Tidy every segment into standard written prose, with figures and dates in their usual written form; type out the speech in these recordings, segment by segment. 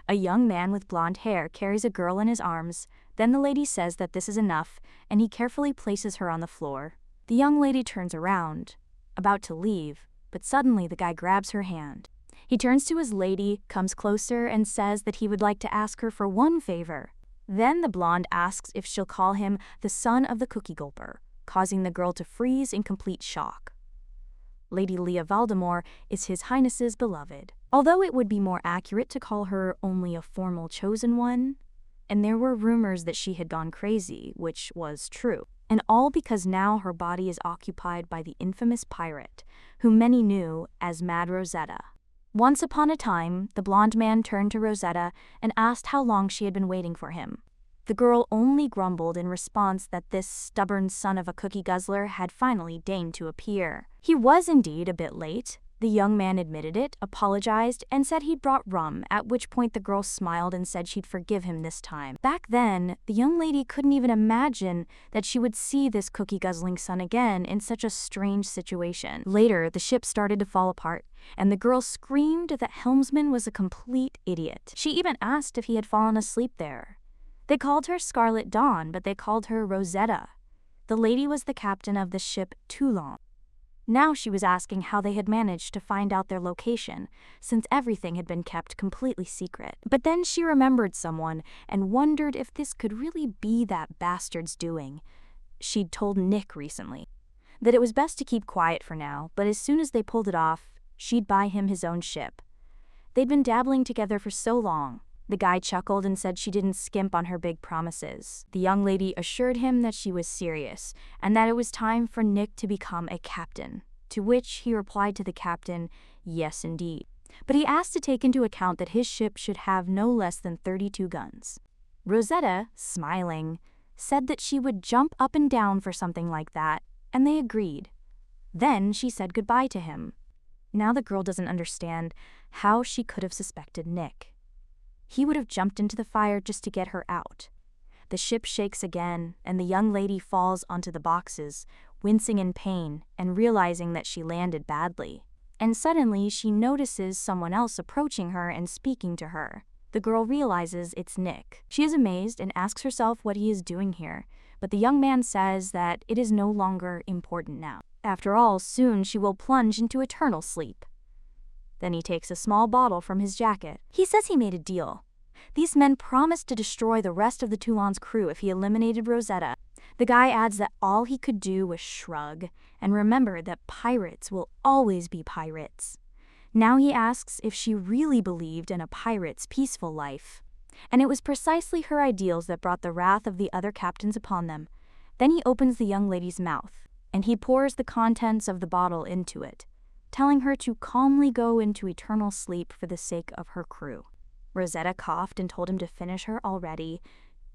A young man with blonde hair carries a girl in his arms. Then the lady says that this is enough, and he carefully places her on the floor. The young lady turns around, about to leave, but suddenly the guy grabs her hand. He turns to his lady, comes closer, and says that he would like to ask her for one favor. Then the blonde asks if she'll call him the son of the cookie gulper, causing the girl to freeze in complete shock. Lady Leah Valdemar is His Highness's beloved, although it would be more accurate to call her only a formal chosen one. And there were rumors that she had gone crazy, which was true. And all because now her body is occupied by the infamous pirate, whom many knew as Mad Rosetta. Once upon a time, the blonde man turned to Rosetta and asked how long she had been waiting for him. The girl only grumbled in response that this stubborn son of a cookie guzzler had finally deigned to appear. He was indeed a bit late. The young man admitted it, apologized, and said he'd brought rum, at which point the girl smiled and said she'd forgive him this time. Back then, the young lady couldn't even imagine that she would see this cookie-guzzling son again in such a strange situation. Later, the ship started to fall apart, and the girl screamed that helmsman was a complete idiot. She even asked if he had fallen asleep there. They called her Scarlet Dawn, but they called her Rosetta. The lady was the captain of the ship Toulon. Now she was asking how they had managed to find out their location, since everything had been kept completely secret. But then she remembered someone and wondered if this could really be that bastard's doing. She'd told Nick recently that it was best to keep quiet for now, but as soon as they pulled it off, she'd buy him his own ship. They'd been dabbling together for so long. The guy chuckled and said she didn't skimp on her big promises. The young lady assured him that she was serious, and that it was time for Nick to become a captain, to which he replied to the captain, yes indeed. But he asked to take into account that his ship should have no less than 32 guns. Rosetta, smiling, said that she would jump up and down for something like that, and they agreed. Then she said goodbye to him. Now the girl doesn't understand how she could have suspected Nick. He would have jumped into the fire just to get her out. The ship shakes again, and the young lady falls onto the boxes, wincing in pain and realizing that she landed badly. And suddenly she notices someone else approaching her and speaking to her. The girl realizes it's Nick. She is amazed and asks herself what he is doing here, but the young man says that it is no longer important now. After all, soon she will plunge into eternal sleep. Then he takes a small bottle from his jacket. He says he made a deal. These men promised to destroy the rest of the Toulon's crew if he eliminated Rosetta. The guy adds that all he could do was shrug and remember that pirates will always be pirates. Now he asks if she really believed in a pirate's peaceful life. And it was precisely her ideals that brought the wrath of the other captains upon them. Then he opens the young lady's mouth, and he pours the contents of the bottle into it, telling her to calmly go into eternal sleep for the sake of her crew. Rosetta coughed and told him to finish her already.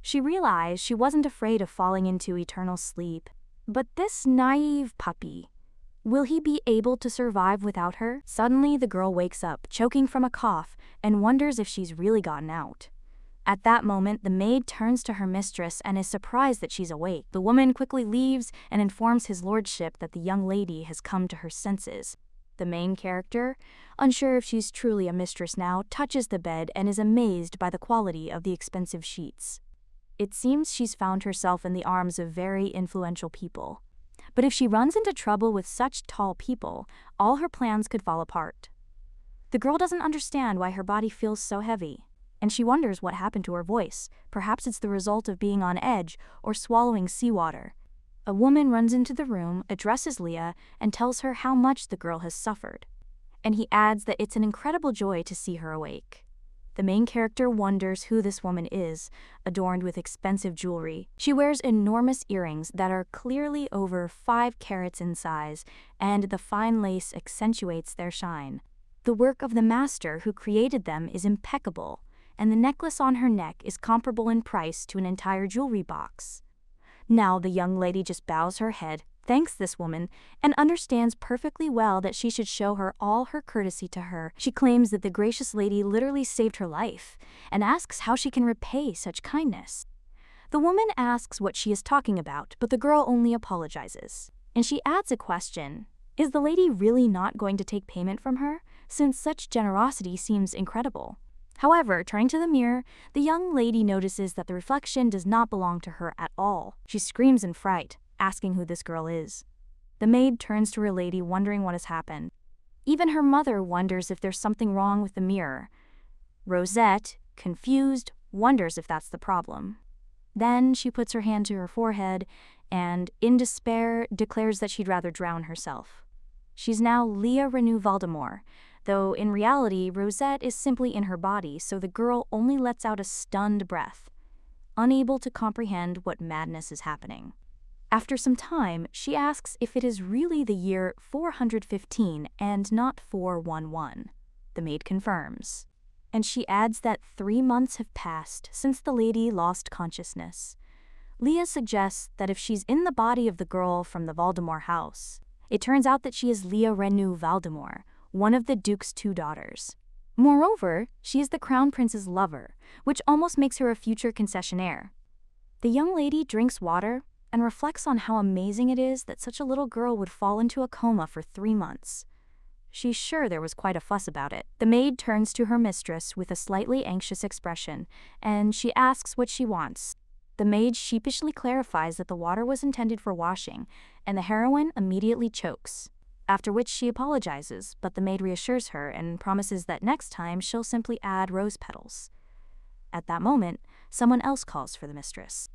She realized she wasn't afraid of falling into eternal sleep. But this naive puppy, will he be able to survive without her? Suddenly the girl wakes up, choking from a cough, and wonders if she's really gotten out. At that moment, the maid turns to her mistress and is surprised that she's awake. The woman quickly leaves and informs his lordship that the young lady has come to her senses. The main character, unsure if she's truly a mistress now, touches the bed and is amazed by the quality of the expensive sheets. It seems she's found herself in the arms of very influential people. But if she runs into trouble with such tall people, all her plans could fall apart. The girl doesn't understand why her body feels so heavy, and she wonders what happened to her voice. Perhaps it's the result of being on edge or swallowing seawater. A woman runs into the room, addresses Leah, and tells her how much the girl has suffered. And he adds that it's an incredible joy to see her awake. The main character wonders who this woman is, adorned with expensive jewelry. She wears enormous earrings that are clearly over 5 carats in size, and the fine lace accentuates their shine. The work of the master who created them is impeccable, and the necklace on her neck is comparable in price to an entire jewelry box. Now the young lady just bows her head, thanks this woman, and understands perfectly well that she should show her all her courtesy to her. She claims that the gracious lady literally saved her life, and asks how she can repay such kindness. The woman asks what she is talking about, but the girl only apologizes. And she adds a question. Is the lady really not going to take payment from her, since such generosity seems incredible? However, turning to the mirror, the young lady notices that the reflection does not belong to her at all. She screams in fright, asking who this girl is. The maid turns to her lady, wondering what has happened. Even her mother wonders if there's something wrong with the mirror. Rosette, confused, wonders if that's the problem. Then she puts her hand to her forehead and, in despair, declares that she'd rather drown herself. She's now Leah Renew Valdemar, though in reality, Rosette is simply in her body, so the girl only lets out a stunned breath, unable to comprehend what madness is happening. After some time, she asks if it is really the year 415 and not 411. The maid confirms, and she adds that 3 months have passed since the lady lost consciousness. Leah suggests that if she's in the body of the girl from the Valdemar house, it turns out that she is Leah Renew Valdemar, one of the Duke's 2 daughters. Moreover, she is the Crown Prince's lover, which almost makes her a future concessionaire. The young lady drinks water and reflects on how amazing it is that such a little girl would fall into a coma for 3 months. She's sure there was quite a fuss about it. The maid turns to her mistress with a slightly anxious expression, and she asks what she wants. The maid sheepishly clarifies that the water was intended for washing, and the heroine immediately chokes. After which she apologizes, but the maid reassures her and promises that next time she'll simply add rose petals. At that moment, someone else calls for the mistress.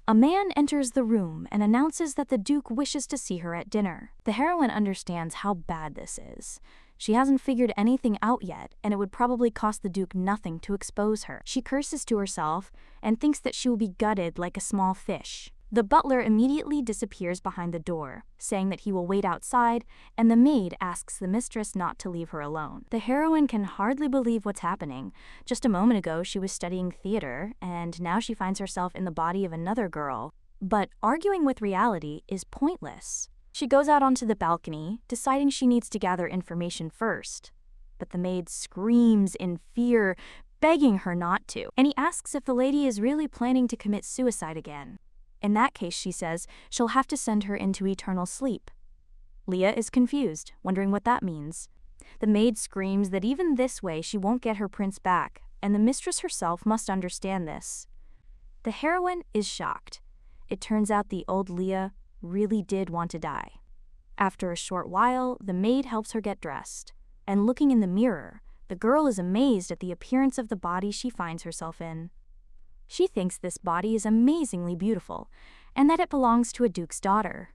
A man enters the room and announces that the Duke wishes to see her at dinner. The heroine understands how bad this is. She hasn't figured anything out yet, and it would probably cost the Duke nothing to expose her. She curses to herself and thinks that she will be gutted like a small fish. The butler immediately disappears behind the door, saying that he will wait outside, and the maid asks the mistress not to leave her alone. The heroine can hardly believe what's happening. Just a moment ago she was studying theater, and now she finds herself in the body of another girl. But arguing with reality is pointless. She goes out onto the balcony, deciding she needs to gather information first. But the maid screams in fear, begging her not to, and he asks if the lady is really planning to commit suicide again. In that case, she says, she'll have to send her into eternal sleep. Leah is confused, wondering what that means. The maid screams that even this way she won't get her prince back, and the mistress herself must understand this. The heroine is shocked. It turns out the old Leah really did want to die. After a short while, the maid helps her get dressed, and looking in the mirror, the girl is amazed at the appearance of the body she finds herself in. She thinks this body is amazingly beautiful, and that it belongs to a duke's daughter.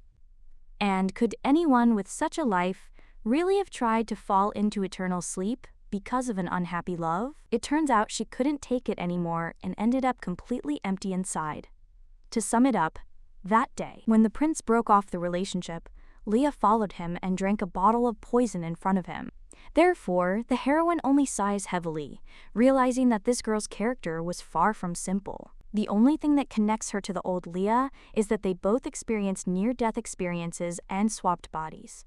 And could anyone with such a life really have tried to fall into eternal sleep because of an unhappy love? It turns out she couldn't take it anymore and ended up completely empty inside. To sum it up, that day, when the prince broke off the relationship, Leah followed him and drank a bottle of poison in front of him. Therefore, the heroine only sighs heavily, realizing that this girl's character was far from simple. The only thing that connects her to the old Leah is that they both experienced near-death experiences and swapped bodies.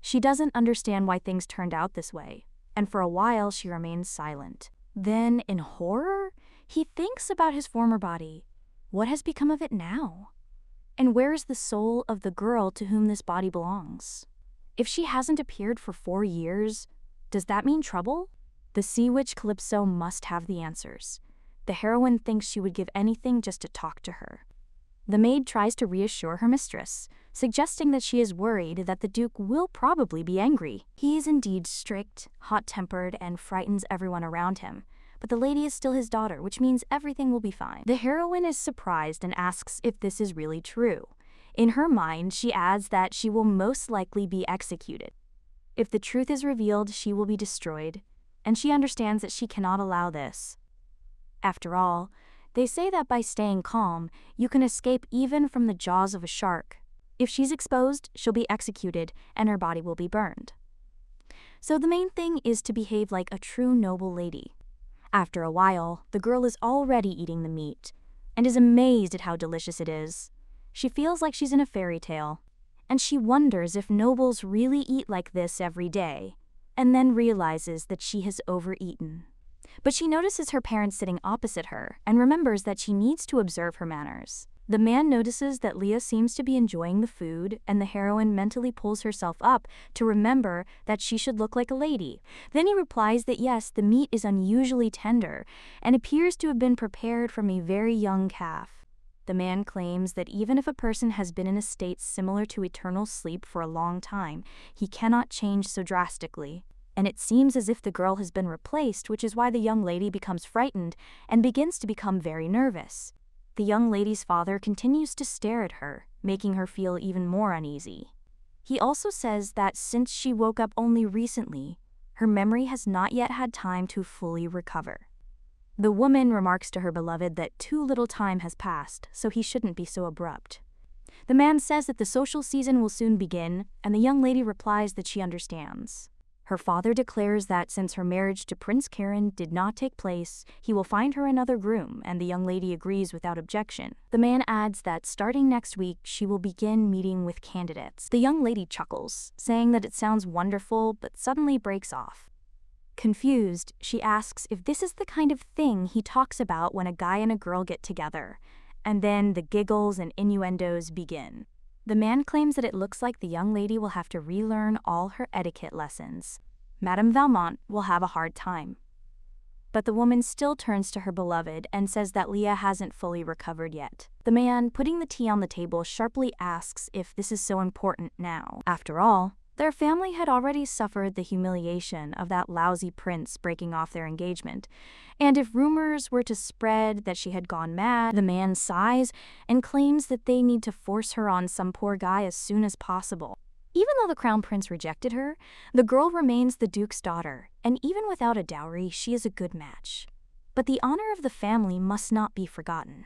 She doesn't understand why things turned out this way, and for a while she remains silent. Then, in horror, he thinks about his former body. What has become of it now? And where is the soul of the girl to whom this body belongs? If she hasn't appeared for 4 years, does that mean trouble? The sea witch Calypso must have the answers. The heroine thinks she would give anything just to talk to her. The maid tries to reassure her mistress, suggesting that she is worried that the Duke will probably be angry. He is indeed strict, hot-tempered, and frightens everyone around him. But the lady is still his daughter, which means everything will be fine. The heroine is surprised and asks if this is really true. In her mind, she adds that she will most likely be executed. If the truth is revealed, she will be destroyed, and she understands that she cannot allow this. After all, they say that by staying calm, you can escape even from the jaws of a shark. If she's exposed, she'll be executed, and her body will be burned. So the main thing is to behave like a true noble lady. After a while, the girl is already eating the meat, and is amazed at how delicious it is. She feels like she's in a fairy tale, and she wonders if nobles really eat like this every day, and then realizes that she has overeaten. But she notices her parents sitting opposite her and remembers that she needs to observe her manners. The man notices that Leah seems to be enjoying the food, and the heroine mentally pulls herself up to remember that she should look like a lady. Then he replies that yes, the meat is unusually tender and appears to have been prepared from a very young calf. The man claims that even if a person has been in a state similar to eternal sleep for a long time, he cannot change so drastically. And it seems as if the girl has been replaced, which is why the young lady becomes frightened and begins to become very nervous. The young lady's father continues to stare at her, making her feel even more uneasy. He also says that since she woke up only recently, her memory has not yet had time to fully recover. The woman remarks to her beloved that too little time has passed, so he shouldn't be so abrupt. The man says that the social season will soon begin, and the young lady replies that she understands. Her father declares that since her marriage to Prince Karen did not take place, he will find her another groom, and the young lady agrees without objection. The man adds that starting next week, she will begin meeting with candidates. The young lady chuckles, saying that it sounds wonderful, but suddenly breaks off. Confused, she asks if this is the kind of thing he talks about when a guy and a girl get together, and then the giggles and innuendos begin. The man claims that it looks like the young lady will have to relearn all her etiquette lessons. Madame Valmont will have a hard time. But the woman still turns to her beloved and says that Leah hasn't fully recovered yet. The man, putting the tea on the table, sharply asks if this is so important now. After all, their family had already suffered the humiliation of that lousy prince breaking off their engagement, and if rumors were to spread that she had gone mad, the man sighs and claims that they need to force her on some poor guy as soon as possible. Even though the crown prince rejected her, the girl remains the duke's daughter, and even without a dowry, she is a good match. But the honor of the family must not be forgotten.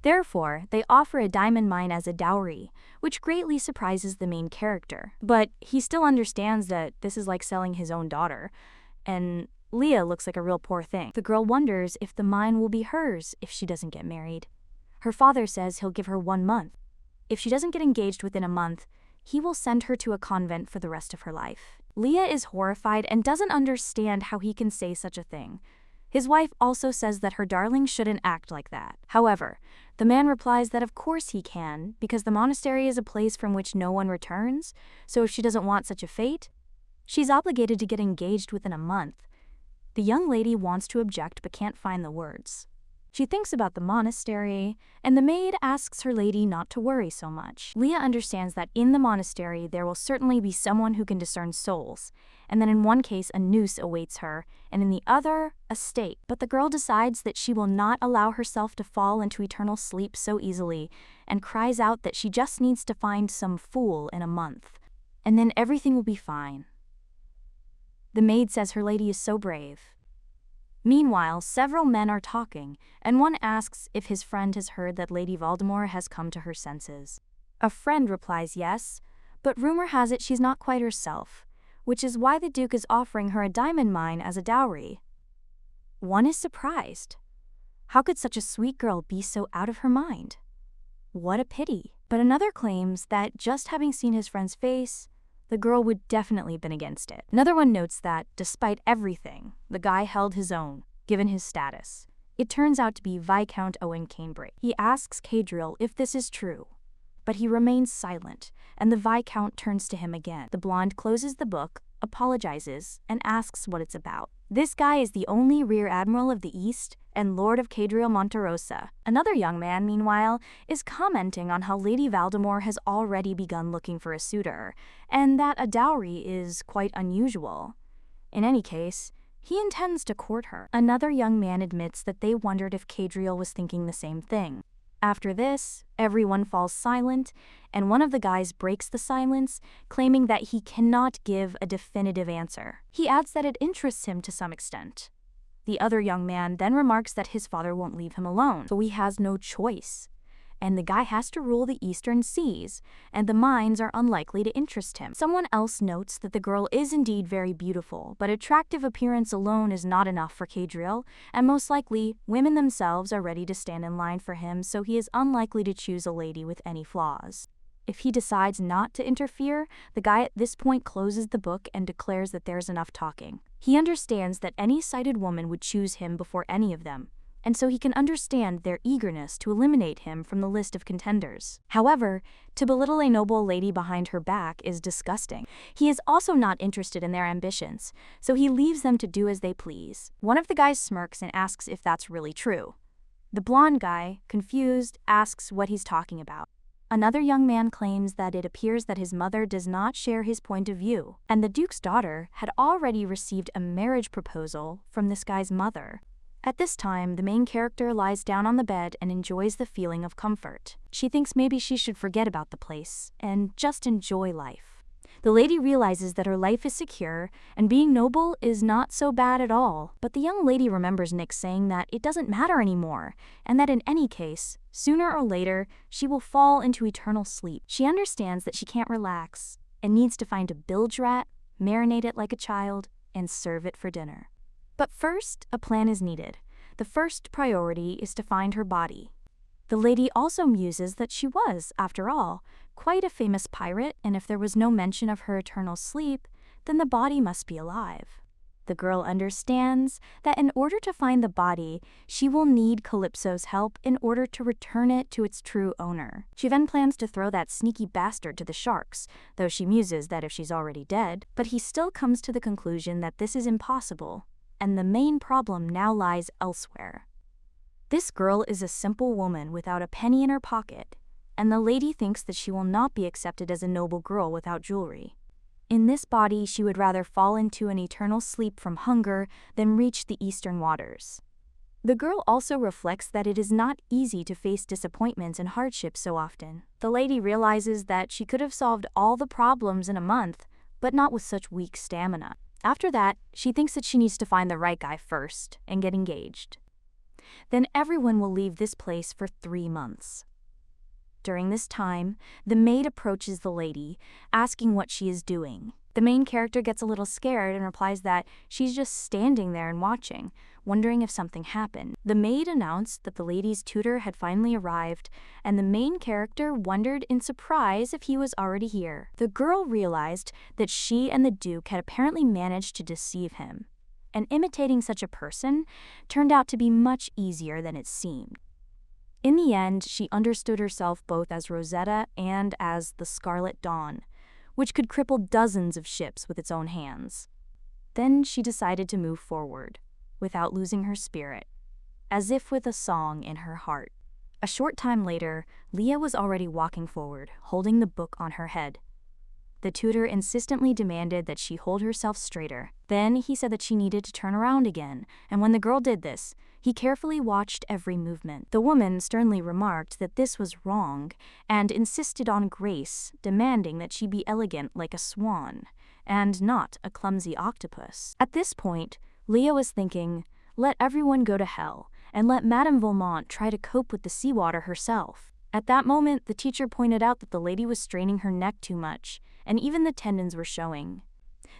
Therefore, they offer a diamond mine as a dowry, which greatly surprises the main character. But he still understands that this is like selling his own daughter, and Leah looks like a real poor thing. The girl wonders if the mine will be hers if she doesn't get married. Her father says he'll give her 1 month. If she doesn't get engaged within a month, he will send her to a convent for the rest of her life. Leah is horrified and doesn't understand how he can say such a thing. His wife also says that her darling shouldn't act like that. However, the man replies that of course he can, because the monastery is a place from which no one returns, so if she doesn't want such a fate, she's obligated to get engaged within a month. The young lady wants to object but can't find the words. She thinks about the monastery, and the maid asks her lady not to worry so much. Leah understands that in the monastery there will certainly be someone who can discern souls, and that in one case a noose awaits her, and in the other, a stake. But the girl decides that she will not allow herself to fall into eternal sleep so easily, and cries out that she just needs to find some fool in a month, and then everything will be fine. The maid says her lady is so brave. Meanwhile, several men are talking, and one asks if his friend has heard that Lady Voldemort has come to her senses. A friend replies yes, but rumor has it she's not quite herself, which is why the Duke is offering her a diamond mine as a dowry. One is surprised. How could such a sweet girl be so out of her mind? What a pity. But another claims that just having seen his friend's face, the girl would definitely have been against it. Another one notes that, despite everything, the guy held his own, given his status. It turns out to be Viscount Owen Canebrake. He asks Cadriel if this is true, but he remains silent, and the Viscount turns to him again. The blonde closes the book, apologizes, and asks what it's about. This guy is the only Rear Admiral of the East and Lord of Cadriel Monterosa. Another young man, meanwhile, is commenting on how Lady Voldemort has already begun looking for a suitor, and that a dowry is quite unusual. In any case, he intends to court her. Another young man admits that they wondered if Cadriel was thinking the same thing. After this, everyone falls silent, and one of the guys breaks the silence, claiming that he cannot give a definitive answer. He adds that it interests him to some extent. The other young man then remarks that his father won't leave him alone, so he has no choice. And the guy has to rule the eastern seas, and the mines are unlikely to interest him. Someone else notes that the girl is indeed very beautiful, but attractive appearance alone is not enough for Cadriel, and most likely, women themselves are ready to stand in line for him, so he is unlikely to choose a lady with any flaws. If he decides not to interfere, the guy at this point closes the book and declares that there's enough talking. He understands that any sighted woman would choose him before any of them, and so he can understand their eagerness to eliminate him from the list of contenders. However, to belittle a noble lady behind her back is disgusting. He is also not interested in their ambitions, so he leaves them to do as they please. One of the guys smirks and asks if that's really true. The blonde guy, confused, asks what he's talking about. Another young man claims that it appears that his mother does not share his point of view, and the Duke's daughter had already received a marriage proposal from this guy's mother. At this time, the main character lies down on the bed and enjoys the feeling of comfort. She thinks maybe she should forget about the place and just enjoy life. The lady realizes that her life is secure and being noble is not so bad at all, but the young lady remembers Nick saying that it doesn't matter anymore, and that in any case, sooner or later, she will fall into eternal sleep. She understands that she can't relax and needs to find a bilge rat, marinate it like a child, and serve it for dinner. But first, a plan is needed. The first priority is to find her body. The lady also muses that she was, after all, quite a famous pirate, and if there was no mention of her eternal sleep, then the body must be alive. The girl understands that in order to find the body, she will need Calypso's help in order to return it to its true owner. She then plans to throw that sneaky bastard to the sharks, though she muses that if she's already dead, but he still comes to the conclusion that this is impossible, and the main problem now lies elsewhere. This girl is a simple woman without a penny in her pocket, and the lady thinks that she will not be accepted as a noble girl without jewelry. In this body, she would rather fall into an eternal sleep from hunger than reach the eastern waters. The girl also reflects that it is not easy to face disappointments and hardships so often. The lady realizes that she could have solved all the problems in a month, but not with such weak stamina. After that, she thinks that she needs to find the right guy first and get engaged. Then everyone will leave this place for 3 months. During this time, the maid approaches the lady, asking what she is doing. The main character gets a little scared and replies that she's just standing there and watching, wondering if something happened. The maid announced that the lady's tutor had finally arrived, and the main character wondered in surprise if he was already here. The girl realized that she and the Duke had apparently managed to deceive him, and imitating such a person turned out to be much easier than it seemed. In the end, she understood herself both as Rosetta and as the Scarlet Dawn, which could cripple dozens of ships with its own hands. Then she decided to move forward, without losing her spirit, as if with a song in her heart. A short time later, Leah was already walking forward, holding the book on her head. The tutor insistently demanded that she hold herself straighter. Then he said that she needed to turn around again, and when the girl did this, he carefully watched every movement. The woman sternly remarked that this was wrong, and insisted on grace, demanding that she be elegant like a swan, and not a clumsy octopus. At this point, Leah was thinking, let everyone go to hell, and let Madame Vilmont try to cope with the seawater herself. At that moment, the teacher pointed out that the lady was straining her neck too much, and even the tendons were showing.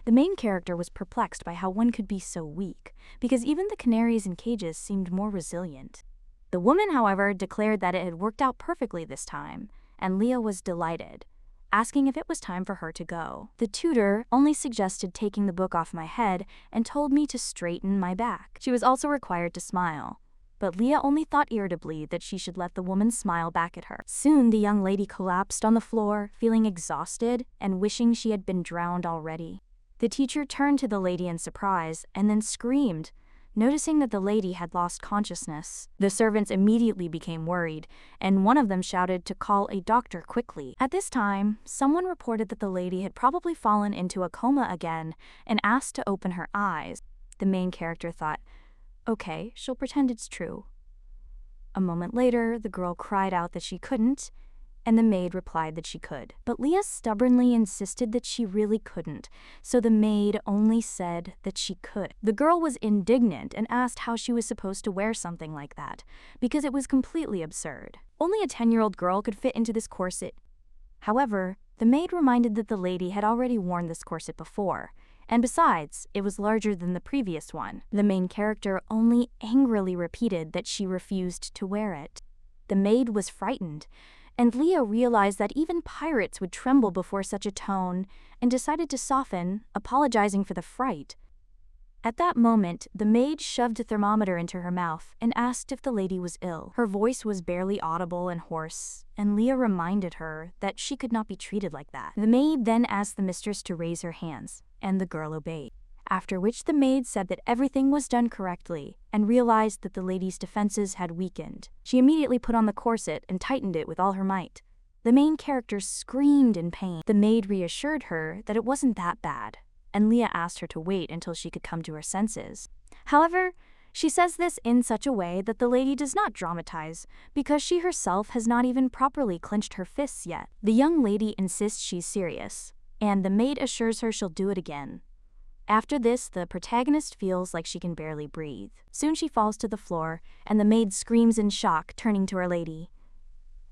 The main character was perplexed by how one could be so weak, because even the canaries in cages seemed more resilient. The woman, however, declared that it had worked out perfectly this time, and Leah was delighted, asking if it was time for her to go. The tutor only suggested taking the book off my head and told me to straighten my back. She was also required to smile, but Leah only thought irritably that she should let the woman smile back at her. Soon the young lady collapsed on the floor, feeling exhausted and wishing she had been drowned already. The teacher turned to the lady in surprise and then screamed, noticing that the lady had lost consciousness. The servants immediately became worried, and one of them shouted to call a doctor quickly. At this time, someone reported that the lady had probably fallen into a coma again and asked to open her eyes. The main character thought, okay, she'll pretend it's true. A moment later, the girl cried out that she couldn't, and the maid replied that she could. But Leah stubbornly insisted that she really couldn't, so the maid only said that she could. The girl was indignant and asked how she was supposed to wear something like that, because it was completely absurd. Only a 10-year-old girl could fit into this corset. However, the maid reminded that the lady had already worn this corset before, and besides, it was larger than the previous one. The main character only angrily repeated that she refused to wear it. The maid was frightened, and Leah realized that even pirates would tremble before such a tone and decided to soften, apologizing for the fright. At that moment, the maid shoved a thermometer into her mouth and asked if the lady was ill. Her voice was barely audible and hoarse, and Leah reminded her that she could not be treated like that. The maid then asked the mistress to raise her hands, and the girl obeyed. After which the maid said that everything was done correctly and realized that the lady's defenses had weakened. She immediately put on the corset and tightened it with all her might. The main character screamed in pain. The maid reassured her that it wasn't that bad, and Leah asked her to wait until she could come to her senses. However, she says this in such a way that the lady does not dramatize, because she herself has not even properly clenched her fists yet. The young lady insists she's serious, and the maid assures her she'll do it again. After this, the protagonist feels like she can barely breathe. Soon she falls to the floor, and the maid screams in shock, turning to her lady.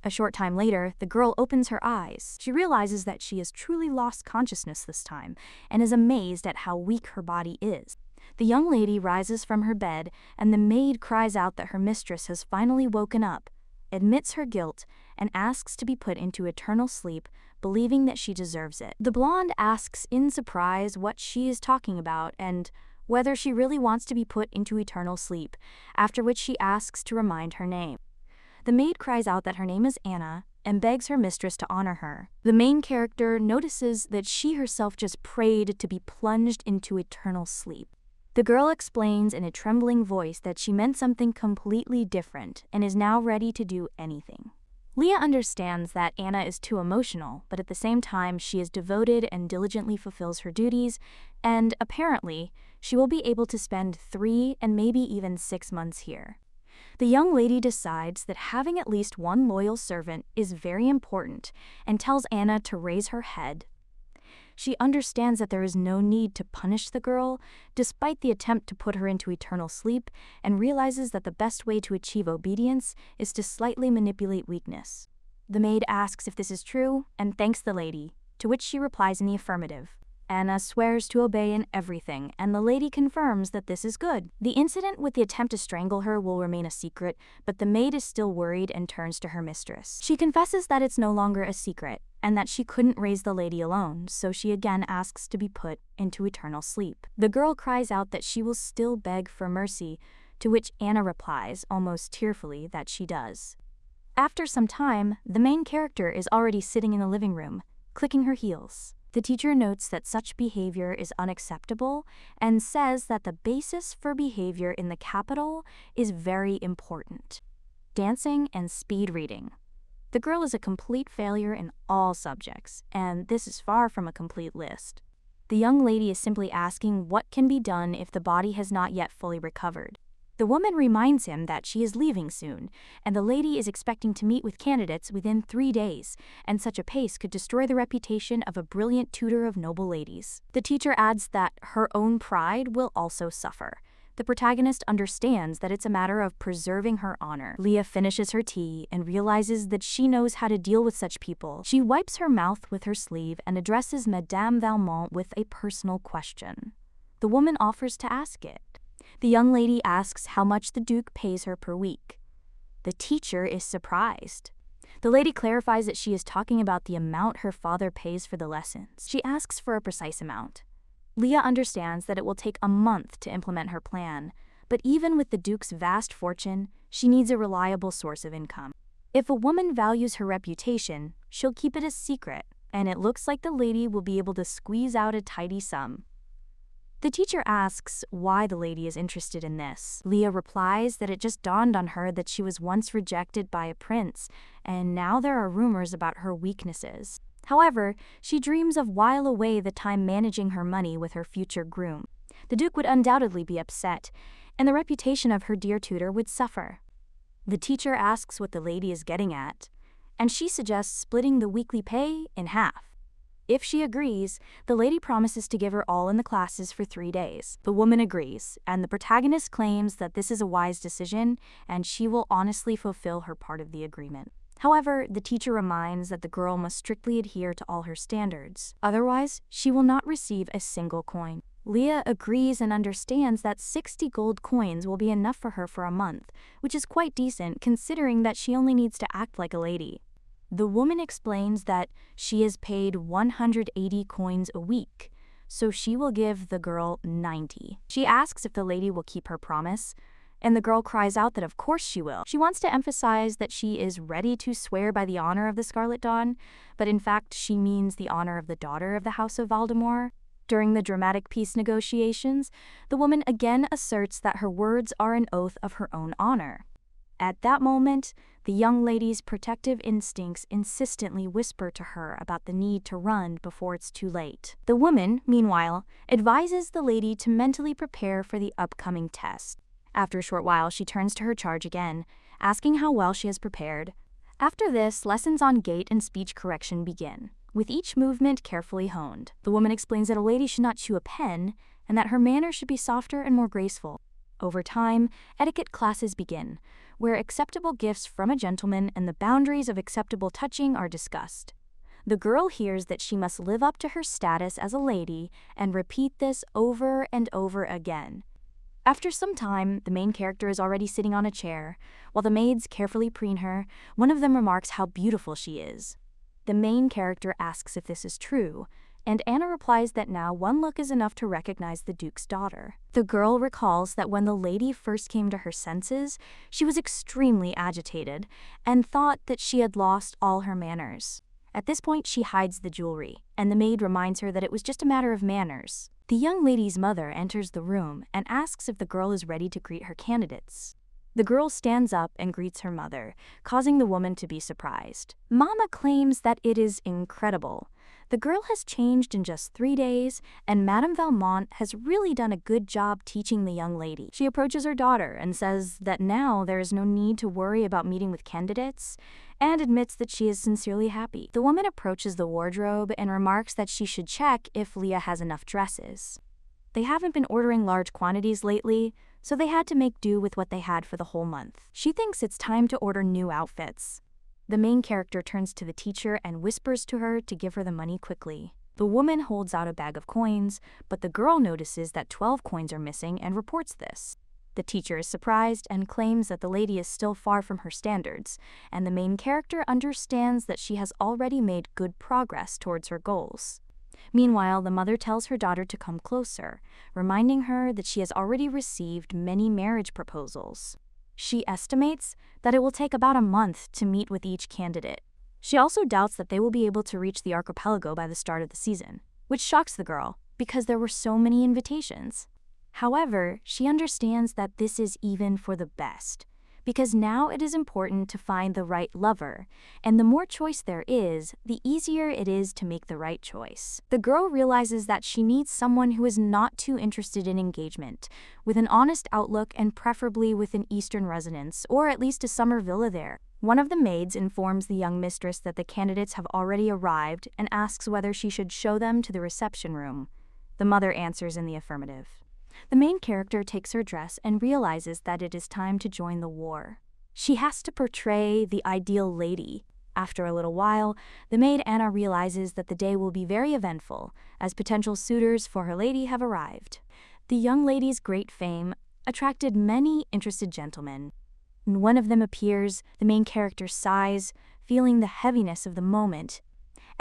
A short time later, the girl opens her eyes. She realizes that she has truly lost consciousness this time, and is amazed at how weak her body is. The young lady rises from her bed, and the maid cries out that her mistress has finally woken up, admits her guilt, and asks to be put into eternal sleep, believing that she deserves it. The blonde asks in surprise what she is talking about and whether she really wants to be put into eternal sleep, after which she asks to remind her name. The maid cries out that her name is Anna and begs her mistress to honor her. The main character notices that she herself just prayed to be plunged into eternal sleep. The girl explains in a trembling voice that she meant something completely different and is now ready to do anything. Leah understands that Anna is too emotional, but at the same time she is devoted and diligently fulfills her duties, and apparently she will be able to spend 3 and maybe even 6 months here. The young lady decides that having at least one loyal servant is very important and tells Anna to raise her head. She understands that there is no need to punish the girl, despite the attempt to put her into eternal sleep, and realizes that the best way to achieve obedience is to slightly manipulate weakness. The maid asks if this is true and thanks the lady, to which she replies in the affirmative. Anna swears to obey in everything, and the lady confirms that this is good. The incident with the attempt to strangle her will remain a secret, but the maid is still worried and turns to her mistress. She confesses that it's no longer a secret, and that she couldn't raise the lady alone, so she again asks to be put into eternal sleep. The girl cries out that she will still beg for mercy, to which Anna replies, almost tearfully, that she does. After some time, the main character is already sitting in the living room, clicking her heels. The teacher notes that such behavior is unacceptable and says that the basis for behavior in the capital is very important: dancing and speed reading. The girl is a complete failure in all subjects, and this is far from a complete list. The young lady is simply asking what can be done if the body has not yet fully recovered. The woman reminds him that she is leaving soon, and the lady is expecting to meet with candidates within 3 days, and such a pace could destroy the reputation of a brilliant tutor of noble ladies. The teacher adds that her own pride will also suffer. The protagonist understands that it's a matter of preserving her honor. Leah finishes her tea and realizes that she knows how to deal with such people. She wipes her mouth with her sleeve and addresses Madame Valmont with a personal question. The woman offers to ask it. The young lady asks how much the Duke pays her per week. The teacher is surprised. The lady clarifies that she is talking about the amount her father pays for the lessons. She asks for a precise amount. Leah understands that it will take a month to implement her plan, but even with the Duke's vast fortune, she needs a reliable source of income. If a woman values her reputation, she'll keep it a secret, and it looks like the lady will be able to squeeze out a tidy sum. The teacher asks why the lady is interested in this. Leah replies that it just dawned on her that she was once rejected by a prince, and now there are rumors about her weaknesses. However, she dreams of while away the time managing her money with her future groom. The Duke would undoubtedly be upset, and the reputation of her dear tutor would suffer. The teacher asks what the lady is getting at, and she suggests splitting the weekly pay in half. If she agrees, the lady promises to give her all in the classes for 3 days. The woman agrees, and the protagonist claims that this is a wise decision and she will honestly fulfill her part of the agreement. However, the teacher reminds that the girl must strictly adhere to all her standards. Otherwise, she will not receive a single coin. Leah agrees and understands that 60 gold coins will be enough for her for a month, which is quite decent considering that she only needs to act like a lady. The woman explains that she is paid 180 coins a week, so she will give the girl 90. She asks if the lady will keep her promise, and the girl cries out that of course she will. She wants to emphasize that she is ready to swear by the honor of the Scarlet Dawn, but in fact she means the honor of the daughter of the House of Valdemar. During the dramatic peace negotiations, the woman again asserts that her words are an oath of her own honor. At that moment, the young lady's protective instincts insistently whisper to her about the need to run before it's too late. The woman, meanwhile, advises the lady to mentally prepare for the upcoming test. After a short while, she turns to her charge again, asking how well she has prepared. After this, lessons on gait and speech correction begin, with each movement carefully honed. The woman explains that a lady should not chew a pen, and that her manner should be softer and more graceful. Over time, etiquette classes begin, where acceptable gifts from a gentleman and the boundaries of acceptable touching are discussed. The girl hears that she must live up to her status as a lady and repeat this over and over again. After some time, the main character is already sitting on a chair. While the maids carefully preen her, one of them remarks how beautiful she is. The main character asks if this is true, and Anna replies that now one look is enough to recognize the Duke's daughter. The girl recalls that when the lady first came to her senses, she was extremely agitated and thought that she had lost all her manners. At this point, she hides the jewelry, and the maid reminds her that it was just a matter of manners. The young lady's mother enters the room and asks if the girl is ready to greet her candidates. The girl stands up and greets her mother, causing the woman to be surprised. Mama claims that it is incredible. The girl has changed in just 3 days, and Madame Valmont has really done a good job teaching the young lady. She approaches her daughter and says that now there is no need to worry about meeting with candidates, and admits that she is sincerely happy. The woman approaches the wardrobe and remarks that she should check if Leah has enough dresses. They haven't been ordering large quantities lately, so they had to make do with what they had for the whole month. She thinks it's time to order new outfits. The main character turns to the teacher and whispers to her to give her the money quickly. The woman holds out a bag of coins, but the girl notices that 12 coins are missing and reports this. The teacher is surprised and claims that the lady is still far from her standards, and the main character understands that she has already made good progress towards her goals. Meanwhile, the mother tells her daughter to come closer, reminding her that she has already received many marriage proposals. She estimates that it will take about a month to meet with each candidate. She also doubts that they will be able to reach the archipelago by the start of the season, which shocks the girl because there were so many invitations. However, she understands that this is even for the best, because now it is important to find the right lover, and the more choice there is, the easier it is to make the right choice. The girl realizes that she needs someone who is not too interested in engagement, with an honest outlook and preferably with an Eastern residence, or at least a summer villa there. One of the maids informs the young mistress that the candidates have already arrived and asks whether she should show them to the reception room. The mother answers in the affirmative. The main character takes her dress and realizes that it is time to join the war. She has to portray the ideal lady. After a little while, the maid Anna realizes that the day will be very eventful, as potential suitors for her lady have arrived. The young lady's great fame attracted many interested gentlemen. When one of them appears, the main character sighs, feeling the heaviness of the moment.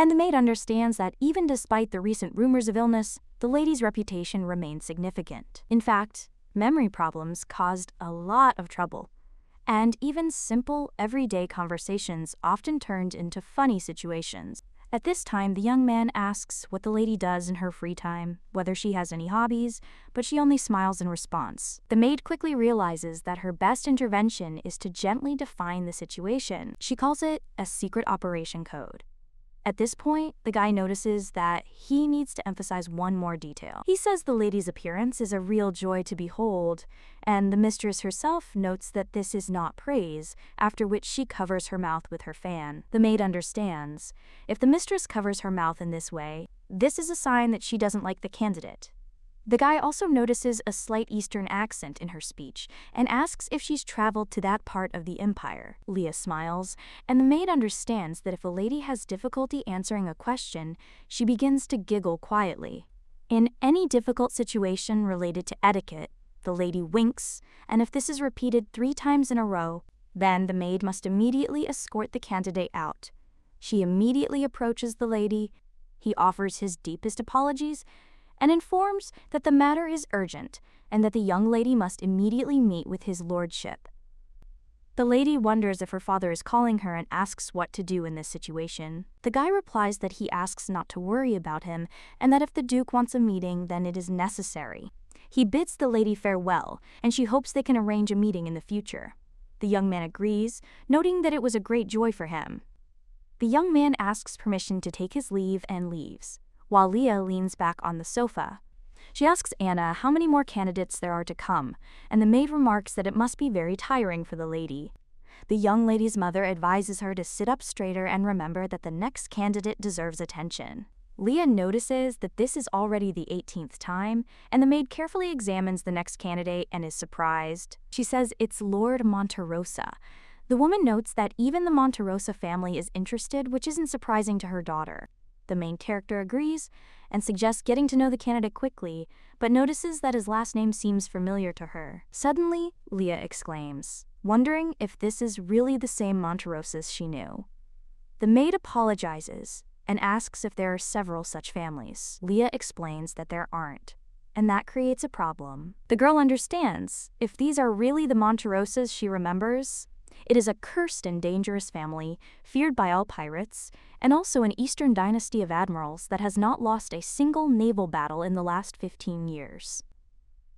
And the maid understands that even despite the recent rumors of illness, the lady's reputation remains significant. In fact, memory problems caused a lot of trouble, and even simple, everyday conversations often turned into funny situations. At this time, the young man asks what the lady does in her free time, whether she has any hobbies, but she only smiles in response. The maid quickly realizes that her best intervention is to gently define the situation. She calls it a secret operation code. At this point, the guy notices that he needs to emphasize one more detail. He says the lady's appearance is a real joy to behold, and the mistress herself notes that this is not praise, after which she covers her mouth with her fan. The maid understands. If the mistress covers her mouth in this way, this is a sign that she doesn't like the candidate. The guy also notices a slight Eastern accent in her speech and asks if she's traveled to that part of the empire. Leah smiles, and the maid understands that if a lady has difficulty answering a question, she begins to giggle quietly. In any difficult situation related to etiquette, the lady winks, and if this is repeated 3 times in a row, then the maid must immediately escort the candidate out. She immediately approaches the lady. He offers his deepest apologies, and informs that the matter is urgent and that the young lady must immediately meet with his lordship. The lady wonders if her father is calling her and asks what to do in this situation. The guy replies that he asks not to worry about him and that if the Duke wants a meeting, then it is necessary. He bids the lady farewell, and she hopes they can arrange a meeting in the future. The young man agrees, noting that it was a great joy for him. The young man asks permission to take his leave and leaves, while Leah leans back on the sofa. She asks Anna how many more candidates there are to come, and the maid remarks that it must be very tiring for the lady. The young lady's mother advises her to sit up straighter and remember that the next candidate deserves attention. Leah notices that this is already the 18th time, and the maid carefully examines the next candidate and is surprised. She says it's Lord Monterosa. The woman notes that even the Monterosa family is interested, which isn't surprising to her daughter. The main character agrees and suggests getting to know the candidate quickly, but notices that his last name seems familiar to her. Suddenly, Leah exclaims, wondering if this is really the same Monterosas she knew. The maid apologizes and asks if there are several such families. Leah explains that there aren't, and that creates a problem. The girl understands if these are really the Monterosas she remembers. It is a cursed and dangerous family, feared by all pirates, and also an Eastern dynasty of admirals that has not lost a single naval battle in the last 15 years.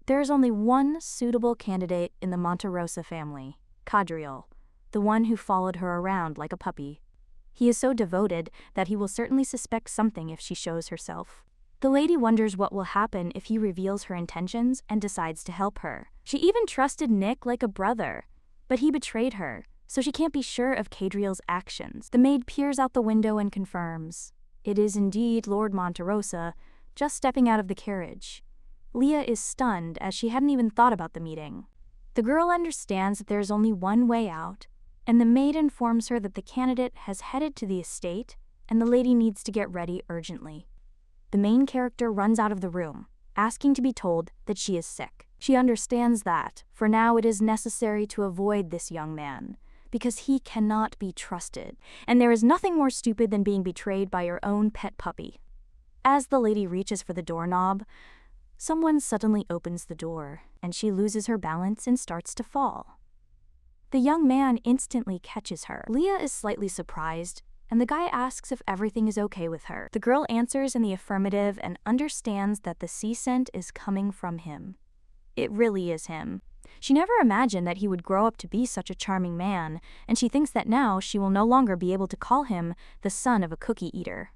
There is only one suitable candidate in the Monterosa family, Cadriel, the one who followed her around like a puppy. He is so devoted that he will certainly suspect something if she shows herself. The lady wonders what will happen if he reveals her intentions and decides to help her. She even trusted Nick like a brother, but he betrayed her, so she can't be sure of Cadriel's actions. The maid peers out the window and confirms. It is indeed Lord Monterosa, just stepping out of the carriage. Leah is stunned as she hadn't even thought about the meeting. The girl understands that there is only one way out, and the maid informs her that the candidate has headed to the estate and the lady needs to get ready urgently. The main character runs out of the room, asking to be told that she is sick. She understands that, for now, it is necessary to avoid this young man, because he cannot be trusted, and there is nothing more stupid than being betrayed by your own pet puppy. As the lady reaches for the doorknob, someone suddenly opens the door, and she loses her balance and starts to fall. The young man instantly catches her. Leah is slightly surprised, and the guy asks if everything is okay with her. The girl answers in the affirmative and understands that the sea scent is coming from him. It really is him. She never imagined that he would grow up to be such a charming man, and she thinks that now she will no longer be able to call him the son of a cookie eater.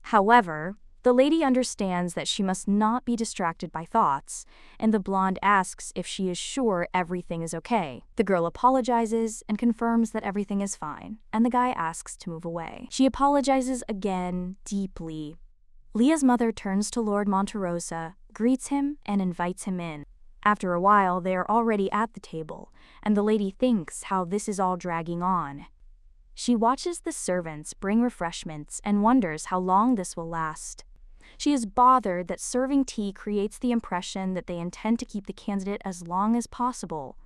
However, the lady understands that she must not be distracted by thoughts, and the blonde asks if she is sure everything is okay. The girl apologizes and confirms that everything is fine, and the guy asks to move away. She apologizes again, deeply. Leah's mother turns to Lord Monterosa, greets him, and invites him in. After a while, they are already at the table, and the lady thinks how this is all dragging on. She watches the servants bring refreshments and wonders how long this will last. She is bothered that serving tea creates the impression that they intend to keep the candidate as long as possible.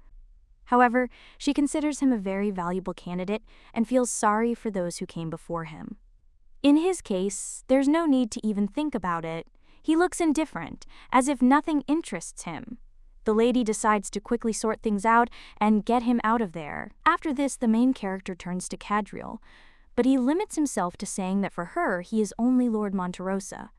However, she considers him a very valuable candidate and feels sorry for those who came before him. In his case, there's no need to even think about it. He looks indifferent, as if nothing interests him. The lady decides to quickly sort things out and get him out of there. After this, the main character turns to Cadriel, but he limits himself to saying that for her, he is only Lord Monterosa.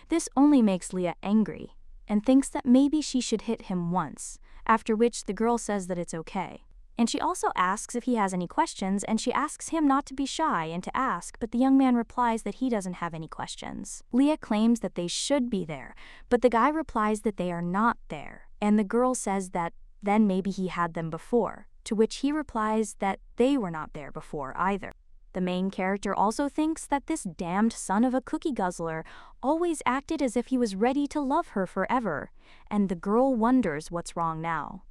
This only makes Leah angry, and thinks that maybe she should hit him once, after which the girl says that it's okay. And she also asks if he has any questions, and she asks him not to be shy and to ask, but the young man replies that he doesn't have any questions. Leah claims that they should be there, but the guy replies that they are not there, and the girl says that then maybe he had them before, to which he replies that they were not there before either. The main character also thinks that this damned son of a cookie guzzler always acted as if he was ready to love her forever, and the girl wonders what's wrong now.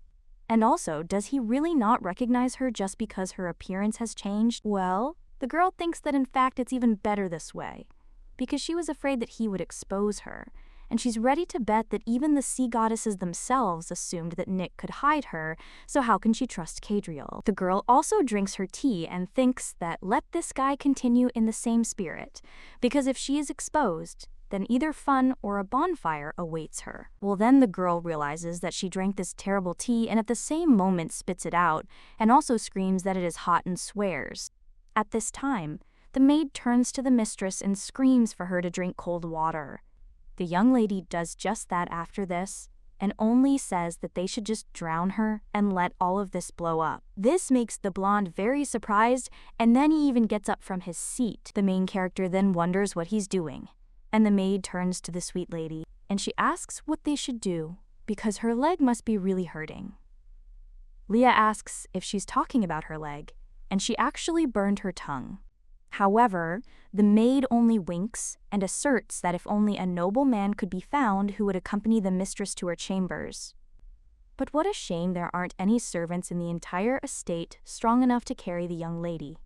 And also, does he really not recognize her just because her appearance has changed? Well, the girl thinks that in fact it's even better this way, because she was afraid that he would expose her, and she's ready to bet that even the sea goddesses themselves assumed that Nick could hide her, so how can she trust Cadriel? The girl also drinks her tea and thinks that let this guy continue in the same spirit, because if she is exposed, then either fun or a bonfire awaits her. Well, then the girl realizes that she drank this terrible tea and at the same moment spits it out and also screams that it is hot and swears. At this time, the maid turns to the mistress and screams for her to drink cold water. The young lady does just that after this, and only says that they should just drown her and let all of this blow up. This makes the blonde very surprised, and then he even gets up from his seat. The main character then wonders what he's doing, and the maid turns to the sweet lady, and she asks what they should do, because her leg must be really hurting. Leah asks if she's talking about her leg, and she actually burned her tongue. However, the maid only winks and asserts that if only a noble man could be found who would accompany the mistress to her chambers. But what a shame there aren't any servants in the entire estate strong enough to carry the young lady.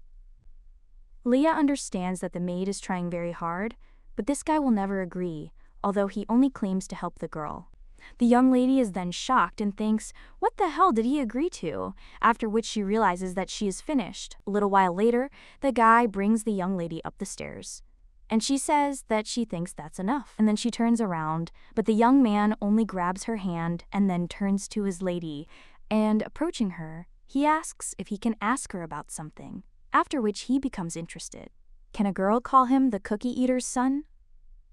Leah understands that the maid is trying very hard, but this guy will never agree, although he only claims to help the girl. The young lady is then shocked and thinks, what the hell did he agree to? After which she realizes that she is finished. A little while later, the guy brings the young lady up the stairs, and she says that she thinks that's enough. And then she turns around, but the young man only grabs her hand and then turns to his lady, and approaching her, he asks if he can ask her about something, after which he becomes interested. Can a girl call him the cookie eater's son?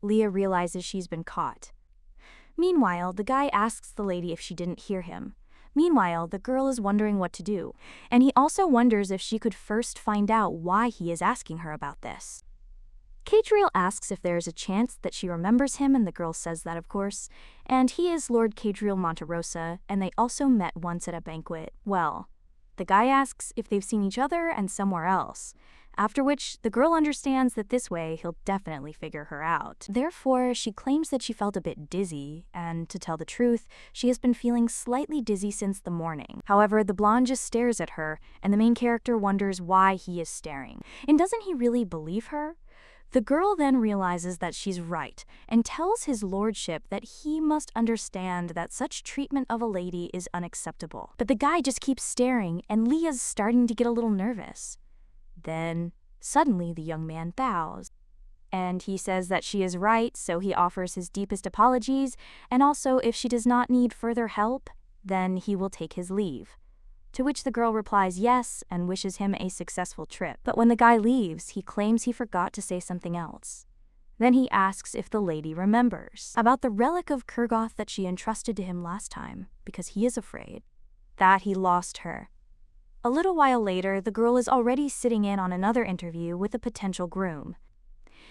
Leah realizes she's been caught. Meanwhile, the guy asks the lady if she didn't hear him. Meanwhile, the girl is wondering what to do, and he also wonders if she could first find out why he is asking her about this. Cadriel asks if there is a chance that she remembers him, and the girl says that, of course, and he is Lord Cadriel Monterosa, and they also met once at a banquet. Well, the guy asks if they've seen each other and somewhere else, after which the girl understands that this way he'll definitely figure her out. Therefore, she claims that she felt a bit dizzy, and to tell the truth, she has been feeling slightly dizzy since the morning. However, the blonde just stares at her, and the main character wonders why he is staring. And doesn't he really believe her? The girl then realizes that she's right, and tells his lordship that he must understand that such treatment of a lady is unacceptable. But the guy just keeps staring, and Leah's starting to get a little nervous. Then, suddenly the young man bows, and he says that she is right, so he offers his deepest apologies, and also if she does not need further help, then he will take his leave. To which the girl replies yes and wishes him a successful trip. But when the guy leaves, he claims he forgot to say something else. Then he asks if the lady remembers about the relic of Kurgoth that she entrusted to him last time, because he is afraid that he lost her. A little while later, the girl is already sitting in on another interview with a potential groom.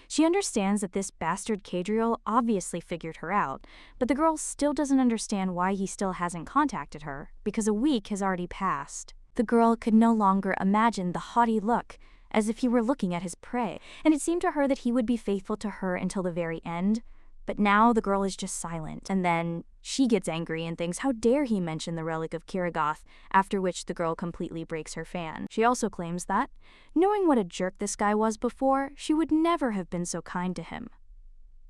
She understands that this bastard Cadriel obviously figured her out, but the girl still doesn't understand why he still hasn't contacted her, because a week has already passed. The girl could no longer imagine the haughty look, as if he were looking at his prey, and it seemed to her that he would be faithful to her until the very end. But now the girl is just silent, and then she gets angry and thinks how dare he mention the relic of Kurgoth, after which the girl completely breaks her fan. She also claims that, knowing what a jerk this guy was before, she would never have been so kind to him.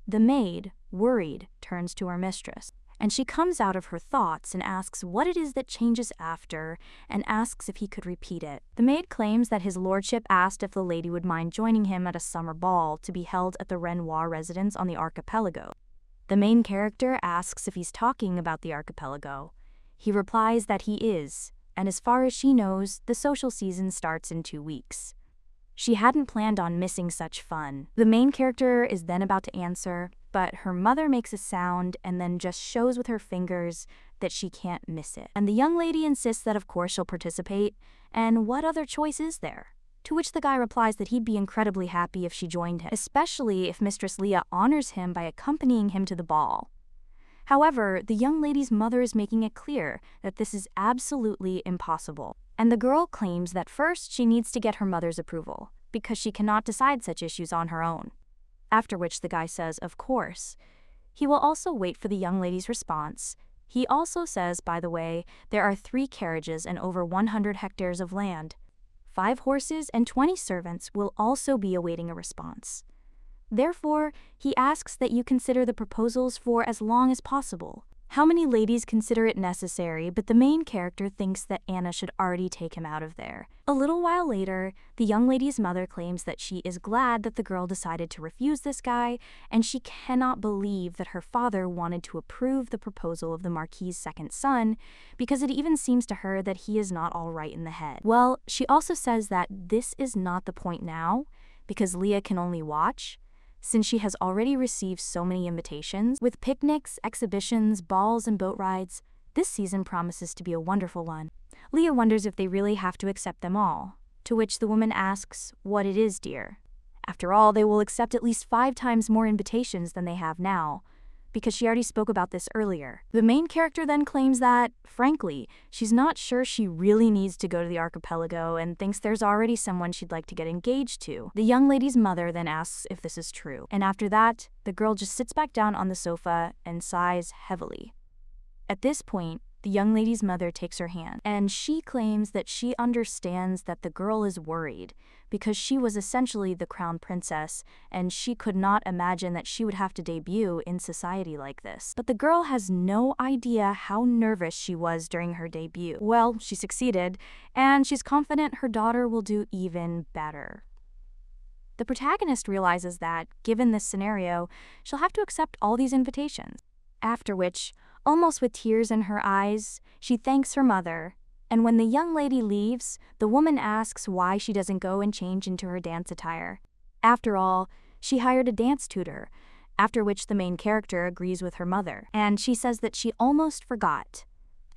The maid, worried, turns to her mistress, and she comes out of her thoughts and asks what it is that changes after, and asks if he could repeat it. The maid claims that his lordship asked if the lady would mind joining him at a summer ball to be held at the Renoir residence on the archipelago. The main character asks if he's talking about the archipelago. He replies that he is, and as far as she knows, the social season starts in 2 weeks. She hadn't planned on missing such fun. The main character is then about to answer, but her mother makes a sound and then just shows with her fingers that she can't miss it. And the young lady insists that of course she'll participate, and what other choice is there? To which the guy replies that he'd be incredibly happy if she joined him, especially if Mistress Leah honors him by accompanying him to the ball. However, the young lady's mother is making it clear that this is absolutely impossible, and the girl claims that first she needs to get her mother's approval, because she cannot decide such issues on her own. After which the guy says, of course. He will also wait for the young lady's response. He also says, by the way, there are 3 carriages and over 100 hectares of land. 5 horses and 20 servants will also be awaiting a response. Therefore, he asks that you consider the proposals for as long as possible. How many ladies consider it necessary, but the main character thinks that Anna should already take him out of there. A little while later, the young lady's mother claims that she is glad that the girl decided to refuse this guy, and she cannot believe that her father wanted to approve the proposal of the Marquis's second son, because it even seems to her that he is not all right in the head. Well, she also says that this is not the point now, because Leah can only watch, since she has already received so many invitations. With picnics, exhibitions, balls, and boat rides, this season promises to be a wonderful one. Leah wonders if they really have to accept them all, to which the woman asks what it is, dear. After all, they will accept at least 5 times more invitations than they have now, because she already spoke about this earlier. The main character then claims that, frankly, she's not sure she really needs to go to the archipelago and thinks there's already someone she'd like to get engaged to. The young lady's mother then asks if this is true, and after that, the girl just sits back down on the sofa and sighs heavily. At this point, the young lady's mother takes her hand, and she claims that she understands that the girl is worried because she was essentially the crown princess, and she could not imagine that she would have to debut in society like this. But the girl has no idea how nervous she was during her debut. Well, she succeeded, and she's confident her daughter will do even better. The protagonist realizes that, given this scenario, she'll have to accept all these invitations. After which, almost with tears in her eyes, she thanks her mother, and when the young lady leaves, the woman asks why she doesn't go and change into her dance attire. After all, she hired a dance tutor, after which the main character agrees with her mother, and she says that she almost forgot,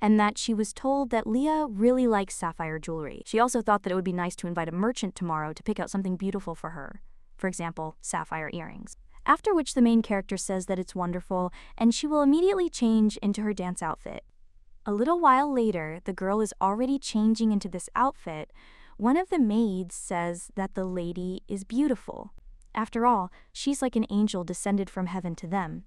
and that she was told that Leah really likes sapphire jewelry. She also thought that it would be nice to invite a merchant tomorrow to pick out something beautiful for her, for example, sapphire earrings. After which the main character says that it's wonderful, and she will immediately change into her dance outfit. A little while later, the girl is already changing into this outfit. One of the maids says that the lady is beautiful. After all, she's like an angel descended from heaven to them.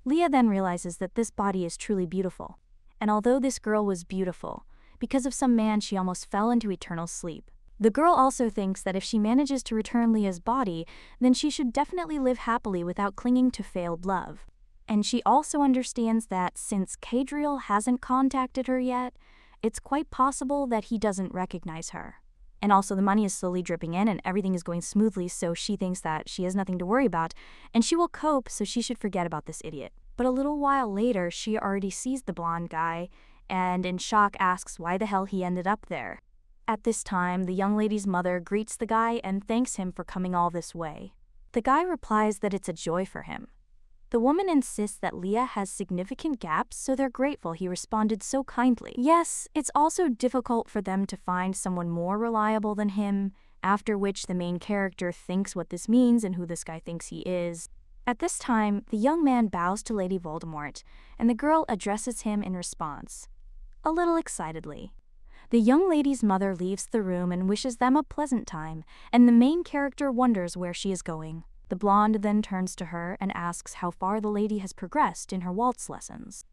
Leah then realizes that this body is truly beautiful. And although this girl was beautiful, because of some man she almost fell into eternal sleep. The girl also thinks that if she manages to return Leah's body, then she should definitely live happily without clinging to failed love. And she also understands that since Kadriel hasn't contacted her yet, it's quite possible that he doesn't recognize her. And also the money is slowly dripping in and everything is going smoothly, so she thinks that she has nothing to worry about, and she will cope, so she should forget about this idiot. But a little while later, she already sees the blonde guy, and in shock asks why the hell he ended up there. At this time, the young lady's mother greets the guy and thanks him for coming all this way. The guy replies that it's a joy for him. The woman insists that Leah has significant gaps, so they're grateful he responded so kindly. Yes, it's also difficult for them to find someone more reliable than him, after which the main character thinks what this means and who this guy thinks he is. At this time, the young man bows to Lady Voldemort, and the girl addresses him in response, a little excitedly. The young lady's mother leaves the room and wishes them a pleasant time, and the main character wonders where she is going. The blonde then turns to her and asks how far the lady has progressed in her waltz lessons.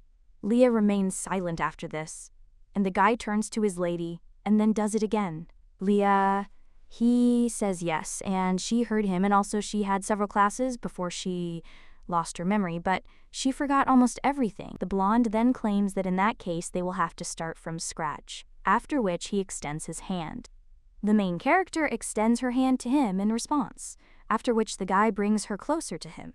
Leah remains silent after this, and the guy turns to his lady and then does it again. Leah, he says yes, and she heard him, and also she had several classes before she lost her memory, but she forgot almost everything. The blonde then claims that in that case they will have to start from scratch, after which he extends his hand. The main character extends her hand to him in response, after which the guy brings her closer to him.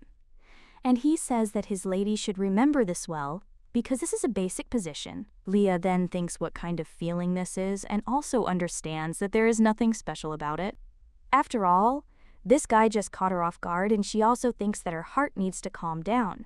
And he says that his lady should remember this well, because this is a basic position. Leah then thinks what kind of feeling this is, and also understands that there is nothing special about it. After all, this guy just caught her off guard, and she also thinks that her heart needs to calm down.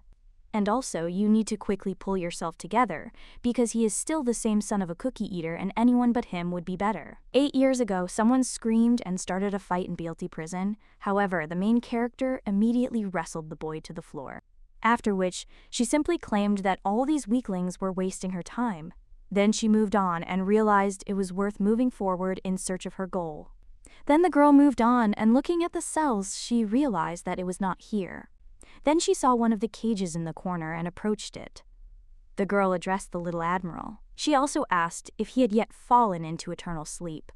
And also, you need to quickly pull yourself together, because he is still the same son of a cookie eater and anyone but him would be better. 8 years ago, someone screamed and started a fight in BLT prison. However, the main character immediately wrestled the boy to the floor. After which, she simply claimed that all these weaklings were wasting her time. Then she moved on and realized it was worth moving forward in search of her goal. Then the girl moved on, and looking at the cells, she realized that it was not here. Then she saw one of the cages in the corner and approached it. The girl addressed the little admiral. She also asked if he had yet fallen into eternal sleep.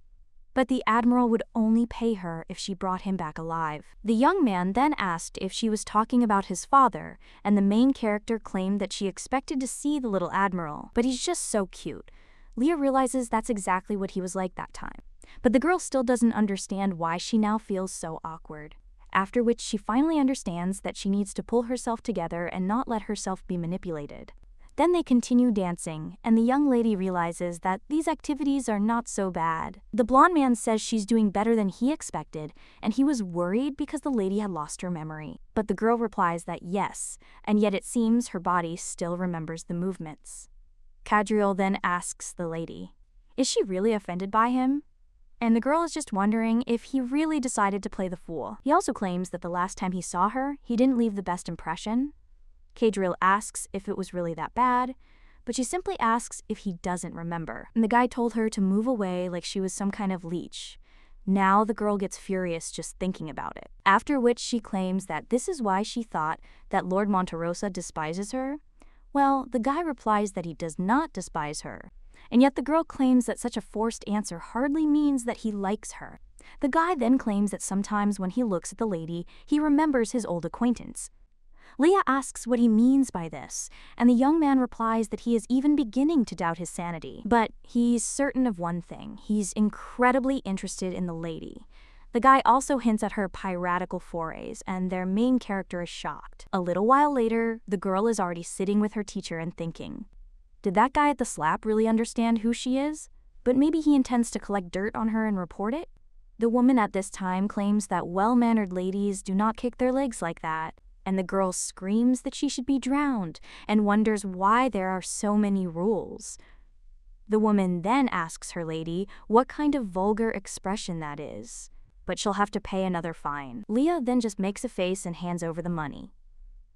but the admiral would only pay her if she brought him back alive. The young man then asked if she was talking about his father, and the main character claimed that she expected to see the little admiral, but he's just so cute. Leah realizes that's exactly what he was like that time. But the girl still doesn't understand why she now feels so awkward. After which she finally understands that she needs to pull herself together and not let herself be manipulated. Then they continue dancing, and the young lady realizes that these activities are not so bad. The blonde man says she's doing better than he expected, and he was worried because the lady had lost her memory. But the girl replies that yes, and yet it seems her body still remembers the movements. Cadriel then asks the lady, is she really offended by him? And the girl is just wondering if he really decided to play the fool. He also claims that the last time he saw her, he didn't leave the best impression. Cadriel asks if it was really that bad, but she simply asks if he doesn't remember. And the guy told her to move away like she was some kind of leech. Now the girl gets furious just thinking about it. After which she claims that this is why she thought that Lord Monterosa despises her. Well, the guy replies that he does not despise her. And yet the girl claims that such a forced answer hardly means that he likes her. The guy then claims that sometimes when he looks at the lady, he remembers his old acquaintance. Leah asks what he means by this, and the young man replies that he is even beginning to doubt his sanity. But he's certain of one thing: he's incredibly interested in the lady. The guy also hints at her piratical forays, and their main character is shocked. A little while later, the girl is already sitting with her teacher and thinking, did that guy at the slap really understand who she is? But maybe he intends to collect dirt on her and report it? The woman at this time claims that well-mannered ladies do not kick their legs like that. And the girl screams that she should be drowned and wonders why there are so many rules. The woman then asks her lady what kind of vulgar expression that is, but she'll have to pay another fine. Leah then just makes a face and hands over the money.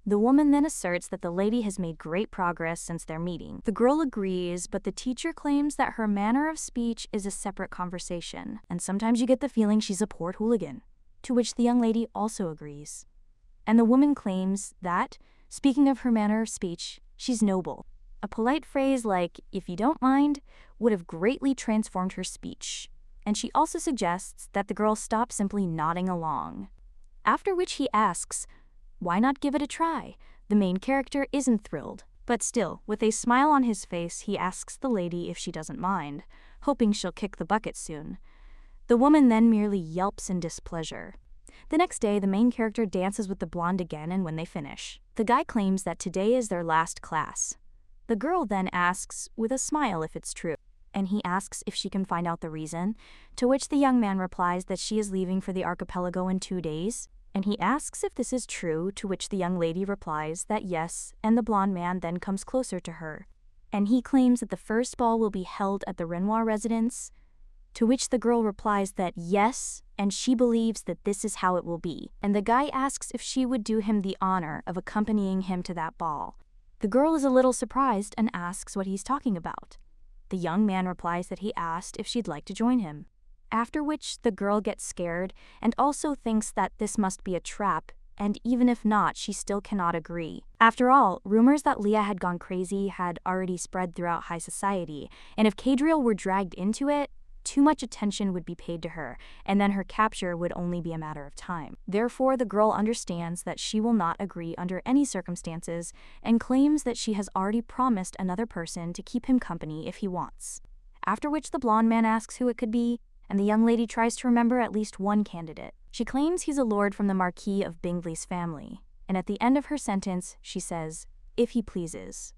The woman then asserts that the lady has made great progress since their meeting. The girl agrees, but the teacher claims that her manner of speech is a separate conversation, and sometimes you get the feeling she's a port hooligan, to which the young lady also agrees. And the woman claims that, speaking of her manner of speech, she's noble. A polite phrase like, if you don't mind, would have greatly transformed her speech. And she also suggests that the girl stop simply nodding along. After which he asks, why not give it a try? The main character isn't thrilled, but still, with a smile on his face, he asks the lady if she doesn't mind, hoping she'll kick the bucket soon. The woman then merely yelps in displeasure. The next day, the main character dances with the blonde again, and when they finish, the guy claims that today is their last class. The girl then asks with a smile if it's true, and he asks if she can find out the reason, to which the young man replies that she is leaving for the archipelago in 2 days, and he asks if this is true, to which the young lady replies that yes, and the blonde man then comes closer to her, and he claims that the first ball will be held at the Renoir residence, to which the girl replies that yes, and she believes that this is how it will be, and the guy asks if she would do him the honor of accompanying him to that ball. The girl is a little surprised and asks what he's talking about. The young man replies that he asked if she'd like to join him. After which the girl gets scared and also thinks that this must be a trap, and even if not, she still cannot agree. After all, rumors that Leah had gone crazy had already spread throughout high society, and if Cadriel were dragged into it, too much attention would be paid to her, and then her capture would only be a matter of time. Therefore, the girl understands that she will not agree under any circumstances and claims that she has already promised another person to keep him company if he wants. After which the blonde man asks who it could be, and the young lady tries to remember at least one candidate. She claims he's a lord from the Marquis of Bingley's family, and at the end of her sentence, she says, if he pleases.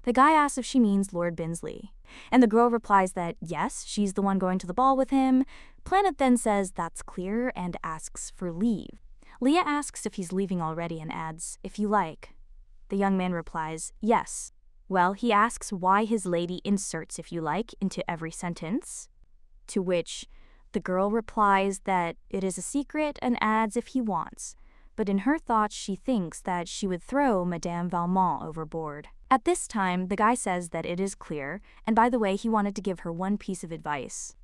The guy asks if she means Lord Binsley, and the girl replies that yes, she's the one going to the ball with him. Planet then says that's clear and asks for leave. Leah asks if he's leaving already and adds, if you like. The young man replies, yes. Well, he asks why his lady inserts if you like into every sentence, to which the girl replies that it is a secret and adds if he wants. But in her thoughts, she thinks that she would throw Madame Valmont overboard. At this time, the guy says that it is clear, and by the way, he wanted to give her one piece of advice.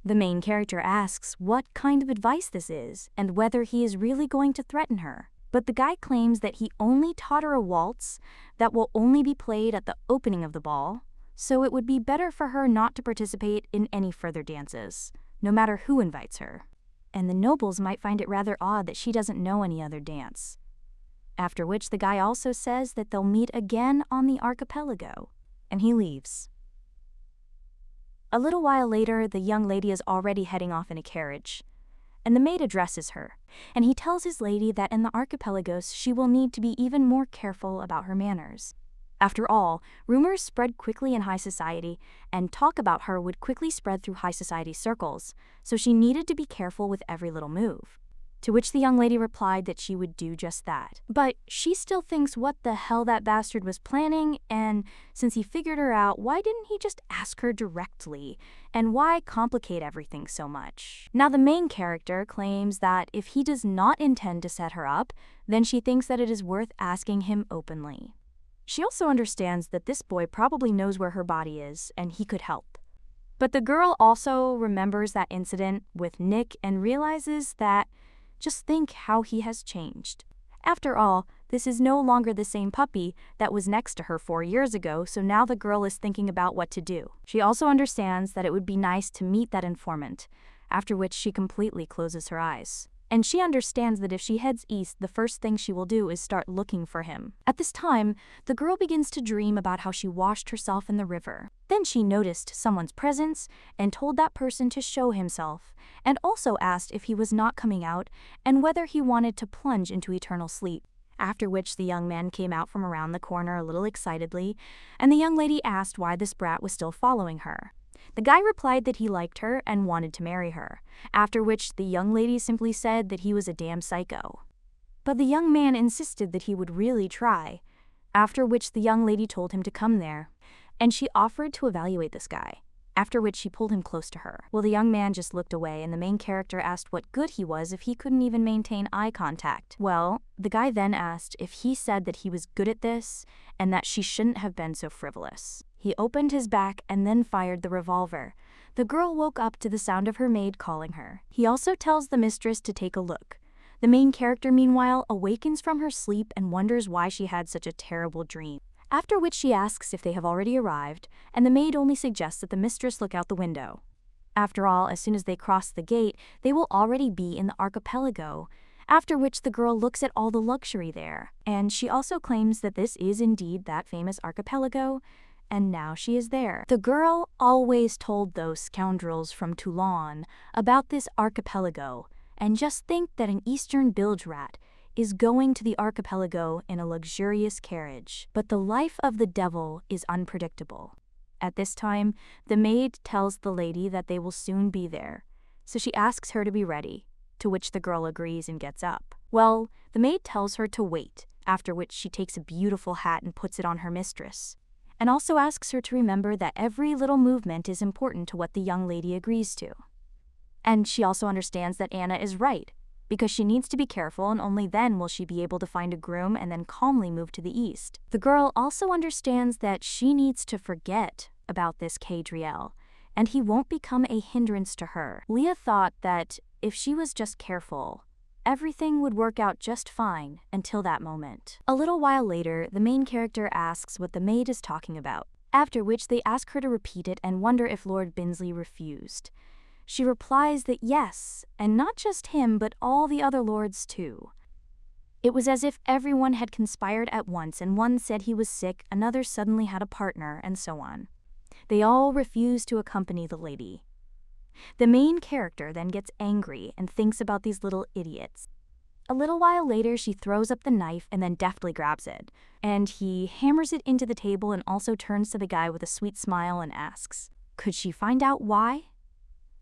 The main character asks what kind of advice this is, and whether he is really going to threaten her. But the guy claims that he only taught her a waltz that will only be played at the opening of the ball, so it would be better for her not to participate in any further dances. no matter who invites her. And the nobles might find it rather odd that she doesn't know any other dance. After which the guy also says that they'll meet again on the archipelago, and he leaves. A little while later, the young lady is already heading off in a carriage, and the maid addresses her, and he tells his lady that in the archipelagos she will need to be even more careful about her manners. After all, rumors spread quickly in high society, and talk about her would quickly spread through high society circles, so she needed to be careful with every little move. To which the young lady replied that she would do just that. But she still thinks what the hell that bastard was planning, and since he figured her out, why didn't he just ask her directly? And why complicate everything so much? Now the main character claims that if he does not intend to set her up, then she thinks that it is worth asking him openly. She also understands that this boy probably knows where her body is, and he could help. But the girl also remembers that incident with Nick and realizes that just think how he has changed. After all, this is no longer the same puppy that was next to her 4 years ago, so now the girl is thinking about what to do. She also understands that it would be nice to meet that informant, after which she completely closes her eyes. And she understands that if she heads east, the first thing she will do is start looking for him. At this time, the girl begins to dream about how she washed herself in the river. Then she noticed someone's presence and told that person to show himself, and also asked if he was not coming out and whether he wanted to plunge into eternal sleep. After which the young man came out from around the corner a little excitedly, and the young lady asked why this brat was still following her. The guy replied that he liked her and wanted to marry her, after which the young lady simply said that he was a damn psycho. But the young man insisted that he would really try, after which the young lady told him to come there, and she offered to evaluate this guy, after which she pulled him close to her. Well, the young man just looked away, and the main character asked what good he was if he couldn't even maintain eye contact. Well, the guy then asked if he said that he was good at this, and that she shouldn't have been so frivolous. He opened his back and then fired the revolver. The girl woke up to the sound of her maid calling her. He also tells the mistress to take a look. The main character, meanwhile, awakens from her sleep and wonders why she had such a terrible dream. After which she asks if they have already arrived, and the maid only suggests that the mistress look out the window. After all, as soon as they cross the gate, they will already be in the archipelago, after which the girl looks at all the luxury there. And she also claims that this is indeed that famous archipelago, and now she is there. The girl always told those scoundrels from Toulon about this archipelago, and just think that an Eastern bilge rat is going to the archipelago in a luxurious carriage. But the life of the devil is unpredictable. At this time, the maid tells the lady that they will soon be there, so she asks her to be ready, to which the girl agrees and gets up. Well, the maid tells her to wait, after which she takes a beautiful hat and puts it on her mistress, and also asks her to remember that every little movement is important to what the young lady agrees to. And she also understands that Anna is right, because she needs to be careful, and only then will she be able to find a groom and then calmly move to the east. The girl also understands that she needs to forget about this Kadriel, and he won't become a hindrance to her. Leah thought that if she was just careful, everything would work out just fine until that moment. A little while later, the main character asks what the maid is talking about, after which they ask her to repeat it and wonder if Lord Binsley refused. She replies that yes, and not just him, but all the other lords too. It was as if everyone had conspired at once, and one said he was sick, another suddenly had a partner, and so on. They all refused to accompany the lady. The main character then gets angry and thinks about these little idiots. A little while later, she throws up the knife and then deftly grabs it, and he hammers it into the table and also turns to the guy with a sweet smile and asks, could she find out why?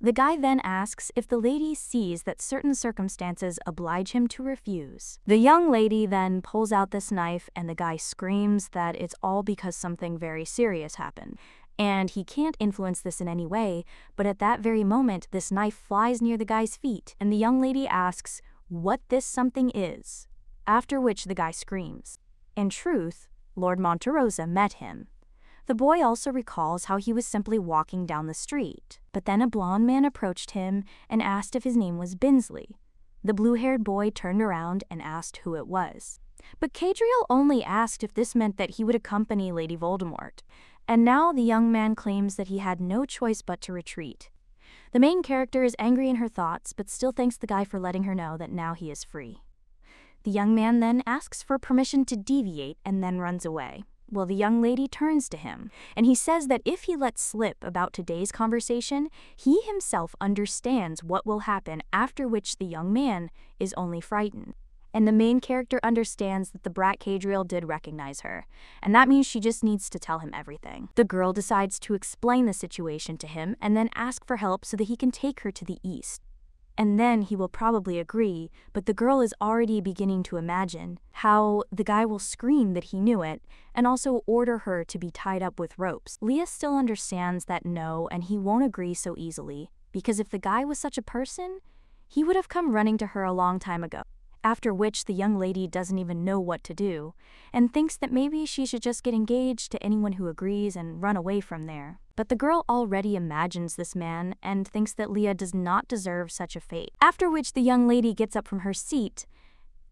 The guy then asks if the lady sees that certain circumstances oblige him to refuse. The young lady then pulls out this knife, and the guy screams that it's all because something very serious happened, and he can't influence this in any way, but at that very moment this knife flies near the guy's feet, and the young lady asks what this something is, after which the guy screams. In truth, Lord Monterosa met him. The boy also recalls how he was simply walking down the street, but then a blonde man approached him and asked if his name was Binsley. The blue-haired boy turned around and asked who it was. But Kadriel only asked if this meant that he would accompany Lady Voldemort, and now the young man claims that he had no choice but to retreat. The main character is angry in her thoughts, but still thanks the guy for letting her know that now he is free. The young man then asks for permission to deviate and then runs away. Well, the young lady turns to him, and he says that if he lets slip about today's conversation, he himself understands what will happen, after which the young man is only frightened. And the main character understands that the brat Kadriel did recognize her, and that means she just needs to tell him everything. The girl decides to explain the situation to him and then ask for help so that he can take her to the east. And then he will probably agree, but the girl is already beginning to imagine how the guy will scream that he knew it and also order her to be tied up with ropes. Leah still understands that no, and he won't agree so easily, because if the guy was such a person, he would have come running to her a long time ago. After which the young lady doesn't even know what to do, and thinks that maybe she should just get engaged to anyone who agrees and run away from there. But the girl already imagines this man and thinks that Leah does not deserve such a fate. After which the young lady gets up from her seat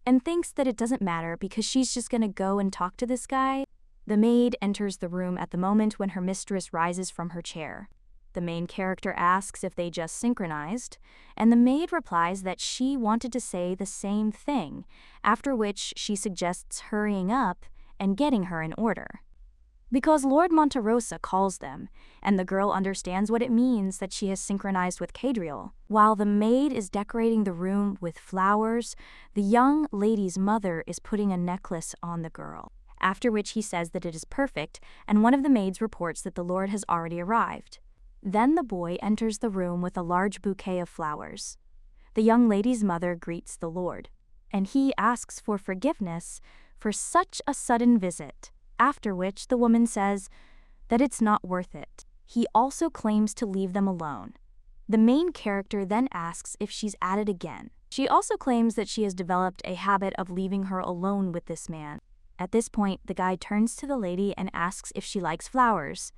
and thinks that it doesn't matter because she's just gonna go and talk to this guy. The maid enters the room at the moment when her mistress rises from her chair. The main character asks if they just synchronized, and the maid replies that she wanted to say the same thing, after which she suggests hurrying up and getting her in order. Because Lord Monterosa calls them, and the girl understands what it means that she has synchronized with Kadriel. While the maid is decorating the room with flowers, the young lady's mother is putting a necklace on the girl, after which he says that it is perfect, and one of the maids reports that the Lord has already arrived. Then the boy enters the room with a large bouquet of flowers. The young lady's mother greets the Lord, and he asks for forgiveness for such a sudden visit, after which the woman says that it's not worth it. He also claims to leave them alone. The main character then asks if she's at it again. She also claims that she has developed a habit of leaving her alone with this man. At this point, the guy turns to the lady and asks if she likes flowers.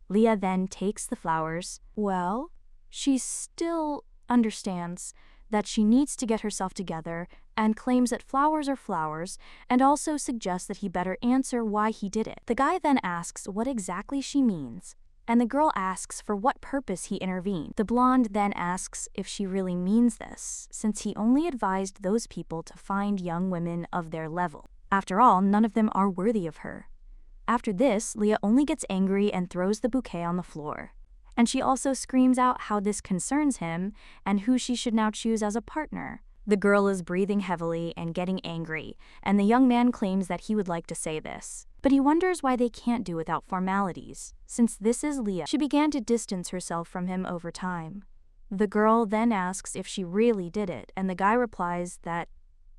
Leah then takes the flowers. Well, she still understands that she needs to get herself together and claims that flowers are flowers, and also suggests that he better answer why he did it. The guy then asks what exactly she means, and the girl asks for what purpose he intervened. The blonde then asks if she really means this, since he only advised those people to find young women of their level. After all, none of them are worthy of her. After this, Leah only gets angry and throws the bouquet on the floor. And she also screams out how this concerns him and who she should now choose as a partner. The girl is breathing heavily and getting angry, and the young man claims that he would like to say this. But he wonders why they can't do without formalities. Since this is Leah, she began to distance herself from him over time. The girl then asks if she really did it, and the guy replies that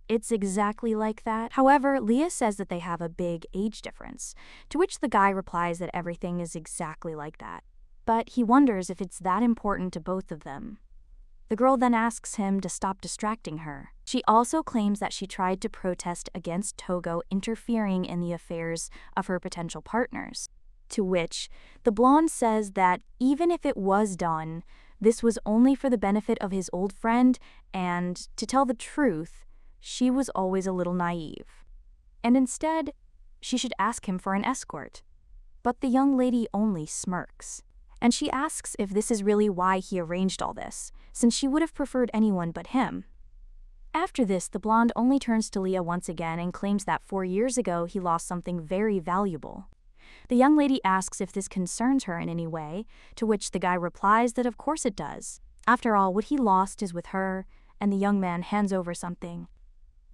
it's exactly like that. However, Leah says that they have a big age difference, to which the guy replies that everything is exactly like that. But he wonders if it's that important to both of them. The girl then asks him to stop distracting her. She also claims that she tried to protest against Togo interfering in the affairs of her potential partners, to which the blonde says that even if it was done, this was only for the benefit of his old friend, and to tell the truth, she was always a little naive, and instead, she should ask him for an escort. But the young lady only smirks, and she asks if this is really why he arranged all this, since she would have preferred anyone but him. After this, the blonde only turns to Leah once again and claims that 4 years ago he lost something very valuable. The young lady asks if this concerns her in any way, to which the guy replies that of course it does. After all, what he lost is with her, and the young man hands over something.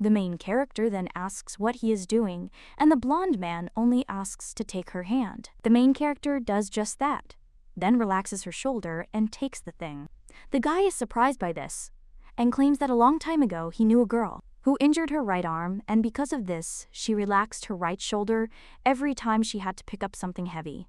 The main character then asks what he is doing, and the blonde man only asks to take her hand. The main character does just that, then relaxes her shoulder and takes the thing. The guy is surprised by this, and claims that a long time ago he knew a girl who injured her right arm, and because of this, she relaxed her right shoulder every time she had to pick up something heavy.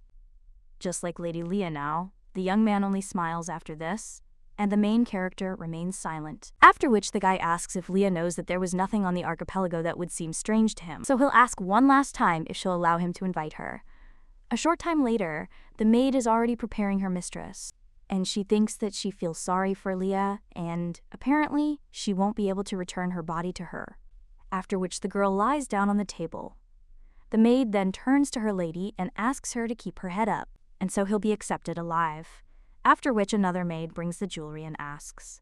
Just like Lady Leah now, the young man only smiles after this, and the main character remains silent. After which the guy asks if Leah knows that there was nothing on the archipelago that would seem strange to him, so he'll ask one last time if she'll allow him to invite her. A short time later, the maid is already preparing her mistress, and she thinks that she feels sorry for Leah, and apparently she won't be able to return her body to her. After which the girl lies down on the table. The maid then turns to her lady and asks her to keep her head up, and so he'll be accepted alive. after which another maid brings the jewelry and asks,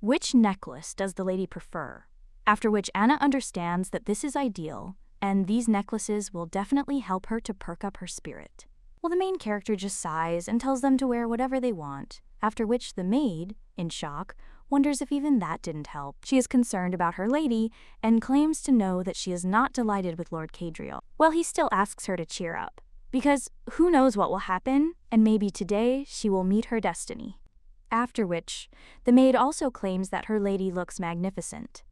"Which necklace does the lady prefer?" After which Anna understands that this is ideal, and these necklaces will definitely help her to perk up her spirit. Well, the main character just sighs and tells them to wear whatever they want, after which the maid, in shock, wonders if even that didn't help. She is concerned about her lady and claims to know that she is not delighted with Lord Cadriel. Well, he still asks her to cheer up, because who knows what will happen, and maybe today she will meet her destiny. After which, the maid also claims that her lady looks magnificent.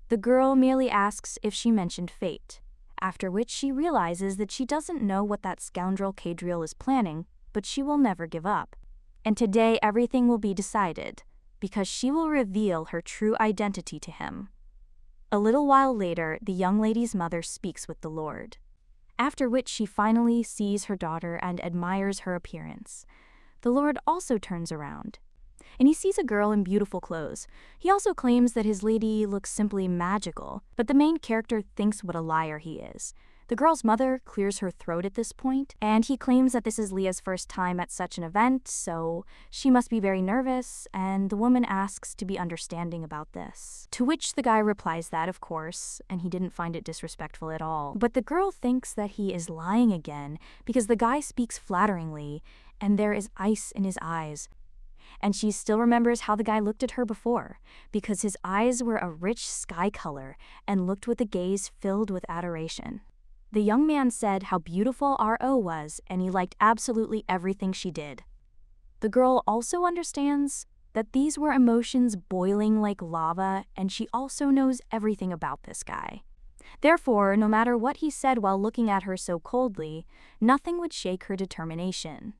The girl merely asks if she mentioned fate, after which she realizes that she doesn't know what that scoundrel Cadriel is planning, but she will never give up. And today everything will be decided, because she will reveal her true identity to him. A little while later, the young lady's mother speaks with the Lord, after which she finally sees her daughter and admires her appearance. The Lord also turns around, and he sees a girl in beautiful clothes. He also claims that his lady looks simply magical, but the main character thinks what a liar he is. The girl's mother clears her throat at this point, and he claims that this is Leah's first time at such an event, so she must be very nervous, and the woman asks to be understanding about this. To which the guy replies that, of course, and he didn't find it disrespectful at all. But the girl thinks that he is lying again because the guy speaks flatteringly, and there is ice in his eyes. And she still remembers how the guy looked at her before, because his eyes were a rich sky color and looked with a gaze filled with adoration. The young man said how beautiful R.O. was, and he liked absolutely everything she did. The girl also understands that these were emotions boiling like lava, and she also knows everything about this guy. Therefore, no matter what he said while looking at her so coldly, nothing would shake her determination.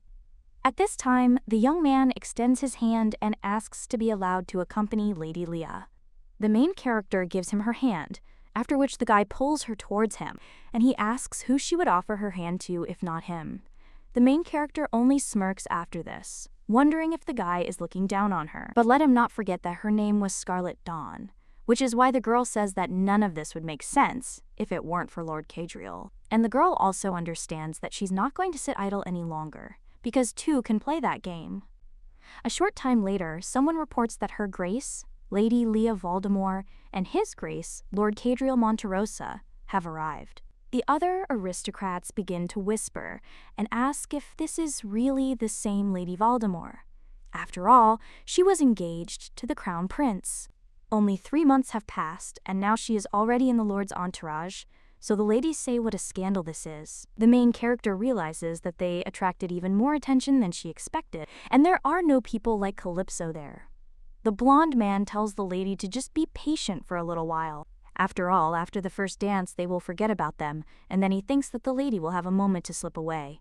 At this time, the young man extends his hand and asks to be allowed to accompany Lady Leah. The main character gives him her hand, after which the guy pulls her towards him, and he asks who she would offer her hand to if not him. The main character only smirks after this, wondering if the guy is looking down on her. But let him not forget that her name was Scarlet Dawn, which is why the girl says that none of this would make sense if it weren't for Lord Cadriel. And the girl also understands that she's not going to sit idle any longer, because two can play that game. A short time later, someone reports that Her Grace, Lady Leah Voldemort, and His Grace, Lord Cadriel Monterosa, have arrived. The other aristocrats begin to whisper and ask if this is really the same Lady Voldemort. After all, she was engaged to the Crown Prince. Only 3 months have passed, and now she is already in the Lord's entourage, so the ladies say what a scandal this is. The main character realizes that they attracted even more attention than she expected, and there are no people like Calypso there. The blonde man tells the lady to just be patient for a little while. After all, after the first dance, they will forget about them, and then he thinks that the lady will have a moment to slip away.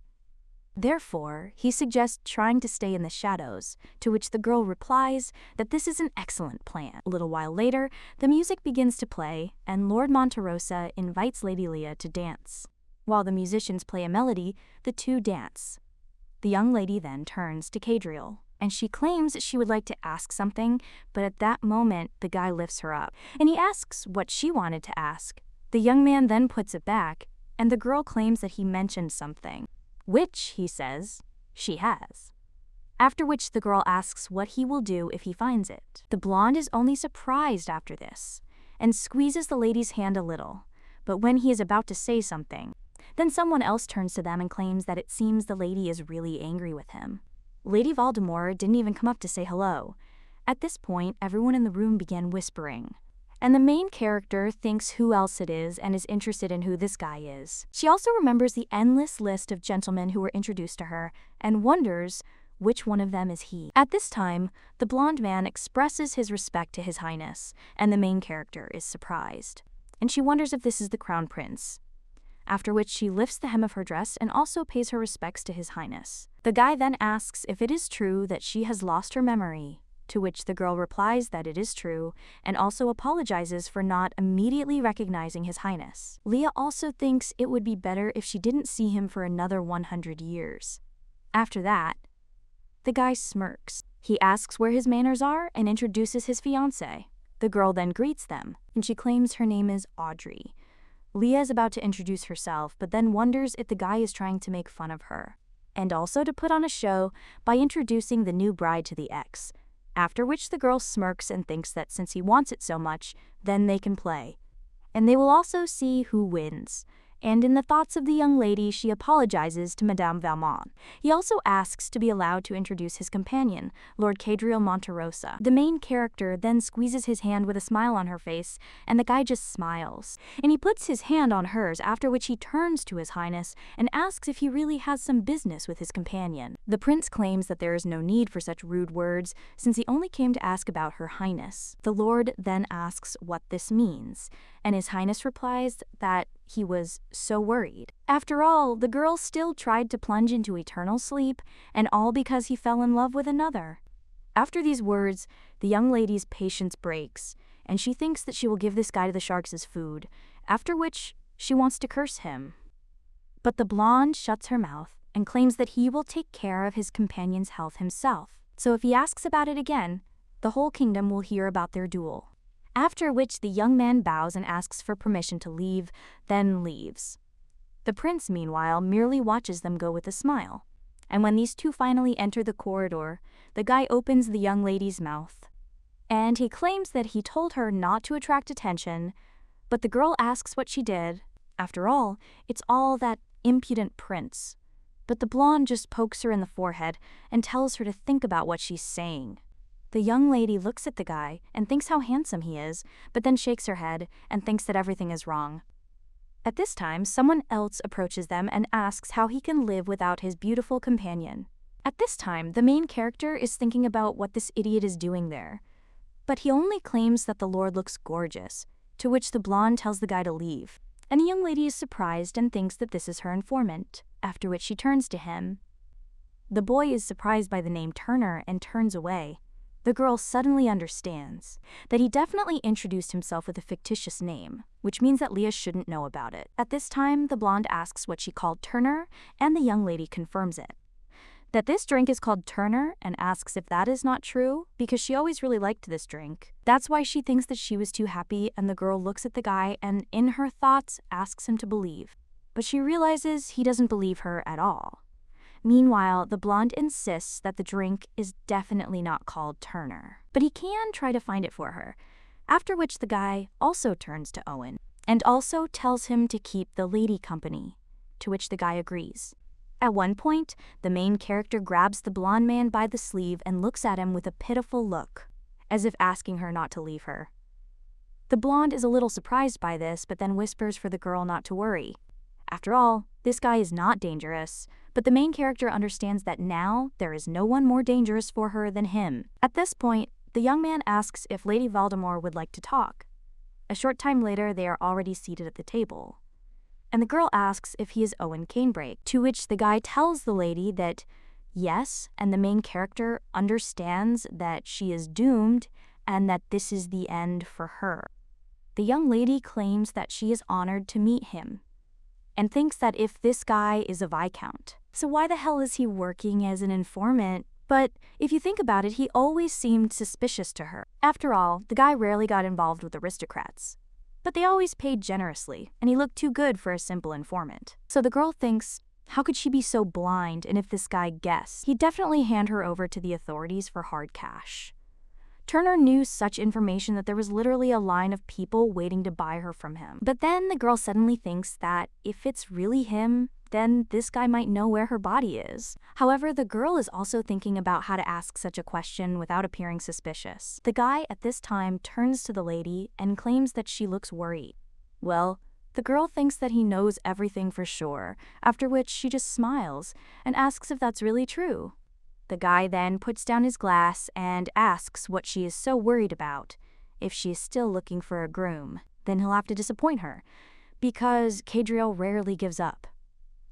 Therefore, he suggests trying to stay in the shadows, to which the girl replies that this is an excellent plan. A little while later, the music begins to play, and Lord Monterosa invites Lady Leah to dance. While the musicians play a melody, the two dance. The young lady then turns to Cadriel, and she claims she would like to ask something, but at that moment, the guy lifts her up, and he asks what she wanted to ask. The young man then puts it back, and the girl claims that he mentioned something, which, he says, she has. After which the girl asks what he will do if he finds it. The blonde is only surprised after this, and squeezes the lady's hand a little, but when he is about to say something, then someone else turns to them and claims that it seems the lady is really angry with him. Lady Voldemort didn't even come up to say hello. At this point, everyone in the room began whispering, and the main character thinks who else it is and is interested in who this guy is. She also remembers the endless list of gentlemen who were introduced to her and wonders which one of them is he. At this time, the blonde man expresses his respect to His Highness, and the main character is surprised, and she wonders if this is the Crown Prince. After which she lifts the hem of her dress and also pays her respects to His Highness. The guy then asks if it is true that she has lost her memory, to which the girl replies that it is true, and also apologizes for not immediately recognizing His Highness. Leah also thinks it would be better if she didn't see him for another 100 years. After that, the guy smirks. He asks where his manners are and introduces his fiancé. The girl then greets them, and she claims her name is Audrey. Leah is about to introduce herself, but then wonders if the guy is trying to make fun of her. and also to put on a show by introducing the new bride to the ex, after which the girl smirks and thinks that since he wants it so much, then they can play. And they will also see who wins. And in the thoughts of the young lady, she apologizes to Madame Valmont. He also asks to be allowed to introduce his companion, Lord Cadriel Monterosa. The main character then squeezes his hand with a smile on her face, and the guy just smiles. And he puts his hand on hers, after which he turns to His Highness and asks if he really has some business with his companion. The prince claims that there is no need for such rude words, since he only came to ask about Her Highness. The Lord then asks what this means, and His Highness replies that he was so worried. After all, the girl still tried to plunge into eternal sleep, and all because he fell in love with another. After these words, the young lady's patience breaks, and she thinks that she will give this guy to the sharks as food, after which she wants to curse him. But the blonde shuts her mouth and claims that he will take care of his companion's health himself, so if he asks about it again, the whole kingdom will hear about their duel. After which the young man bows and asks for permission to leave, then leaves. The prince, meanwhile, merely watches them go with a smile. And when these two finally enter the corridor, the guy opens the young lady's mouth. And he claims that he told her not to attract attention, but the girl asks what she did. After all, it's all that impudent prince. But the blonde just pokes her in the forehead and tells her to think about what she's saying. The young lady looks at the guy and thinks how handsome he is, but then shakes her head and thinks that everything is wrong. At this time, someone else approaches them and asks how he can live without his beautiful companion. At this time, the main character is thinking about what this idiot is doing there. But he only claims that the Lord looks gorgeous, to which the blonde tells the guy to leave. And the young lady is surprised and thinks that this is her informant, after which she turns to him. The boy is surprised by the name Turner and turns away. The girl suddenly understands that he definitely introduced himself with a fictitious name, which means that Leah shouldn't know about it. At this time, the blonde asks what she called Turner, and the young lady confirms it. That this drink is called Turner, and asks if that is not true, because she always really liked this drink. That's why she thinks that she was too happy, and the girl looks at the guy and, in her thoughts, asks him to believe. But she realizes he doesn't believe her at all. Meanwhile, the blonde insists that the drink is definitely not called Turner, but he can try to find it for her, after which the guy also turns to Owen, and also tells him to keep the lady company, to which the guy agrees. At one point, the main character grabs the blonde man by the sleeve and looks at him with a pitiful look, as if asking her not to leave her. The blonde is a little surprised by this, but then whispers for the girl not to worry. After all, this guy is not dangerous, but the main character understands that now there is no one more dangerous for her than him. At this point, the young man asks if Lady Voldemort would like to talk. A short time later, they are already seated at the table. And the girl asks if he is Owen Canebrake, to which the guy tells the lady that yes, and the main character understands that she is doomed and that this is the end for her. The young lady claims that she is honored to meet him, and thinks that if this guy is a viscount, so why the hell is he working as an informant? But if you think about it, he always seemed suspicious to her. After all, the guy rarely got involved with aristocrats, but they always paid generously, and he looked too good for a simple informant. So the girl thinks, how could she be so blind, and if this guy guessed, he'd definitely hand her over to the authorities for hard cash. Turner knew such information that there was literally a line of people waiting to buy her from him. But then the girl suddenly thinks that if it's really him, then this guy might know where her body is. However, the girl is also thinking about how to ask such a question without appearing suspicious. The guy at this time turns to the lady and claims that she looks worried. Well, the girl thinks that he knows everything for sure, after which she just smiles and asks if that's really true. The guy then puts down his glass and asks what she is so worried about. If she is still looking for a groom, then he'll have to disappoint her, because Cadriel rarely gives up.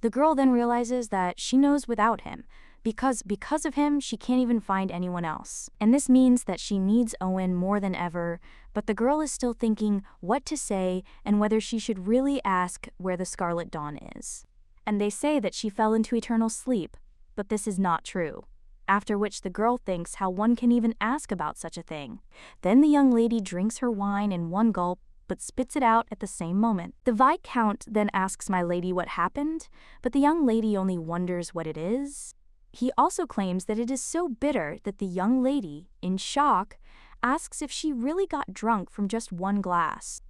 The girl then realizes that she knows without him, because of him she can't even find anyone else. And this means that she needs Owen more than ever, but the girl is still thinking what to say and whether she should really ask where the Scarlet Dawn is. And they say that she fell into eternal sleep, but this is not true. After which the girl thinks how one can even ask about such a thing. Then the young lady drinks her wine in one gulp but spits it out at the same moment. The Viscount then asks my lady what happened, but the young lady only wonders what it is. He also claims that it is so bitter that the young lady, in shock, asks if she really got drunk from just one glass.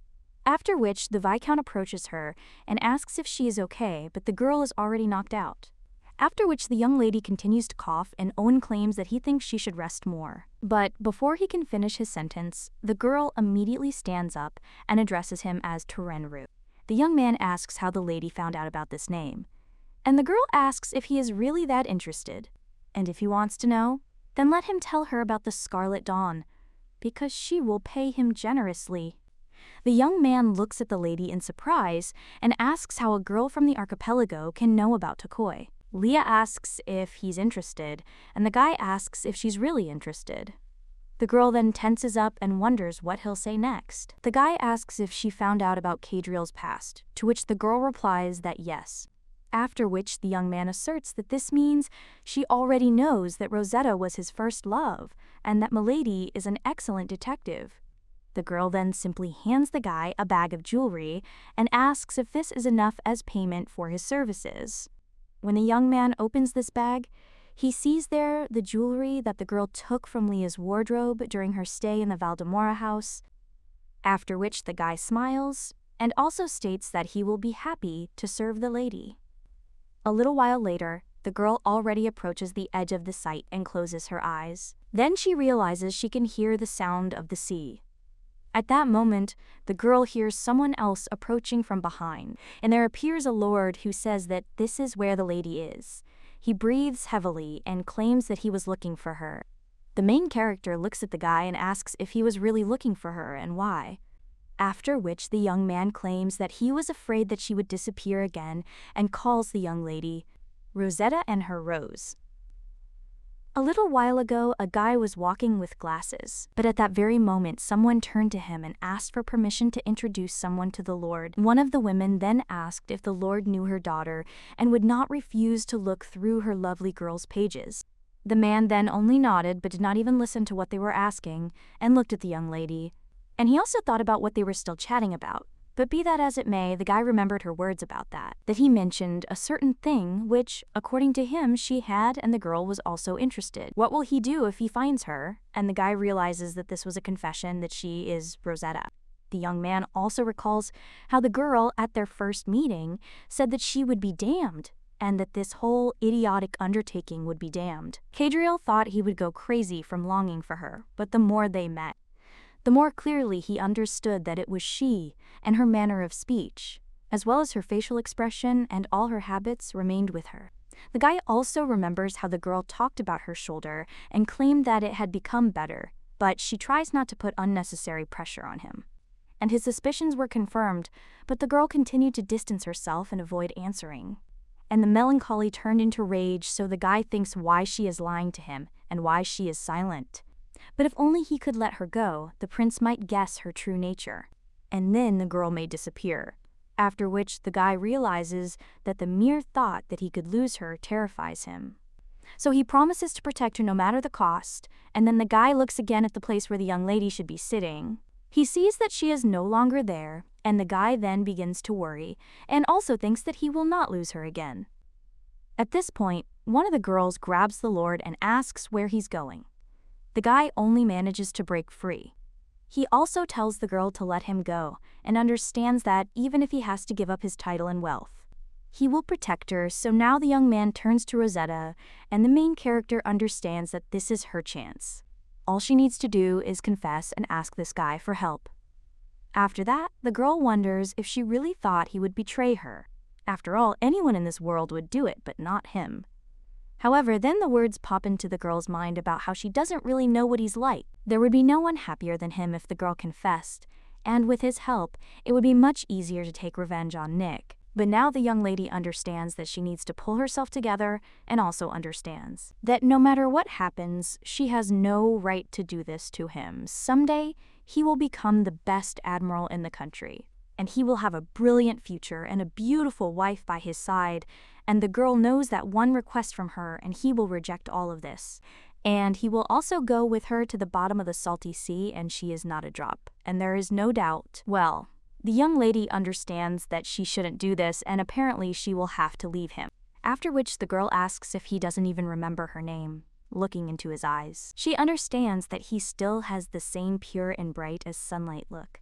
After which, the Viscount approaches her and asks if she is okay, but the girl is already knocked out. After which, the young lady continues to cough, and Owen claims that he thinks she should rest more. But before he can finish his sentence, the girl immediately stands up and addresses him as Torenru. The young man asks how the lady found out about this name, and the girl asks if he is really that interested. And if he wants to know, then let him tell her about the Scarlet Dawn, because she will pay him generously. The young man looks at the lady in surprise and asks how a girl from the archipelago can know about Tokoi. Leah asks if he's interested, and the guy asks if she's really interested. The girl then tenses up and wonders what he'll say next. The guy asks if she found out about Cadriel's past, to which the girl replies that yes. After which, the young man asserts that this means she already knows that Rosetta was his first love, and that Milady is an excellent detective. The girl then simply hands the guy a bag of jewelry and asks if this is enough as payment for his services. When the young man opens this bag, he sees there the jewelry that the girl took from Leah's wardrobe during her stay in the Valdemora house, after which the guy smiles and also states that he will be happy to serve the lady. A little while later, the girl already approaches the edge of the site and closes her eyes. Then she realizes she can hear the sound of the sea. At that moment, the girl hears someone else approaching from behind, and there appears a lord who says that this is where the lady is. He breathes heavily and claims that he was looking for her. The main character looks at the guy and asks if he was really looking for her and why. After which, the young man claims that he was afraid that she would disappear again and calls the young lady Rosetta and her Rose. A little while ago, a guy was walking with glasses, but at that very moment, someone turned to him and asked for permission to introduce someone to the Lord. One of the women then asked if the Lord knew her daughter and would not refuse to look through her lovely girl's pages. The man then only nodded but did not even listen to what they were asking and looked at the young lady. And he also thought about what they were still chatting about. But be that as it may, the guy remembered her words about that he mentioned a certain thing which, according to him, she had and the girl was also interested. What will he do if he finds her? And the guy realizes that this was a confession that she is Rosetta. The young man also recalls how the girl, at their first meeting, said that she would be damned, and that this whole idiotic undertaking would be damned. Cadriel thought he would go crazy from longing for her, but the more they met, the more clearly he understood that it was she and her manner of speech, as well as her facial expression and all her habits, remained with her. The guy also remembers how the girl talked about her shoulder and claimed that it had become better, but she tries not to put unnecessary pressure on him. And his suspicions were confirmed, but the girl continued to distance herself and avoid answering. And the melancholy turned into rage, so the guy thinks why she is lying to him and why she is silent. But if only he could let her go, the prince might guess her true nature. And then the girl may disappear, after which the guy realizes that the mere thought that he could lose her terrifies him. So he promises to protect her no matter the cost, and then the guy looks again at the place where the young lady should be sitting. He sees that she is no longer there, and the guy then begins to worry, and also thinks that he will not lose her again. At this point, one of the girls grabs the lord and asks where he's going. The guy only manages to break free. He also tells the girl to let him go, and understands that even if he has to give up his title and wealth, he will protect her. So now the young man turns to Rosetta, and the main character understands that this is her chance. All she needs to do is confess and ask this guy for help. After that, the girl wonders if she really thought he would betray her. After all, anyone in this world would do it, but not him. However, then the words pop into the girl's mind about how she doesn't really know what he's like. There would be no one happier than him if the girl confessed, and with his help, it would be much easier to take revenge on Nick. But now the young lady understands that she needs to pull herself together, and also understands that no matter what happens, she has no right to do this to him. Someday, he will become the best admiral in the country, and he will have a brilliant future and a beautiful wife by his side, and the girl knows that one request from her and he will reject all of this. And he will also go with her to the bottom of the salty sea, and she is not a drop. And there is no doubt, well, the young lady understands that she shouldn't do this, and apparently she will have to leave him. After which the girl asks if he doesn't even remember her name, looking into his eyes. She understands that he still has the same pure and bright as sunlight look.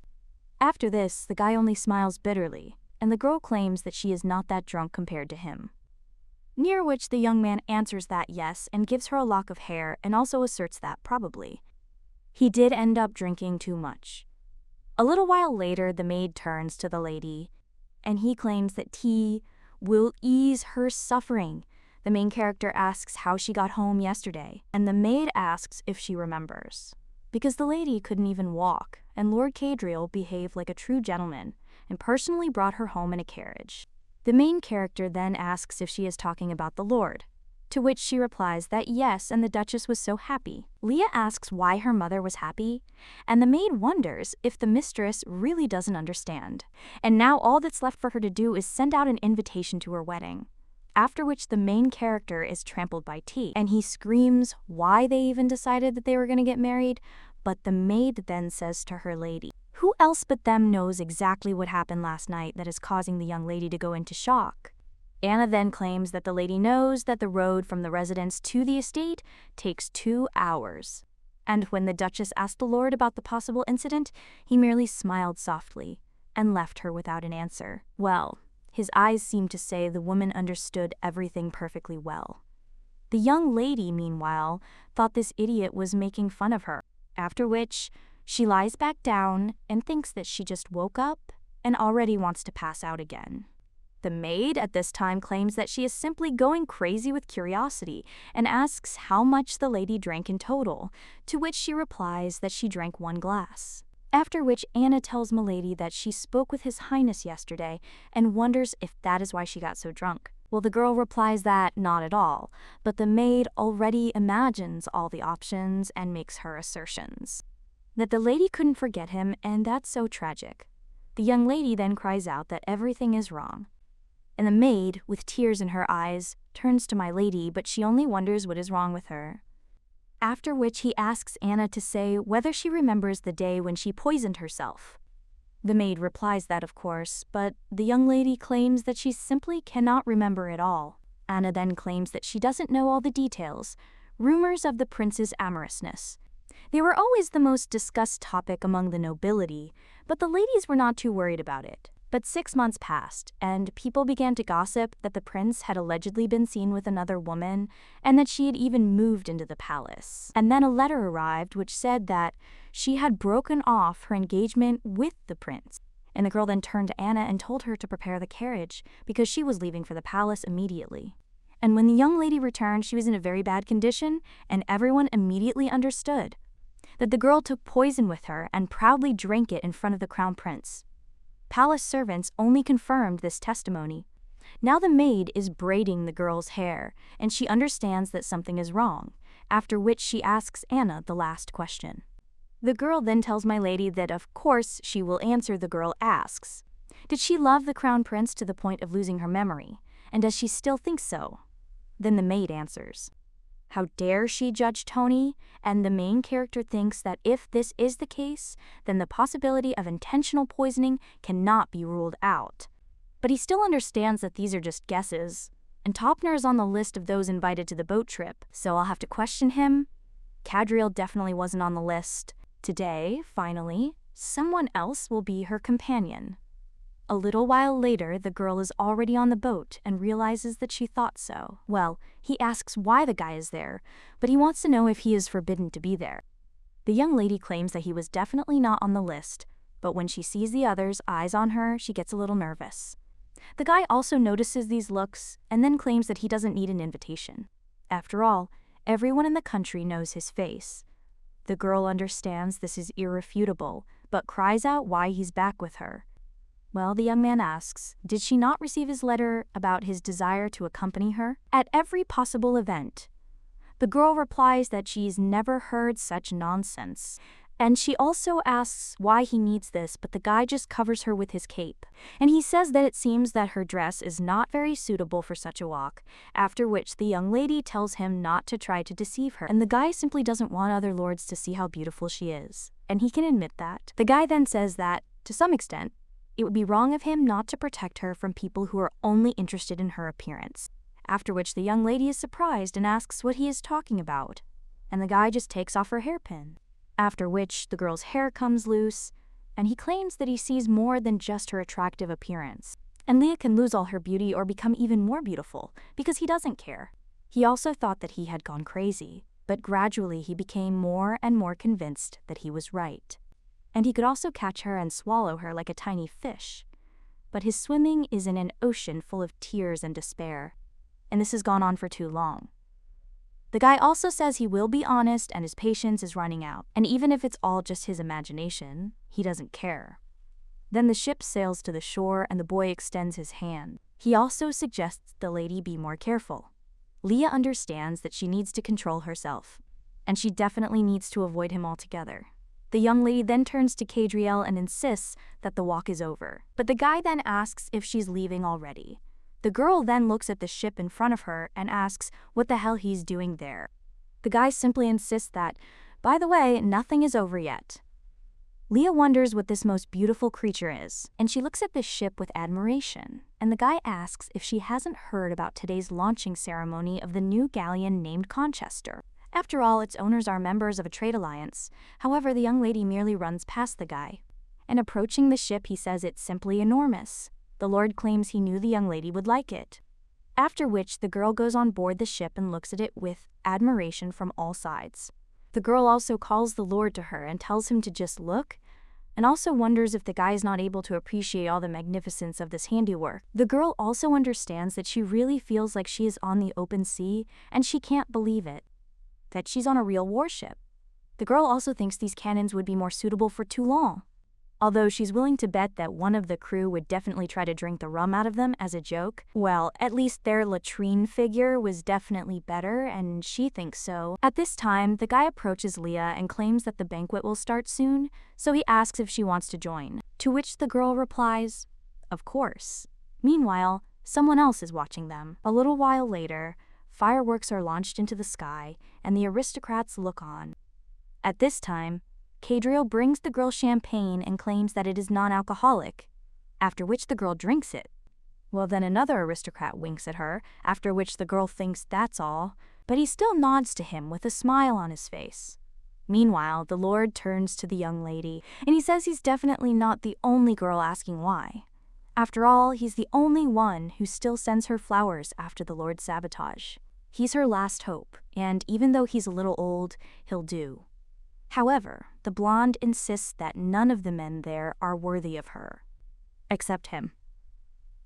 After this, the guy only smiles bitterly, and the girl claims that she is not that drunk compared to him. Near which the young man answers that yes and gives her a lock of hair and also asserts that, probably, he did end up drinking too much. A little while later, the maid turns to the lady, and he claims that tea will ease her suffering. The main character asks how she got home yesterday, and the maid asks if she remembers. Because the lady couldn't even walk, and Lord Cadriel behaved like a true gentleman and personally brought her home in a carriage. The main character then asks if she is talking about the Lord, to which she replies that yes, and the Duchess was so happy. Leah asks why her mother was happy, and the maid wonders if the mistress really doesn't understand. And now all that's left for her to do is send out an invitation to her wedding. After which the main character is trampled by tea, and he screams why they even decided that they were going to get married, but the maid then says to her lady, who else but them knows exactly what happened last night that is causing the young lady to go into shock? Anna then claims that the lady knows that the road from the residence to the estate takes 2 hours. And when the Duchess asked the Lord about the possible incident, he merely smiled softly and left her without an answer. Well, his eyes seemed to say the woman understood everything perfectly well. The young lady, meanwhile, thought this idiot was making fun of her, after which she lies back down and thinks that she just woke up and already wants to pass out again. The maid at this time claims that she is simply going crazy with curiosity and asks how much the lady drank in total, to which she replies that she drank 1 glass. After which Anna tells Milady that she spoke with His Highness yesterday and wonders if that is why she got so drunk. Well, the girl replies that not at all, but the maid already imagines all the options and makes her assertions. That the lady couldn't forget him, and that's so tragic. The young lady then cries out that everything is wrong. And the maid, with tears in her eyes, turns to my lady, but she only wonders what is wrong with her. After which he asks Anna to say whether she remembers the day when she poisoned herself. The maid replies that of course, but the young lady claims that she simply cannot remember it all. Anna then claims that she doesn't know all the details, rumors of the prince's amorousness. They were always the most discussed topic among the nobility, but the ladies were not too worried about it. But 6 months passed, and people began to gossip that the prince had allegedly been seen with another woman, and that she had even moved into the palace. And then a letter arrived which said that she had broken off her engagement with the prince. And the girl then turned to Anna and told her to prepare the carriage, because she was leaving for the palace immediately. And when the young lady returned, she was in a very bad condition, and everyone immediately understood that the girl took poison with her and proudly drank it in front of the crown prince. Palace servants only confirmed this testimony. Now the maid is braiding the girl's hair, and she understands that something is wrong, after which she asks Anna the last question. The girl then tells my lady that of course she will answer. The girl asks, did she love the crown prince to the point of losing her memory, and does she still think so? Then the maid answers, how dare she judge Tony? And the main character thinks that if this is the case, then the possibility of intentional poisoning cannot be ruled out. But he still understands that these are just guesses, and Topner is on the list of those invited to the boat trip, so I'll have to question him. Cadriel definitely wasn't on the list. Today, finally, someone else will be her companion. A little while later, the girl is already on the boat and realizes that she thought so. Well, he asks why the guy is there, but he wants to know if he is forbidden to be there. The young lady claims that he was definitely not on the list, but when she sees the others' eyes on her, she gets a little nervous. The guy also notices these looks and then claims that he doesn't need an invitation. After all, everyone in the country knows his face. The girl understands this is irrefutable, but cries out why he's back with her. Well, the young man asks, did she not receive his letter about his desire to accompany her at every possible event? The girl replies that she's never heard such nonsense, And she also asks why he needs this, but the guy just covers her with his cape. And he says that it seems that her dress is not very suitable for such a walk, after which the young lady tells him not to try to deceive her. And the guy simply doesn't want other lords to see how beautiful she is. And he can admit that. The guy then says that, to some extent, it would be wrong of him not to protect her from people who are only interested in her appearance. After which the young lady is surprised and asks what he is talking about. And the guy just takes off her hairpin. After which the girl's hair comes loose, and he claims that he sees more than just her attractive appearance. And Leah can lose all her beauty or become even more beautiful, because he doesn't care. He also thought that he had gone crazy, but gradually he became more and more convinced that he was right. And he could also catch her and swallow her like a tiny fish. But his swimming is in an ocean full of tears and despair, and this has gone on for too long. The guy also says he will be honest and his patience is running out, and even if it's all just his imagination, he doesn't care. Then the ship sails to the shore and the boy extends his hand. He also suggests the lady be more careful. Leah understands that she needs to control herself, and she definitely needs to avoid him altogether. The young lady then turns to Kadriel and insists that the walk is over, but the guy then asks if she's leaving already. The girl then looks at the ship in front of her and asks what the hell he's doing there. The guy simply insists that, by the way, nothing is over yet. Leah wonders what this most beautiful creature is, and she looks at this ship with admiration, and the guy asks if she hasn't heard about today's launching ceremony of the new galleon named Conchester. After all, its owners are members of a trade alliance. However, the young lady merely runs past the guy. And approaching the ship, he says it's simply enormous. The Lord claims he knew the young lady would like it. After which, the girl goes on board the ship and looks at it with admiration from all sides. The girl also calls the Lord to her and tells him to just look, and also wonders if the guy is not able to appreciate all the magnificence of this handiwork. The girl also understands that she really feels like she is on the open sea, and she can't believe it, that she's on a real warship. The girl also thinks these cannons would be more suitable for Toulon, although she's willing to bet that one of the crew would definitely try to drink the rum out of them as a joke. Well, at least their latrine figure was definitely better, and she thinks so. At this time, the guy approaches Leah and claims that the banquet will start soon, so he asks if she wants to join. To which the girl replies, "Of course." Meanwhile, someone else is watching them. A little while later, fireworks are launched into the sky, and the aristocrats look on. At this time, Kadriel brings the girl champagne and claims that it is non-alcoholic, after which the girl drinks it. Well, then another aristocrat winks at her, after which the girl thinks that's all, but he still nods to him with a smile on his face. Meanwhile, the Lord turns to the young lady, and he says he's definitely not the only girl asking why. After all, he's the only one who still sends her flowers after the Lord's sabotage. He's her last hope, and even though he's a little old, he'll do. However, the blonde insists that none of the men there are worthy of her, except him.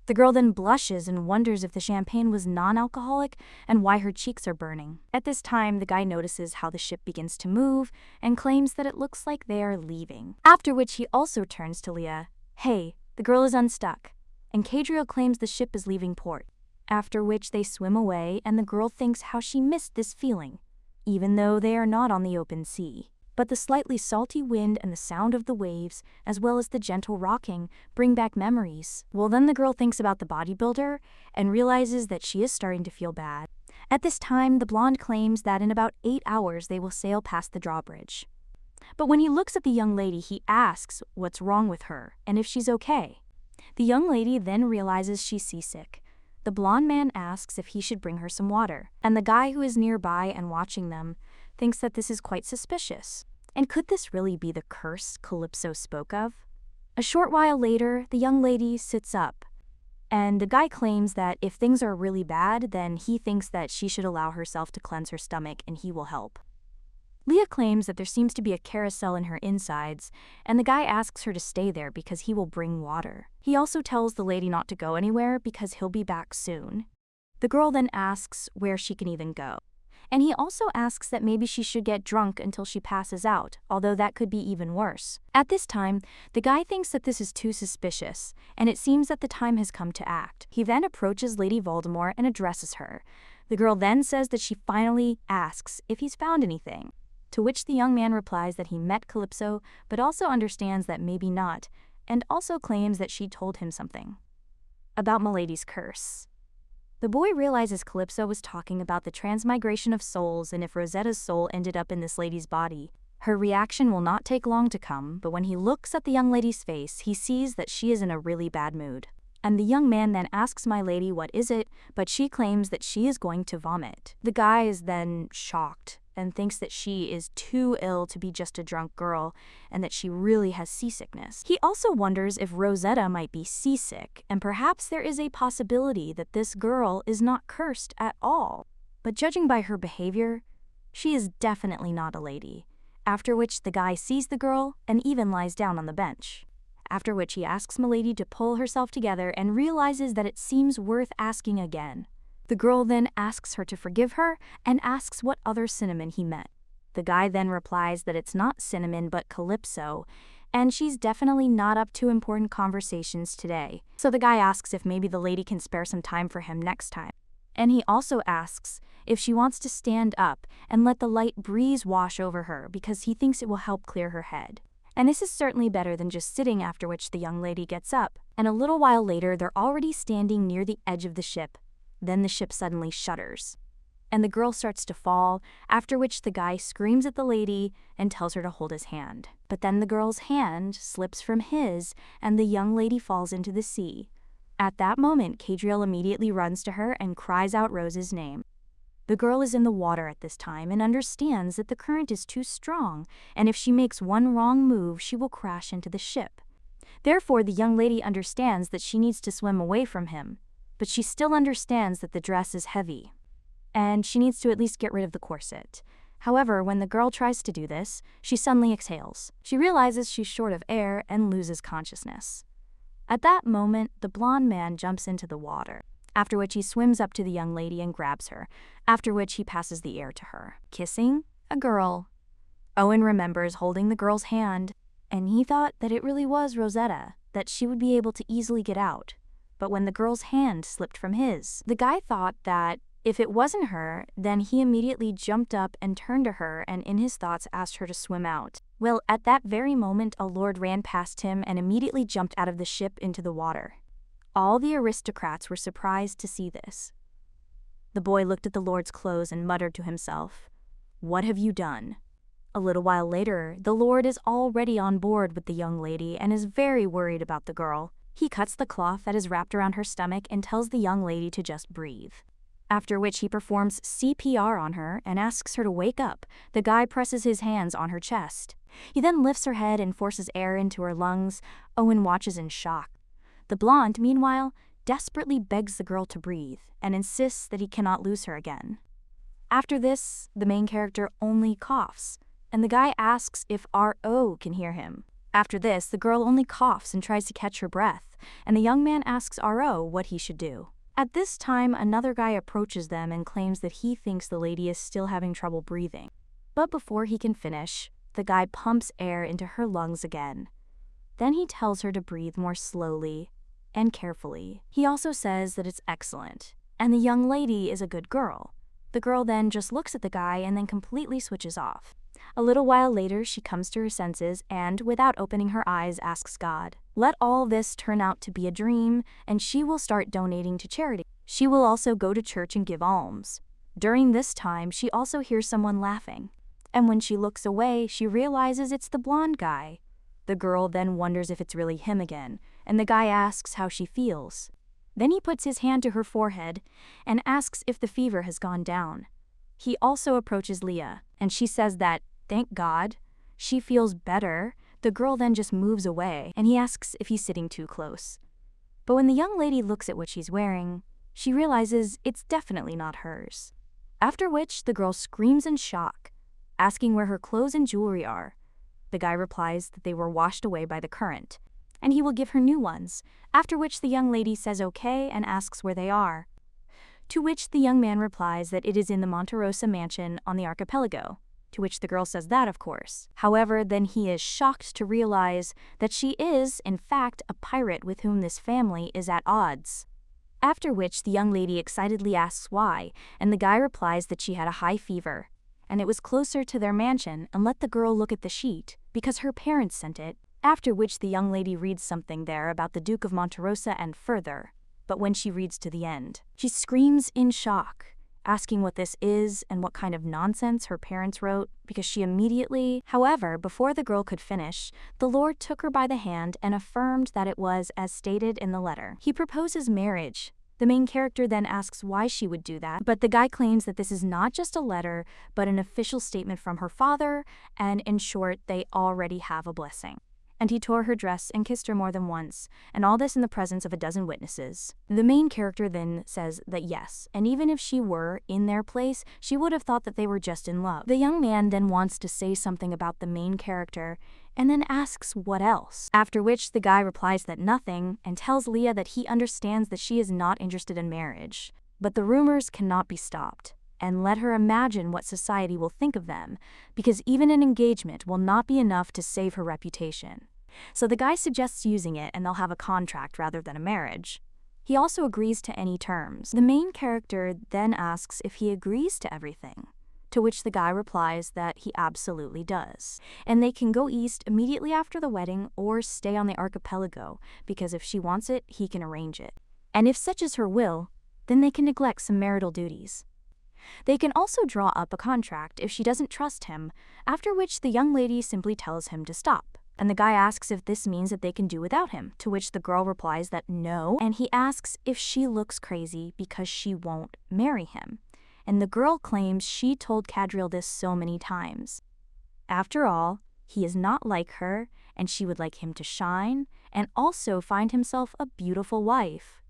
The girl then blushes and wonders if the champagne was non-alcoholic and why her cheeks are burning. At this time, the guy notices how the ship begins to move and claims that it looks like they are leaving. After which he also turns to Leah. Hey, the girl is unstuck, and Kadriel claims the ship is leaving port. After which they swim away and the girl thinks how she missed this feeling, even though they are not on the open sea. But the slightly salty wind and the sound of the waves, as well as the gentle rocking, bring back memories. Well, then the girl thinks about the bodybuilder and realizes that she is starting to feel bad. At this time, the blonde claims that in about 8 hours they will sail past the drawbridge. But when he looks at the young lady, he asks what's wrong with her and if she's okay. The young lady then realizes she's seasick. The blonde man asks if he should bring her some water, and the guy who is nearby and watching them thinks that this is quite suspicious. And could this really be the curse Calypso spoke of? A short while later, the young lady sits up, and the guy claims that if things are really bad, then he thinks that she should allow herself to cleanse her stomach and he will help. Leah claims that there seems to be a carousel in her insides, and the guy asks her to stay there because he will bring water. He also tells the lady not to go anywhere because he'll be back soon. The girl then asks where she can even go. And he also asks that maybe she should get drunk until she passes out, although that could be even worse. At this time, the guy thinks that this is too suspicious, and it seems that the time has come to act. He then approaches Lady Voldemort and addresses her. The girl then says that she finally asks if he's found anything. To which the young man replies that he met Calypso, but also understands that maybe not, and also claims that she told him something about Milady's curse. The boy realizes Calypso was talking about the transmigration of souls, and if Rosetta's soul ended up in this lady's body, her reaction will not take long to come, but when he looks at the young lady's face, he sees that she is in a really bad mood. And the young man then asks my lady what is it, but she claims that she is going to vomit. The guy is then shocked and thinks that she is too ill to be just a drunk girl and that she really has seasickness. He also wonders if Rosetta might be seasick, and perhaps there is a possibility that this girl is not cursed at all. But judging by her behavior, she is definitely not a lady. After which the guy sees the girl and even lies down on the bench. After which he asks Milady to pull herself together and realizes that it seems worth asking again. The girl then asks her to forgive her and asks what other Cinnamon he met. The guy then replies that it's not Cinnamon but Calypso, and she's definitely not up to important conversations today. So the guy asks if maybe the lady can spare some time for him next time. And he also asks if she wants to stand up and let the light breeze wash over her because he thinks it will help clear her head. And this is certainly better than just sitting, after which the young lady gets up. And a little while later, they're already standing near the edge of the ship. Then the ship suddenly shudders, and the girl starts to fall, after which the guy screams at the lady and tells her to hold his hand. But then the girl's hand slips from his, and the young lady falls into the sea. At that moment, Cadriel immediately runs to her and cries out Rose's name. The girl is in the water at this time and understands that the current is too strong, and if she makes one wrong move, she will crash into the ship. Therefore, the young lady understands that she needs to swim away from him, but she still understands that the dress is heavy, and she needs to at least get rid of the corset. However, when the girl tries to do this, she suddenly exhales. She realizes she's short of air and loses consciousness. At that moment, the blonde man jumps into the water, after which he swims up to the young lady and grabs her, after which he passes the air to her. Kissing a girl. Owen remembers holding the girl's hand, and he thought that it really was Rosetta, that she would be able to easily get out. But when the girl's hand slipped from his, the guy thought that if it wasn't her, then he immediately jumped up and turned to her and in his thoughts asked her to swim out. Well, at that very moment, a lord ran past him and immediately jumped out of the ship into the water. All the aristocrats were surprised to see this. The boy looked at the lord's clothes and muttered to himself, "What have you done?" A little while later, the lord is already on board with the young lady and is very worried about the girl. He cuts the cloth that is wrapped around her stomach and tells the young lady to just breathe. After which he performs CPR on her and asks her to wake up. The guy presses his hands on her chest. He then lifts her head and forces air into her lungs. Owen watches in shock. The blonde, meanwhile, desperately begs the girl to breathe and insists that he cannot lose her again. After this, the main character only coughs, and the guy asks if R.O. can hear him. After this, the girl only coughs and tries to catch her breath, and the young man asks R.O. what he should do. At this time, another guy approaches them and claims that he thinks the lady is still having trouble breathing. But before he can finish, the guy pumps air into her lungs again. Then he tells her to breathe more slowly and carefully. He also says that it's excellent, and the young lady is a good girl. The girl then just looks at the guy and then completely switches off. A little while later, she comes to her senses and, without opening her eyes, asks God, "Let all this turn out to be a dream," and she will start donating to charity. She will also go to church and give alms. During this time, she also hears someone laughing, and when she looks away, she realizes it's the blonde guy. The girl then wonders if it's really him again, and the guy asks how she feels. Then he puts his hand to her forehead and asks if the fever has gone down. He also approaches Leah, and she says that, thank God, she feels better. The girl then just moves away, and he asks if he's sitting too close. But when the young lady looks at what she's wearing, she realizes it's definitely not hers. After which, the girl screams in shock, asking where her clothes and jewelry are. The guy replies that they were washed away by the current, and he will give her new ones, after which the young lady says okay and asks where they are. To which the young man replies that it is in the Monterosa mansion on the archipelago, to which the girl says that, of course. However, then he is shocked to realize that she is, in fact, a pirate with whom this family is at odds. After which the young lady excitedly asks why, and the guy replies that she had a high fever, and it was closer to their mansion, and let the girl look at the sheet, because her parents sent it, after which the young lady reads something there about the Duke of Monterosa and further. But when she reads to the end, she screams in shock, asking what this is and what kind of nonsense her parents wrote, because she immediately... However, before the girl could finish, the Lord took her by the hand and affirmed that it was as stated in the letter. He proposes marriage. The main character then asks why she would do that, but the guy claims that this is not just a letter, but an official statement from her father, and in short, they already have a blessing. And he tore her dress and kissed her more than once, and all this in the presence of a dozen witnesses. The main character then says that yes, and even if she were in their place, she would have thought that they were just in love. The young man then wants to say something about the main character, and then asks what else. After which the guy replies that nothing, and tells Leah that he understands that she is not interested in marriage. But the rumors cannot be stopped, and let her imagine what society will think of them, because even an engagement will not be enough to save her reputation. So the guy suggests using it, and they'll have a contract rather than a marriage. He also agrees to any terms. The main character then asks if he agrees to everything, to which the guy replies that he absolutely does. And they can go east immediately after the wedding or stay on the archipelago, because if she wants it, he can arrange it. And if such is her will, then they can neglect some marital duties. They can also draw up a contract if she doesn't trust him, after which the young lady simply tells him to stop. And the guy asks if this means that they can do without him, to which the girl replies that no, and he asks if she looks crazy because she won't marry him. And the girl claims she told Cadriel this so many times. After all, he is not like her, and she would like him to shine, and also find himself a beautiful wife.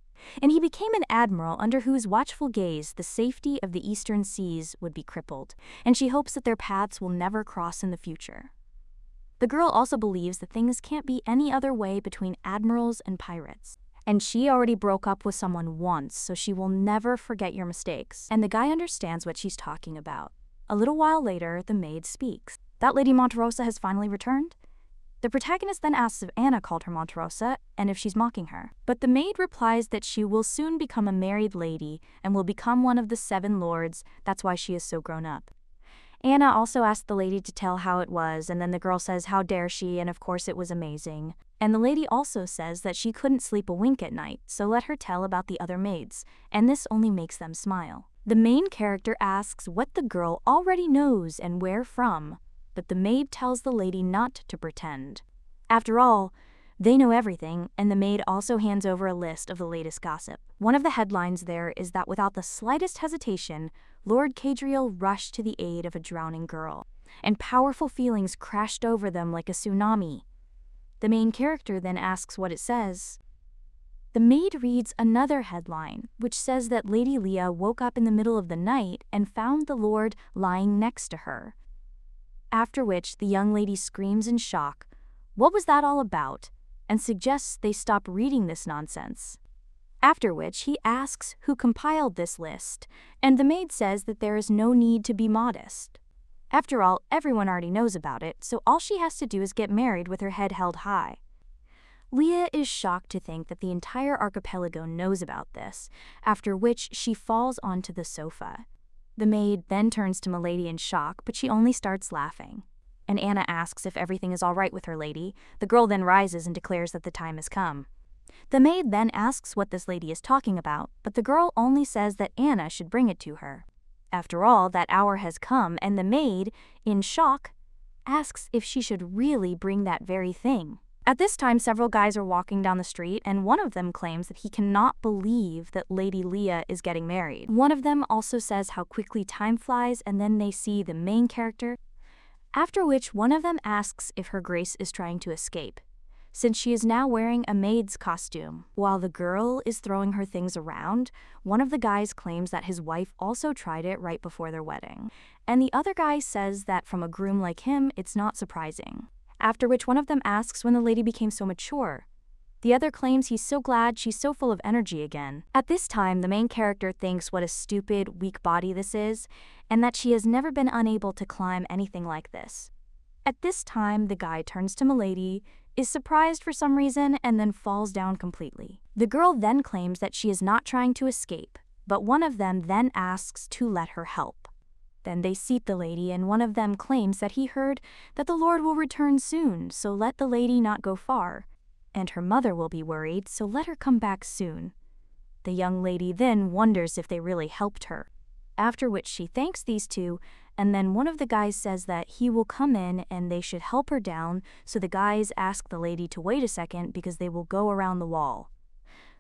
And he became an admiral under whose watchful gaze the safety of the eastern seas would be crippled, and she hopes that their paths will never cross in the future. The girl also believes that things can't be any other way between admirals and pirates. And she already broke up with someone once, so she will never forget your mistakes. And the guy understands what she's talking about. A little while later, the maid speaks. That Lady Monterosa has finally returned? The protagonist then asks if Anna called her Monterosa, and if she's mocking her. But the maid replies that she will soon become a married lady, and will become one of the 7 lords, that's why she is so grown up. Anna also asked the lady to tell how it was, and then the girl says how dare she, and of course it was amazing. And the lady also says that she couldn't sleep a wink at night, so let her tell about the other maids, and this only makes them smile. The main character asks what the girl already knows and where from, but the maid tells the lady not to pretend. After all, they know everything, and the maid also hands over a list of the latest gossip. One of the headlines there is that without the slightest hesitation, Lord Cadriel rushed to the aid of a drowning girl, and powerful feelings crashed over them like a tsunami. The main character then asks what it says. The maid reads another headline, which says that Lady Leah woke up in the middle of the night and found the Lord lying next to her. After which the young lady screams in shock, "What was that all about?" and suggests they stop reading this nonsense. After which he asks who compiled this list, and the maid says that there is no need to be modest. After all, everyone already knows about it, so all she has to do is get married with her head held high. Leah is shocked to think that the entire archipelago knows about this, after which she falls onto the sofa. The maid then turns to Milady in shock, but she only starts laughing. And Anna asks if everything is all right with her lady. The girl then rises and declares that the time has come. The maid then asks what this lady is talking about, but the girl only says that Anna should bring it to her. After all, that hour has come, and the maid, in shock, asks if she should really bring that very thing. At this time, several guys are walking down the street, and one of them claims that he cannot believe that Lady Leah is getting married. One of them also says how quickly time flies, and then they see the main character, after which one of them asks if Her Grace is trying to escape, since she is now wearing a maid's costume. While the girl is throwing her things around, one of the guys claims that his wife also tried it right before their wedding, and the other guy says that from a groom like him, it's not surprising. After which one of them asks when the lady became so mature. The other claims he's so glad she's so full of energy again. At this time, the main character thinks what a stupid, weak body this is, and that she has never been unable to climb anything like this. At this time, the guy turns to Milady, is surprised for some reason, and then falls down completely. The girl then claims that she is not trying to escape, but one of them then asks to let her help. Then they seat the lady, and one of them claims that he heard that the Lord will return soon, so let the lady not go far. And her mother will be worried, so let her come back soon. The young lady then wonders if they really helped her. After which she thanks these two, and then one of the guys says that he will come in and they should help her down, so the guys ask the lady to wait a second because they will go around the wall.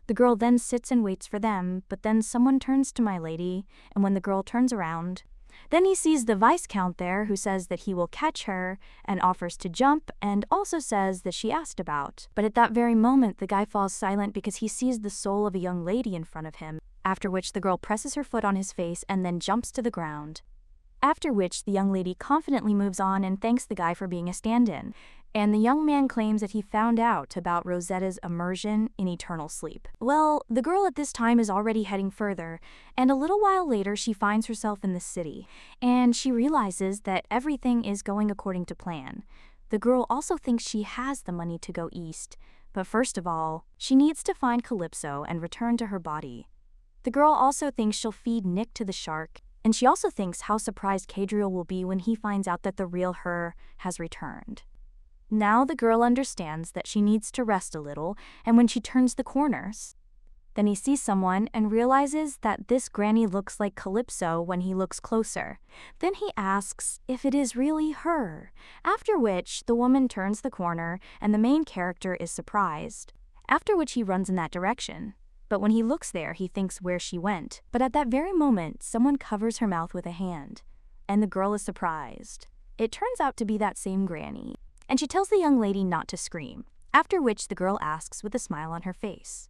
The girl then sits and waits for them, but then someone turns to my lady, and when the girl turns around, then he sees the Viscount there who says that he will catch her and offers to jump and also says that she asked about. But at that very moment, the guy falls silent because he sees the soul of a young lady in front of him, after which the girl presses her foot on his face and then jumps to the ground. After which the young lady confidently moves on and thanks the guy for being a stand-in. And the young man claims that he found out about Rosetta's immersion in eternal sleep. Well, the girl at this time is already heading further, and a little while later she finds herself in the city, and she realizes that everything is going according to plan. The girl also thinks she has the money to go east, but first of all, she needs to find Calypso and return to her body. The girl also thinks she'll feed Nick to the shark, and she also thinks how surprised Cadriel will be when he finds out that the real her has returned. Now the girl understands that she needs to rest a little, and when she turns the corners, then he sees someone and realizes that this granny looks like Calypso when he looks closer. Then he asks if it is really her, after which the woman turns the corner and the main character is surprised, after which he runs in that direction. But when he looks there, he thinks where she went. But at that very moment, someone covers her mouth with a hand, and the girl is surprised. It turns out to be that same granny, and she tells the young lady not to scream, after which the girl asks with a smile on her face,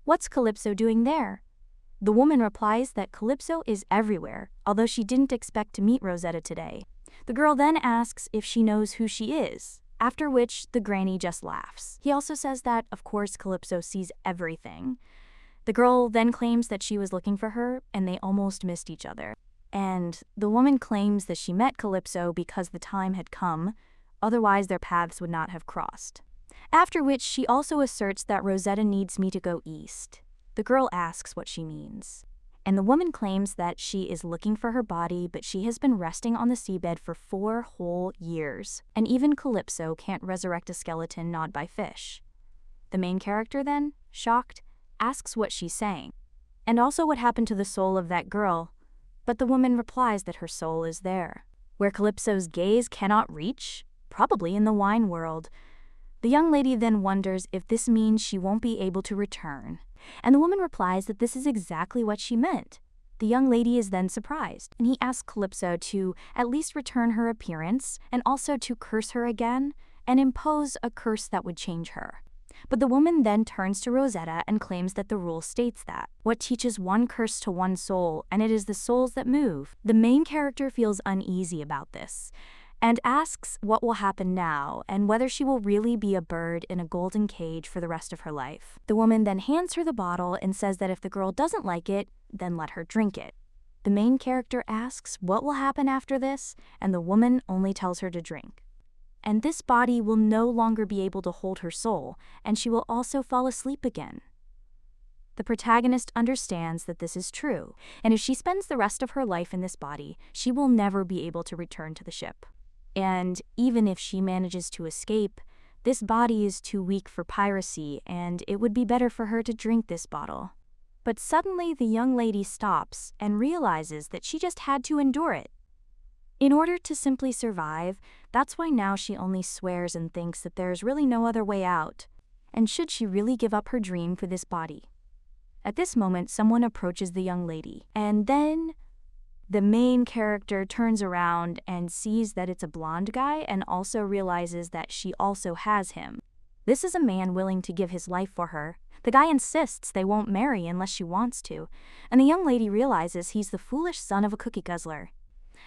"What's Calypso doing there?" The woman replies that Calypso is everywhere, although she didn't expect to meet Rosetta today. The girl then asks if she knows who she is, after which the granny just laughs. He also says that, of course, Calypso sees everything. The girl then claims that she was looking for her, and they almost missed each other. And the woman claims that she met Calypso because the time had come, otherwise their paths would not have crossed. After which she also asserts that Rosetta needs me to go east. The girl asks what she means, and the woman claims that she is looking for her body, but she has been resting on the seabed for 4 whole years, and even Calypso can't resurrect a skeleton gnawed by fish. The main character then, shocked, asks what she's saying, and also what happened to the soul of that girl, but the woman replies that her soul is there, where Calypso's gaze cannot reach, probably in the wine world. The young lady then wonders if this means she won't be able to return, and the woman replies that this is exactly what she meant. The young lady is then surprised, and he asks Calypso to at least return her appearance, and also to curse her again, and impose a curse that would change her. But the woman then turns to Rosetta and claims that the rule states that what teaches one curse to one soul, and it is the souls that move. The main character feels uneasy about this, and asks what will happen now, and whether she will really be a bird in a golden cage for the rest of her life. The woman then hands her the bottle and says that if the girl doesn't like it, then let her drink it. The main character asks what will happen after this, and the woman only tells her to drink. And this body will no longer be able to hold her soul, and she will also fall asleep again. The protagonist understands that this is true, and if she spends the rest of her life in this body, she will never be able to return to the ship. And even if she manages to escape, this body is too weak for piracy, and it would be better for her to drink this bottle. But suddenly the young lady stops and realizes that she just had to endure it. In order to simply survive, that's why now she only swears and thinks that there's really no other way out. And should she really give up her dream for this body? At this moment, someone approaches the young lady, and then the main character turns around and sees that it's a blonde guy and also realizes that she also has him. This is a man willing to give his life for her. The guy insists they won't marry unless she wants to, and the young lady realizes he's the foolish son of a cookie guzzler.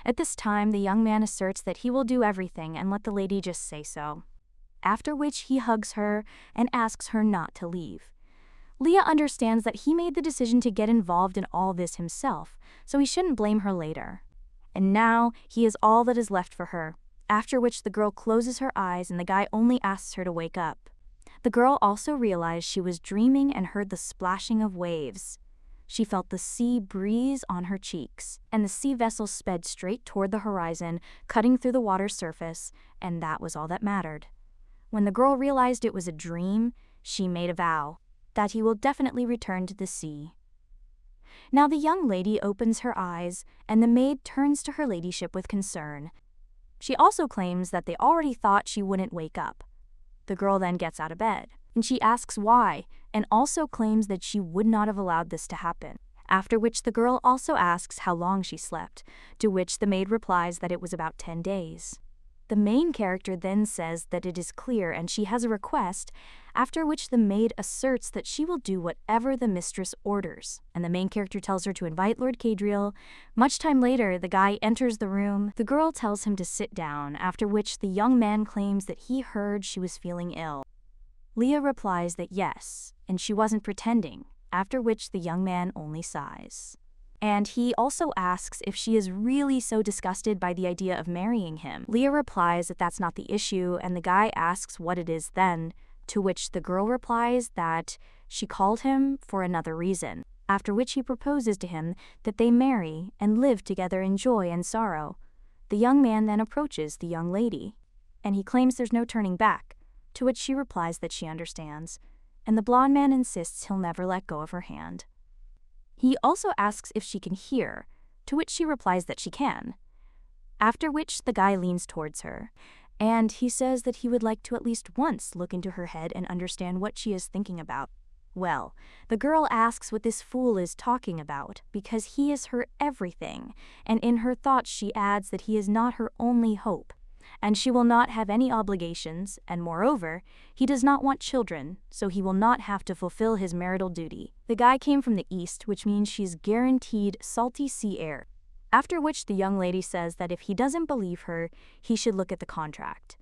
At this time, the young man asserts that he will do everything and let the lady just say so, after which he hugs her and asks her not to leave. Leah understands that he made the decision to get involved in all this himself, so he shouldn't blame her later. And now, he is all that is left for her, after which the girl closes her eyes and the guy only asks her to wake up. The girl also realized she was dreaming and heard the splashing of waves. She felt the sea breeze on her cheeks, and the sea vessel sped straight toward the horizon, cutting through the water's surface, and that was all that mattered. When the girl realized it was a dream, she made a vow that he will definitely return to the sea. Now the young lady opens her eyes, and the maid turns to her ladyship with concern. She also claims that they already thought she wouldn't wake up. The girl then gets out of bed, and she asks why, and also claims that she would not have allowed this to happen. After which the girl also asks how long she slept, to which the maid replies that it was about 10 days. The main character then says that it is clear and she has a request, after which the maid asserts that she will do whatever the mistress orders, and the main character tells her to invite Lord Cadriel. Much time later, the guy enters the room. The girl tells him to sit down, after which the young man claims that he heard she was feeling ill. Leah replies that yes, and she wasn't pretending, after which the young man only sighs. And he also asks if she is really so disgusted by the idea of marrying him. Leah replies that that's not the issue, and the guy asks what it is then, to which the girl replies that she called him for another reason, after which he proposes to him that they marry and live together in joy and sorrow. The young man then approaches the young lady, and he claims there's no turning back, to which she replies that she understands, and the blonde man insists he'll never let go of her hand. He also asks if she can hear, to which she replies that she can, after which the guy leans towards her, and he says that he would like to at least once look into her head and understand what she is thinking about. Well, the girl asks what this fool is talking about, because he is her everything, and in her thoughts she adds that he is not her only hope, and she will not have any obligations, and moreover, he does not want children, so he will not have to fulfill his marital duty. The guy came from the east, which means she's guaranteed salty sea air, after which the young lady says that if he doesn't believe her, he should look at the contract.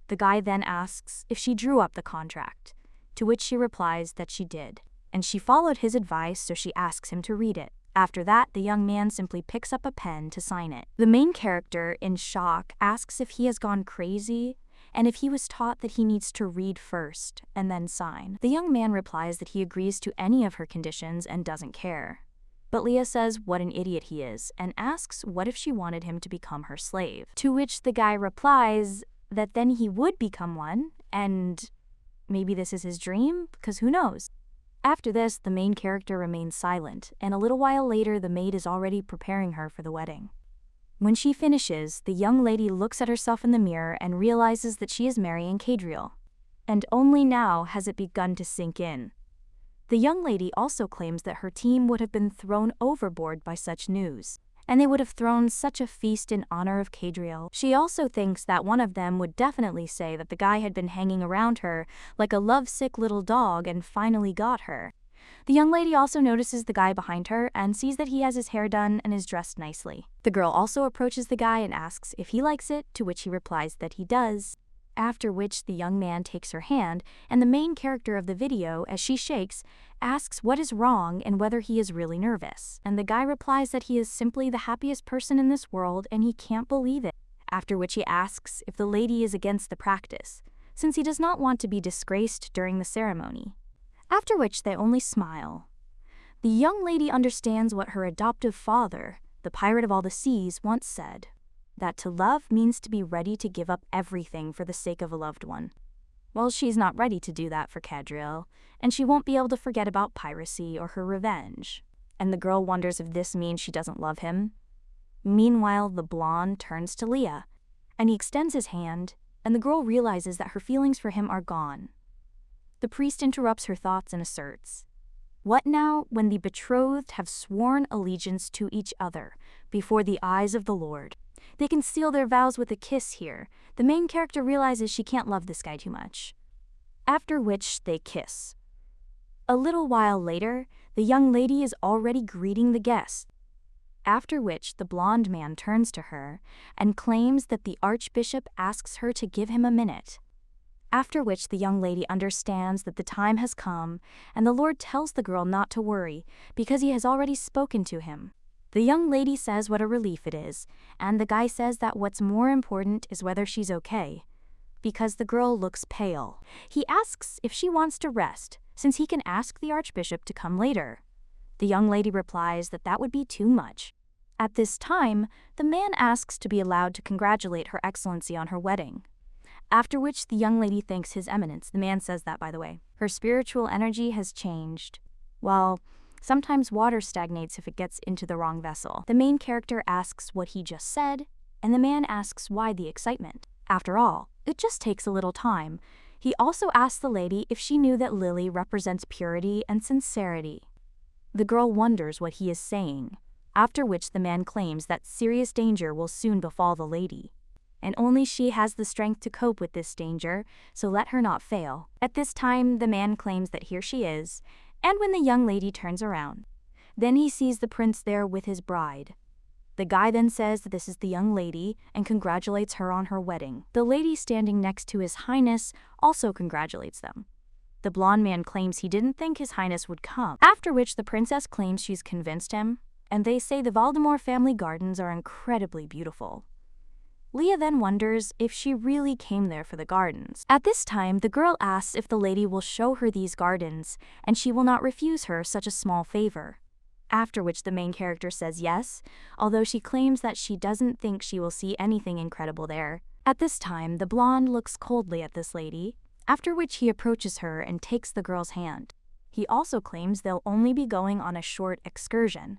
The guy then asks if she drew up the contract, to which she replies that she did, and she followed his advice, so she asks him to read it. After that, the young man simply picks up a pen to sign it. The main character, in shock, asks if he has gone crazy, and if he was taught that he needs to read first and then sign. The young man replies that he agrees to any of her conditions and doesn't care. But Leah says what an idiot he is, and asks what if she wanted him to become her slave. To which the guy replies that then he would become one, and maybe this is his dream, because who knows? After this, the main character remains silent, and a little while later the maid is already preparing her for the wedding. When she finishes, the young lady looks at herself in the mirror and realizes that she is marrying Cadriel. And only now has it begun to sink in. The young lady also claims that her team would have been thrown overboard by such news, and they would have thrown such a feast in honor of Cadriel. She also thinks that one of them would definitely say that the guy had been hanging around her like a lovesick little dog and finally got her. The young lady also notices the guy behind her and sees that he has his hair done and is dressed nicely. The girl also approaches the guy and asks if he likes it, to which he replies that he does. After which the young man takes her hand, and the main character of the video, as she shakes, asks what is wrong and whether he is really nervous. And the guy replies that he is simply the happiest person in this world and he can't believe it. After which he asks if the lady is against the practice, since he does not want to be disgraced during the ceremony. After which they only smile. The young lady understands what her adoptive father, the pirate of all the seas, once said, that to love means to be ready to give up everything for the sake of a loved one. Well, she's not ready to do that for Cadriel, and she won't be able to forget about piracy or her revenge. And the girl wonders if this means she doesn't love him. Meanwhile, the blonde turns to Leah, and he extends his hand, and the girl realizes that her feelings for him are gone. The priest interrupts her thoughts and asserts, "What now when the betrothed have sworn allegiance to each other before the eyes of the Lord? They can seal their vows with a kiss here." The main character realizes she can't love this guy too much. After which they kiss. A little while later, the young lady is already greeting the guests. After which the blonde man turns to her and claims that the archbishop asks her to give him a minute. After which the young lady understands that the time has come, and the Lord tells the girl not to worry because he has already spoken to him. The young lady says what a relief it is, and the guy says that what's more important is whether she's okay, because the girl looks pale. He asks if she wants to rest, since he can ask the archbishop to come later. The young lady replies that that would be too much. At this time, the man asks to be allowed to congratulate Her Excellency on her wedding. After which the young lady thanks His Eminence. The man says that, by the way. Her spiritual energy has changed. Well, sometimes water stagnates if it gets into the wrong vessel. The main character asks what he just said, and the man asks why the excitement. After all, it just takes a little time. He also asks the lady if she knew that lily represents purity and sincerity. The girl wonders what he is saying, after which the man claims that serious danger will soon befall the lady, and only she has the strength to cope with this danger, so let her not fail. At this time, the man claims that here she is, and when the young lady turns around, then he sees the prince there with his bride. The guy then says that this is the young lady and congratulates her on her wedding. The lady standing next to His Highness also congratulates them. The blonde man claims he didn't think His Highness would come, after which the princess claims she's convinced him, and they say the Valdemar family gardens are incredibly beautiful. Leah then wonders if she really came there for the gardens. At this time, the girl asks if the lady will show her these gardens, and she will not refuse her such a small favor. After which the main character says yes, although she claims that she doesn't think she will see anything incredible there. At this time, the blonde looks coldly at this lady, after which he approaches her and takes the girl's hand. He also claims they'll only be going on a short excursion.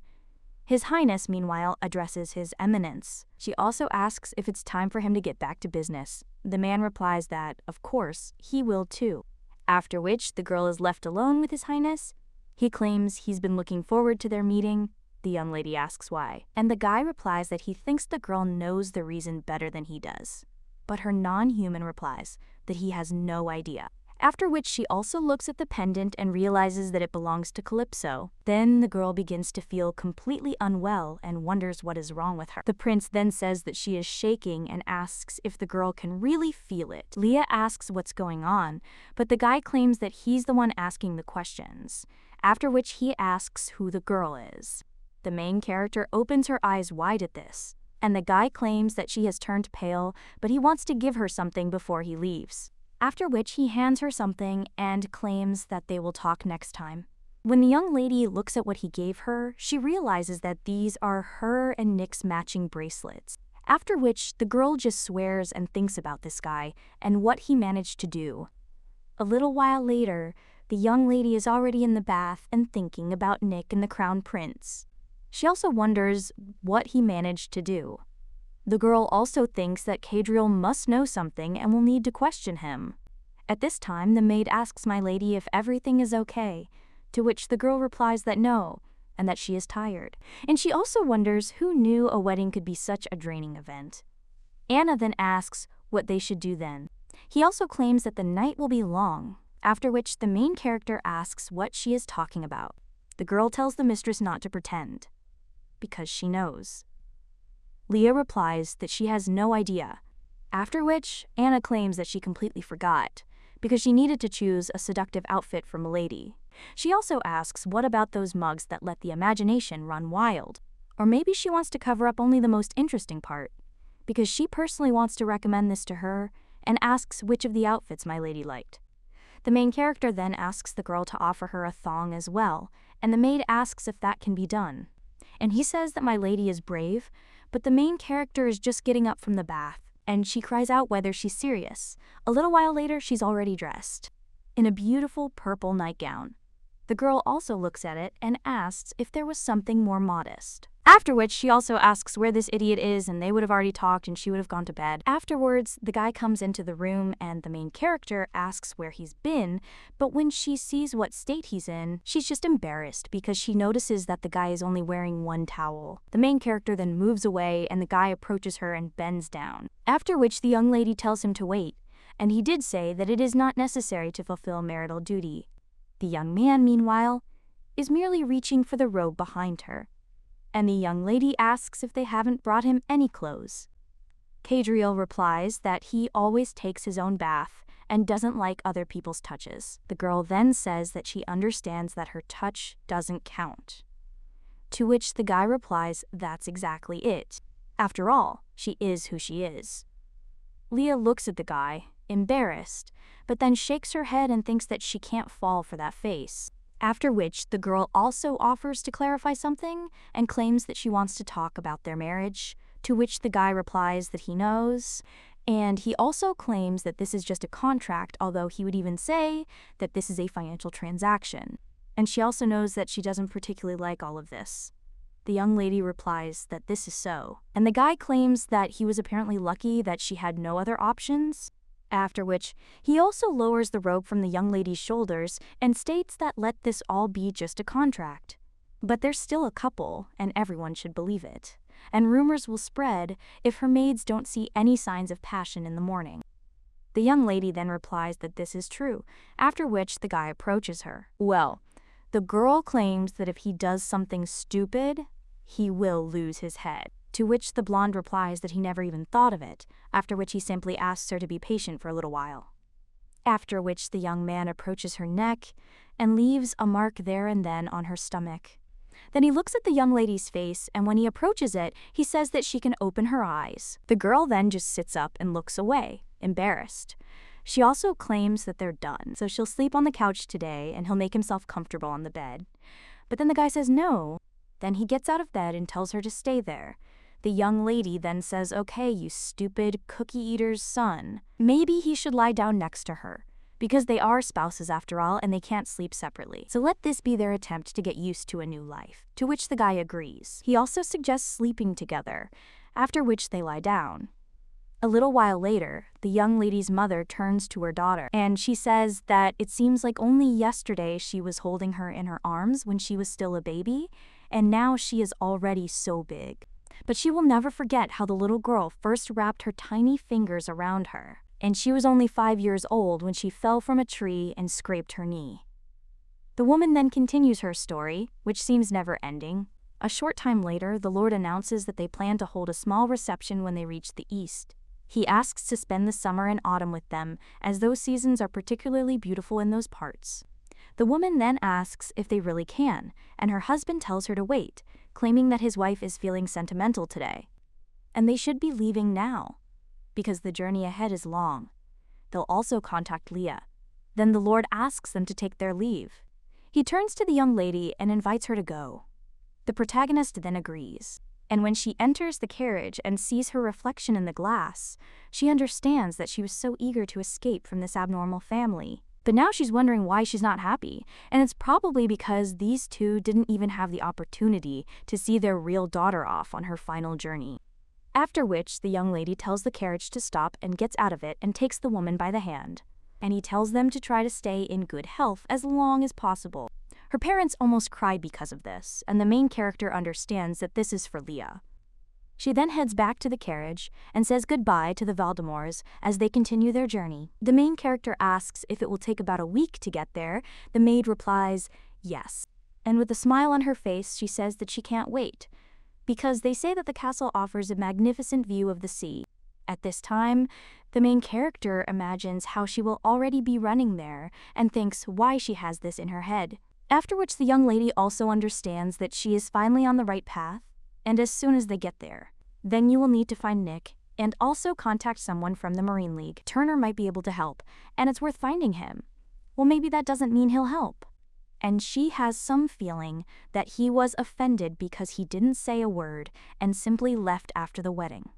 His Highness, meanwhile, addresses His Eminence. She also asks if it's time for him to get back to business. The man replies that, of course, he will too. After which, the girl is left alone with His Highness. He claims he's been looking forward to their meeting. The young lady asks why, and the guy replies that he thinks the girl knows the reason better than he does. But her non-human replies that he has no idea. After which she also looks at the pendant and realizes that it belongs to Calypso. Then the girl begins to feel completely unwell and wonders what is wrong with her. The prince then says that she is shaking and asks if the girl can really feel it. Leah asks what's going on, but the guy claims that he's the one asking the questions. After which he asks who the girl is. The main character opens her eyes wide at this, and the guy claims that she has turned pale, but he wants to give her something before he leaves. After which he hands her something and claims that they will talk next time. When the young lady looks at what he gave her, she realizes that these are her and Nick's matching bracelets. After which the girl just swears and thinks about this guy and what he managed to do. A little while later, the young lady is already in the bath and thinking about Nick and the Crown Prince. She also wonders what he managed to do. The girl also thinks that Cadriel must know something and will need to question him. At this time, the maid asks my lady if everything is okay, to which the girl replies that no, and that she is tired. And she also wonders who knew a wedding could be such a draining event. Anna then asks what they should do then. He also claims that the night will be long, after which the main character asks what she is talking about. The girl tells the mistress not to pretend, because she knows. Leah replies that she has no idea, after which Anna claims that she completely forgot, because she needed to choose a seductive outfit for Milady. She also asks what about those mugs that let the imagination run wild, or maybe she wants to cover up only the most interesting part, because she personally wants to recommend this to her, and asks which of the outfits my lady liked. The main character then asks the girl to offer her a thong as well, and the maid asks if that can be done. And he says that my lady is brave, but the main character is just getting up from the bath, and she cries out whether she's serious. A little while later, she's already dressed in a beautiful purple nightgown. The girl also looks at it and asks if there was something more modest. After which she also asks where this idiot is, and they would have already talked and she would have gone to bed. Afterwards, the guy comes into the room and the main character asks where he's been, but when she sees what state he's in, she's just embarrassed because she notices that the guy is only wearing one towel. The main character then moves away and the guy approaches her and bends down. After which the young lady tells him to wait, and he did say that it is not necessary to fulfill marital duty. The young man, meanwhile, is merely reaching for the robe behind her, and the young lady asks if they haven't brought him any clothes. Cadriel replies that he always takes his own bath and doesn't like other people's touches. The girl then says that she understands that her touch doesn't count, to which the guy replies that's exactly it. After all, she is who she is. Leah looks at the guy, embarrassed, but then shakes her head and thinks that she can't fall for that face. After which, the girl also offers to clarify something and claims that she wants to talk about their marriage, to which the guy replies that he knows. And he also claims that this is just a contract, although he would even say that this is a financial transaction. And she also knows that she doesn't particularly like all of this. The young lady replies that this is so. And the guy claims that he was apparently lucky that she had no other options. After which, he also lowers the robe from the young lady's shoulders and states that let this all be just a contract. But they're still a couple, and everyone should believe it. And rumors will spread if her maids don't see any signs of passion in the morning. The young lady then replies that this is true, after which the guy approaches her. Well, the girl claims that if he does something stupid, he will lose his head. To which the blonde replies that he never even thought of it, after which he simply asks her to be patient for a little while. After which the young man approaches her neck and leaves a mark there and then on her stomach. Then he looks at the young lady's face, and when he approaches it, he says that she can open her eyes. The girl then just sits up and looks away, embarrassed. She also claims that they're done, so she'll sleep on the couch today and he'll make himself comfortable on the bed. But then the guy says no. Then he gets out of bed and tells her to stay there. The young lady then says, okay, you stupid cookie eater's son. Maybe he should lie down next to her, because they are spouses after all and they can't sleep separately. So let this be their attempt to get used to a new life, to which the guy agrees. He also suggests sleeping together, after which they lie down. A little while later, the young lady's mother turns to her daughter, and she says that it seems like only yesterday she was holding her in her arms when she was still a baby, and now she is already so big. But she will never forget how the little girl first wrapped her tiny fingers around her, and she was only 5 years old when she fell from a tree and scraped her knee. The woman then continues her story, which seems never ending. A short time later, the Lord announces that they plan to hold a small reception when they reach the east. He asks to spend the summer and autumn with them, as those seasons are particularly beautiful in those parts. The woman then asks if they really can, and her husband tells her to wait, claiming that his wife is feeling sentimental today. And they should be leaving now, because the journey ahead is long. They'll also contact Leah. Then the Lord asks them to take their leave. He turns to the young lady and invites her to go. The protagonist then agrees. And when she enters the carriage and sees her reflection in the glass, she understands that she was so eager to escape from this abnormal family. But now she's wondering why she's not happy, and it's probably because these two didn't even have the opportunity to see their real daughter off on her final journey. After which, the young lady tells the carriage to stop and gets out of it and takes the woman by the hand. And he tells them to try to stay in good health as long as possible. Her parents almost cry because of this, and the main character understands that this is for Leah. She then heads back to the carriage and says goodbye to the Valdemars as they continue their journey. The main character asks if it will take about a week to get there. The maid replies, yes. And with a smile on her face, she says that she can't wait, because they say that the castle offers a magnificent view of the sea. At this time, the main character imagines how she will already be running there and thinks why she has this in her head. After which the young lady also understands that she is finally on the right path, and as soon as they get there, then you will need to find Nick and also contact someone from the Marine League. Turner might be able to help, and it's worth finding him. Well, maybe that doesn't mean he'll help. And she has some feeling that he was offended because he didn't say a word and simply left after the wedding.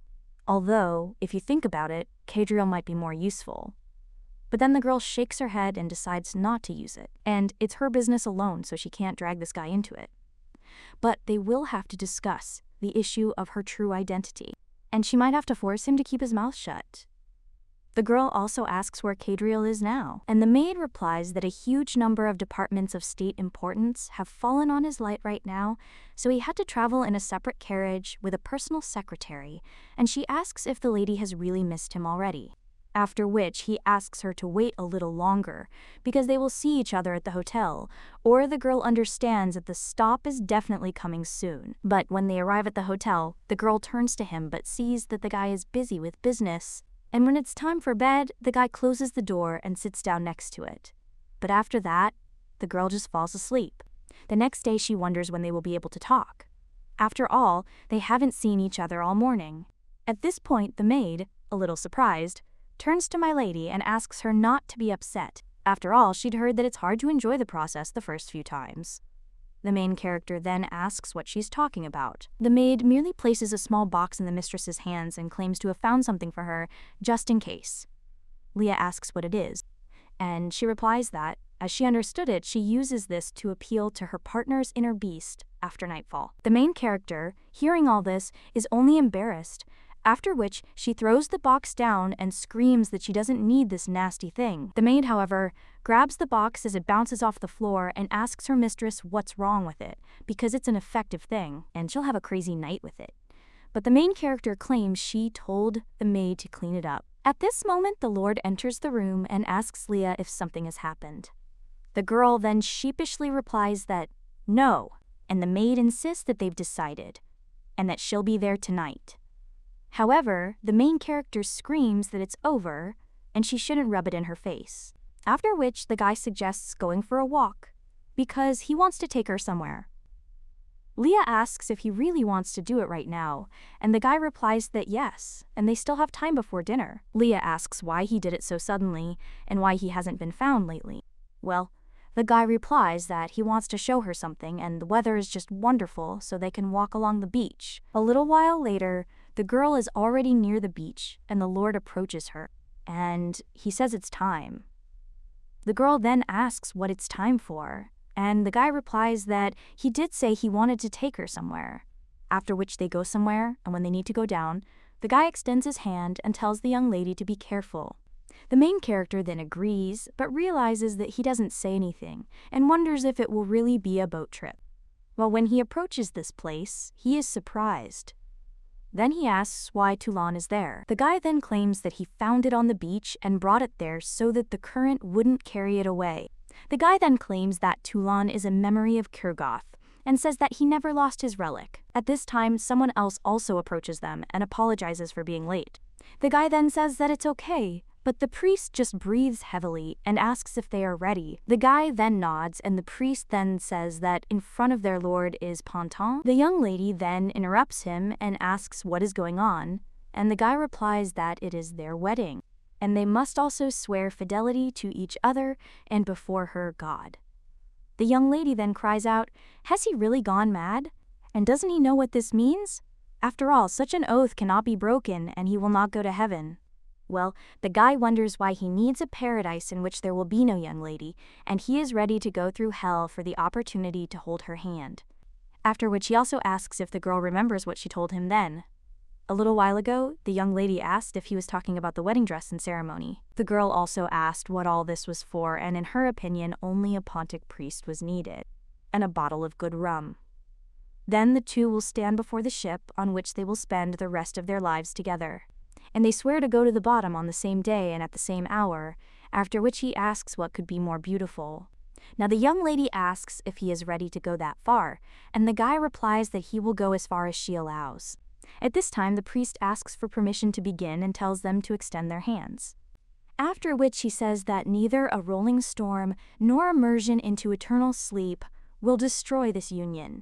Although, if you think about it, Cadriel might be more useful. But then the girl shakes her head and decides not to use it, and it's her business alone, so she can't drag this guy into it. But they will have to discuss the issue of her true identity, and she might have to force him to keep his mouth shut. The girl also asks where Cadriel is now, and the maid replies that a huge number of departments of state importance have fallen on his light right now, so he had to travel in a separate carriage with a personal secretary, and she asks if the lady has really missed him already. After which he asks her to wait a little longer, because they will see each other at the hotel, or the girl understands that the stop is definitely coming soon. But when they arrive at the hotel, the girl turns to him but sees that the guy is busy with business, and when it's time for bed, the guy closes the door and sits down next to it. But after that, the girl just falls asleep. The next day she wonders when they will be able to talk. After all, they haven't seen each other all morning. At this point, the maid, a little surprised, turns to my lady and asks her not to be upset, After all, she'd heard that it's hard to enjoy the process the first few times. The main character then asks what she's talking about. The maid merely places a small box in the mistress's hands and claims to have found something for her, just in case. Leah asks what it is, and she replies that, as she understood it, she uses this to appeal to her partner's inner beast after nightfall. The main character, hearing all this, is only embarrassed, after which she throws the box down and screams that she doesn't need this nasty thing. The maid, however, grabs the box as it bounces off the floor and asks her mistress what's wrong with it, because it's an effective thing, and she'll have a crazy night with it. But the main character claims she told the maid to clean it up. At this moment, the Lord enters the room and asks Leah if something has happened. The girl then sheepishly replies that no, and the maid insists that they've decided, and that she'll be there tonight. However, the main character screams that it's over, and she shouldn't rub it in her face. After which, the guy suggests going for a walk, because he wants to take her somewhere. Leah asks if he really wants to do it right now, and the guy replies that yes, and they still have time before dinner. Leah asks why he did it so suddenly, and why he hasn't been found lately. Well, the guy replies that he wants to show her something, and the weather is just wonderful, so they can walk along the beach. A little while later, the girl is already near the beach, and the Lord approaches her, and he says it's time. The girl then asks what it's time for, and the guy replies that he did say he wanted to take her somewhere. After which they go somewhere, and when they need to go down, the guy extends his hand and tells the young lady to be careful. The main character then agrees, but realizes that he doesn't say anything, and wonders if it will really be a boat trip. Well, when he approaches this place, he is surprised. Then he asks why Toulon is there. The guy then claims that he found it on the beach and brought it there so that the current wouldn't carry it away. The guy then claims that Toulon is a memory of Kirgoth, and says that he never lost his relic. At this time, someone else also approaches them and apologizes for being late. The guy then says that it's okay, but the priest just breathes heavily and asks if they are ready. The guy then nods, and the priest then says that in front of their lord is Ponton. The young lady then interrupts him and asks what is going on, and the guy replies that it is their wedding, and they must also swear fidelity to each other and before her God. The young lady then cries out, "Has he really gone mad? And doesn't he know what this means? After all, such an oath cannot be broken, and he will not go to heaven." Well, the guy wonders why he needs a paradise in which there will be no young lady, and he is ready to go through hell for the opportunity to hold her hand. After which he also asks if the girl remembers what she told him then. A little while ago, the young lady asked if he was talking about the wedding dress and ceremony. The girl also asked what all this was for, and in her opinion, only a Pontic priest was needed, and a bottle of good rum. Then the two will stand before the ship on which they will spend the rest of their lives together. And they swear to go to the bottom on the same day and at the same hour, after which he asks what could be more beautiful. Now the young lady asks if he is ready to go that far, and the guy replies that he will go as far as she allows. At this time, the priest asks for permission to begin and tells them to extend their hands. After which he says that neither a rolling storm nor immersion into eternal sleep will destroy this union.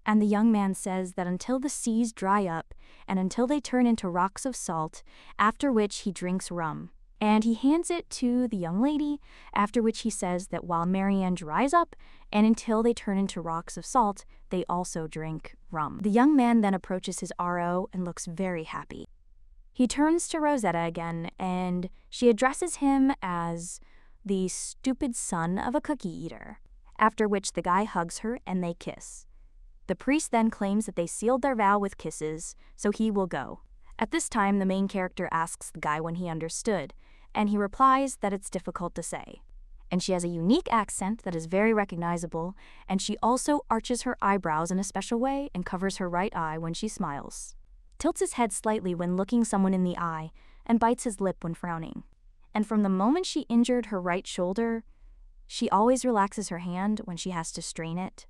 And the young man says that until the seas dry up and until they turn into rocks of salt, after which he drinks rum. And he hands it to the young lady, after which he says that while Marianne dries up and until they turn into rocks of salt, they also drink rum. The young man then approaches his RO and looks very happy. He turns to Rosetta again, and she addresses him as the stupid son of a cookie eater, after which the guy hugs her and they kiss. The priest then claims that they sealed their vow with kisses, so he will go. At this time, the main character asks the guy when he understood, and he replies that it's difficult to say. And she has a unique accent that is very recognizable, and she also arches her eyebrows in a special way and covers her right eye when she smiles, tilts his head slightly when looking someone in the eye, and bites his lip when frowning. And from the moment she injured her right shoulder, she always relaxes her hand when she has to strain it.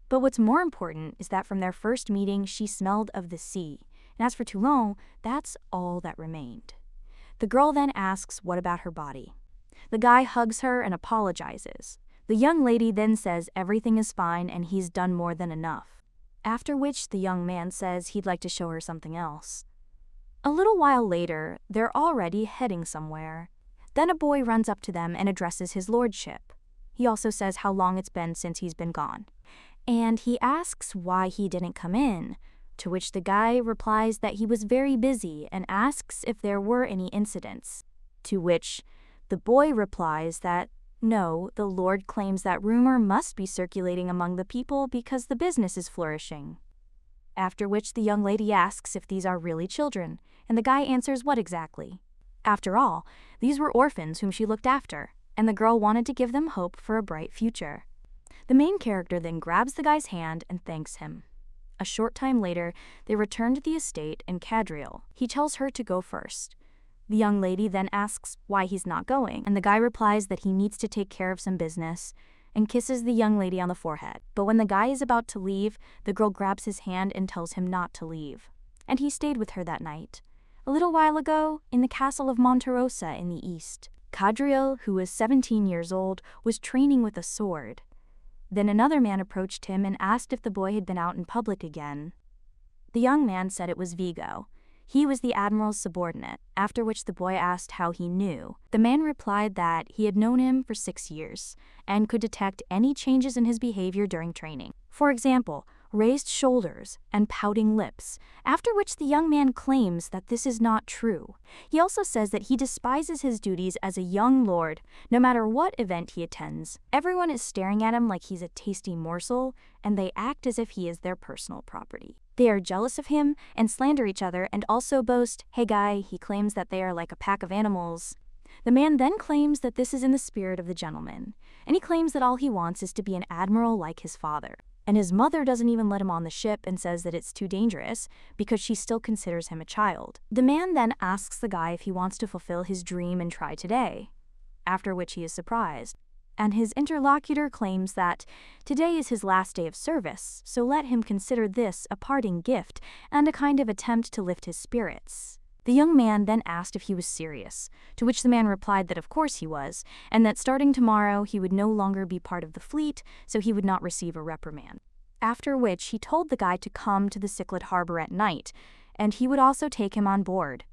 But what's more important is that from their first meeting, she smelled of the sea, and as for Toulon, that's all that remained. The girl then asks what about her body. The guy hugs her and apologizes. The young lady then says everything is fine and he's done more than enough. After which the young man says he'd like to show her something else. A little while later, they're already heading somewhere. Then a boy runs up to them and addresses his lordship. He also says how long it's been since he's been gone. And he asks why he didn't come in, to which the guy replies that he was very busy and asks if there were any incidents. To which the boy replies that no, the Lord claims that rumor must be circulating among the people because the business is flourishing. After which the young lady asks if these are really children, and the guy answers what exactly. After all, these were orphans whom she looked after, and the girl wanted to give them hope for a bright future. The main character then grabs the guy's hand and thanks him. A short time later, they return to the estate in Cadriel. He tells her to go first. The young lady then asks why he's not going, and the guy replies that he needs to take care of some business and kisses the young lady on the forehead. But when the guy is about to leave, the girl grabs his hand and tells him not to leave. And he stayed with her that night. A little while ago, in the castle of Monterosa in the east, Cadriel, who was 17 years old, was training with a sword. Then another man approached him and asked if the boy had been out in public again. The young man said it was Vigo. He was the admiral's subordinate, after which the boy asked how he knew. The man replied that he had known him for 6 years and could detect any changes in his behavior during training. For example, raised shoulders and pouting lips, after which the young man claims that this is not true. He also says that he despises his duties as a young lord, no matter what event he attends. Everyone is staring at him like he's a tasty morsel, and they act as if he is their personal property. They are jealous of him and slander each other and also boast, "Hey guy," he claims that they are like a pack of animals. The man then claims that this is in the spirit of the gentleman, and he claims that all he wants is to be an admiral like his father. And his mother doesn't even let him on the ship and says that it's too dangerous because she still considers him a child. The man then asks the guy if he wants to fulfill his dream and try today, after which he is surprised. And his interlocutor claims that today is his last day of service, so let him consider this a parting gift and a kind of attempt to lift his spirits. The young man then asked if he was serious, to which the man replied that of course he was, and that starting tomorrow he would no longer be part of the fleet, so he would not receive a reprimand. After which he told the guy to come to the Cichlid harbor at night, and he would also take him on board.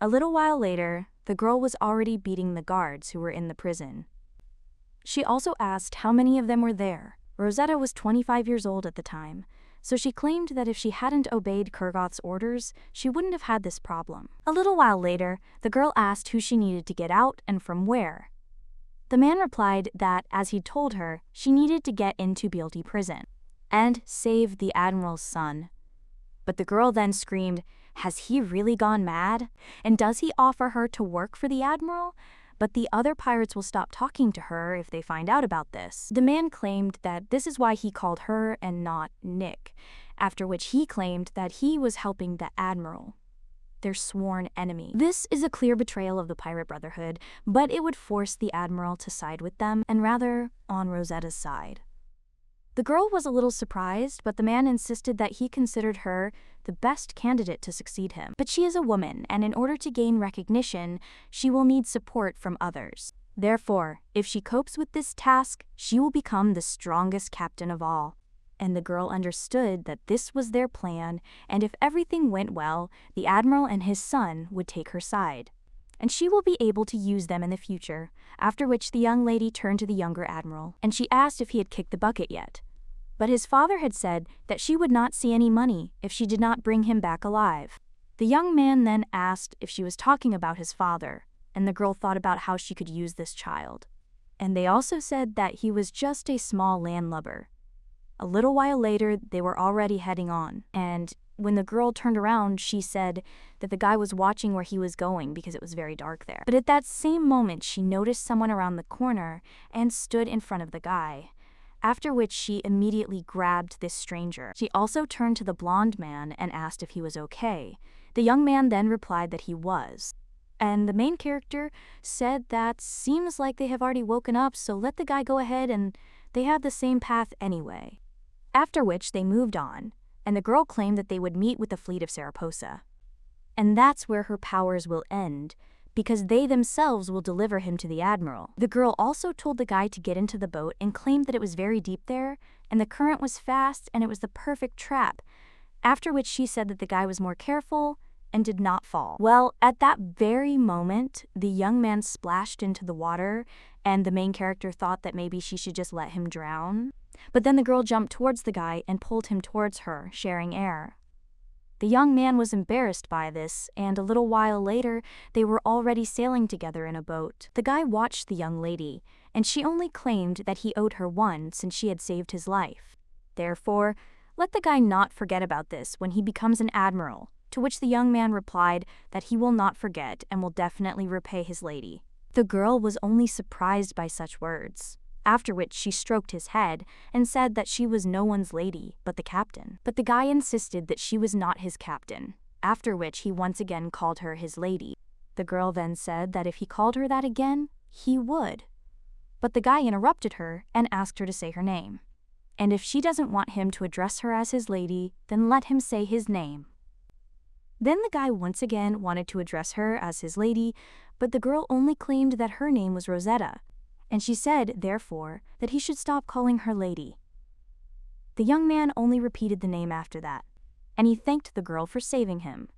A little while later, the girl was already beating the guards who were in the prison. She also asked how many of them were there. Rosetta was 25 years old at the time, so she claimed that if she hadn't obeyed Kurgoth's orders, she wouldn't have had this problem. A little while later, the girl asked who she needed to get out and from where. The man replied that, as he'd told her, she needed to get into Bealty prison and save the admiral's son. But the girl then screamed, "Has he really gone mad? And does he offer her to work for the admiral? But the other pirates will stop talking to her if they find out about this." The man claimed that this is why he called her and not Nick, after which he claimed that he was helping the admiral, their sworn enemy. This is a clear betrayal of the pirate brotherhood, but it would force the admiral to side with them and rather on Rosetta's side. The girl was a little surprised, but the man insisted that he considered her the best candidate to succeed him. But she is a woman, and in order to gain recognition, she will need support from others. Therefore, if she copes with this task, she will become the strongest captain of all. And the girl understood that this was their plan, and if everything went well, the admiral and his son would take her side. And she will be able to use them in the future, after which the young lady turned to the younger admiral, and she asked if he had kicked the bucket yet. But his father had said that she would not see any money if she did not bring him back alive. The young man then asked if she was talking about his father, and the girl thought about how she could use this child. And they also said that he was just a small landlubber. A little while later, they were already heading on, and when the girl turned around, she said that the guy was watching where he was going because it was very dark there. But at that same moment, she noticed someone around the corner and stood in front of the guy, after which she immediately grabbed this stranger. She also turned to the blonde man and asked if he was okay. The young man then replied that he was. And the main character said that seems like they have already woken up, so let the guy go ahead and they have the same path anyway. After which they moved on, and the girl claimed that they would meet with the fleet of Saraposa. And that's where her powers will end, because they themselves will deliver him to the admiral. The girl also told the guy to get into the boat and claimed that it was very deep there, and the current was fast, and it was the perfect trap, after which she said that the guy was more careful, and did not fall. Well, at that very moment, the young man splashed into the water, and the main character thought that maybe she should just let him drown. But then the girl jumped towards the guy and pulled him towards her, sharing air. The young man was embarrassed by this, and a little while later, they were already sailing together in a boat. The guy watched the young lady, and she only claimed that he owed her one since she had saved his life. Therefore, let the guy not forget about this when he becomes an admiral, to which the young man replied that he will not forget and will definitely repay his lady. The girl was only surprised by such words, after which she stroked his head and said that she was no one's lady but the captain. But the guy insisted that she was not his captain, after which he once again called her his lady. The girl then said that if he called her that again, he would. But the guy interrupted her and asked her to say her name. And if she doesn't want him to address her as his lady, then let him say his name. Then the guy once again wanted to address her as his lady, but the girl only claimed that her name was Rosetta, and she said, therefore, that he should stop calling her lady. The young man only repeated the name after that, and he thanked the girl for saving him.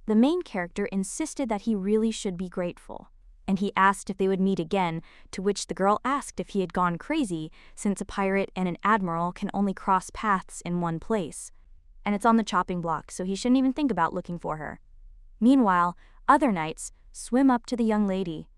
The main character insisted that he really should be grateful, and he asked if they would meet again, to which the girl asked if he had gone crazy, since a pirate and an admiral can only cross paths in one place, and it's on the chopping block, so he shouldn't even think about looking for her. Meanwhile, other knights swim up to the young lady,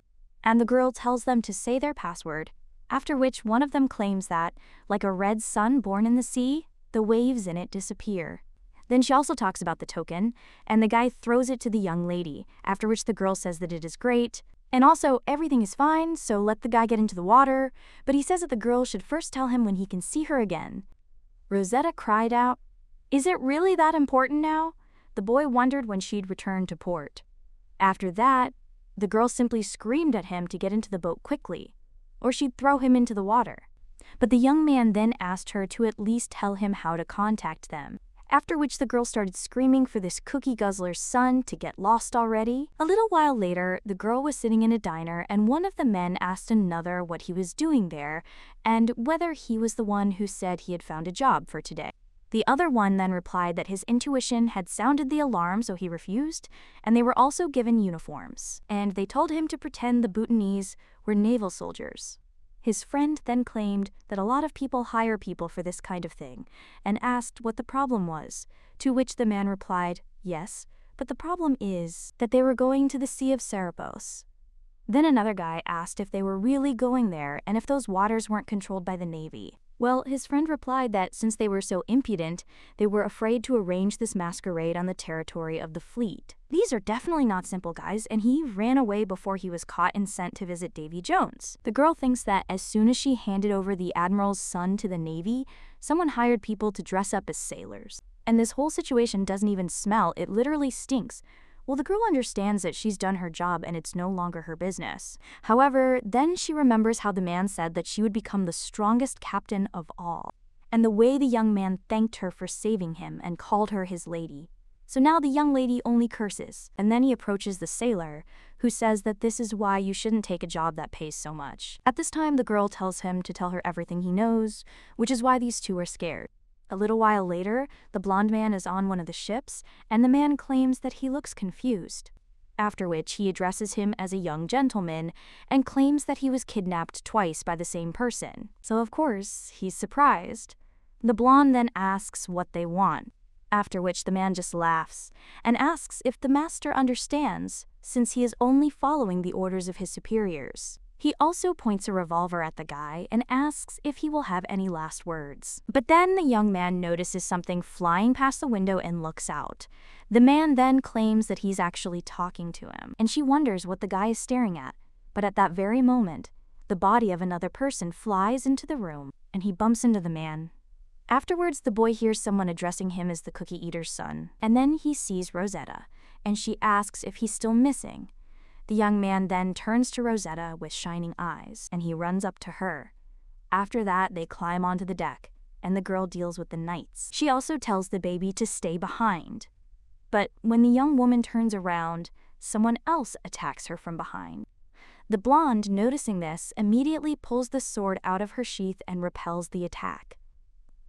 and the girl tells them to say their password, after which one of them claims that, like a red sun born in the sea, the waves in it disappear. Then she also talks about the token, and the guy throws it to the young lady, after which the girl says that it is great, and also everything is fine, so let the guy get into the water, but he says that the girl should first tell him when he can see her again. Rosetta cried out, "Is it really that important now?" The boy wondered when she'd return to port. After that, the girl simply screamed at him to get into the boat quickly, or she'd throw him into the water. But the young man then asked her to at least tell him how to contact them, after which the girl started screaming for this cookie guzzler's son to get lost already. A little while later, the girl was sitting in a diner and one of the men asked another what he was doing there and whether he was the one who said he had found a job for today. The other one then replied that his intuition had sounded the alarm, so he refused, and they were also given uniforms, and they told him to pretend the Bhutanese were naval soldiers. His friend then claimed that a lot of people hire people for this kind of thing, and asked what the problem was, to which the man replied, "Yes, but the problem is that they were going to the Sea of Serapos." Then another guy asked if they were really going there and if those waters weren't controlled by the Navy. Well, his friend replied that since they were so impudent, they were afraid to arrange this masquerade on the territory of the fleet. These are definitely not simple guys, and he ran away before he was caught and sent to visit Davy Jones. The girl thinks that as soon as she handed over the admiral's son to the Navy, someone hired people to dress up as sailors. And this whole situation doesn't even smell, it literally stinks. Well, the girl understands that she's done her job and it's no longer her business. However, then she remembers how the man said that she would become the strongest captain of all, and the way the young man thanked her for saving him and called her his lady. So now the young lady only curses, and then he approaches the sailor, who says that this is why you shouldn't take a job that pays so much. At this time, the girl tells him to tell her everything he knows, which is why these two are scared. A little while later, the blonde man is on one of the ships, and the man claims that he looks confused. After which he addresses him as a young gentleman and claims that he was kidnapped twice by the same person. So of course, he's surprised. The blonde then asks what they want, after which the man just laughs and asks if the master understands, since he is only following the orders of his superiors. He also points a revolver at the guy and asks if he will have any last words. But then the young man notices something flying past the window and looks out. The man then claims that he's actually talking to him, and she wonders what the guy is staring at. But at that very moment, the body of another person flies into the room, and he bumps into the man. Afterwards, the boy hears someone addressing him as the cookie eater's son, and then he sees Rosetta, and she asks if he's still missing. The young man then turns to Rosetta with shining eyes, and he runs up to her. After that, they climb onto the deck, and the girl deals with the knights. She also tells the baby to stay behind. But when the young woman turns around, someone else attacks her from behind. The blonde, noticing this, immediately pulls the sword out of her sheath and repels the attack.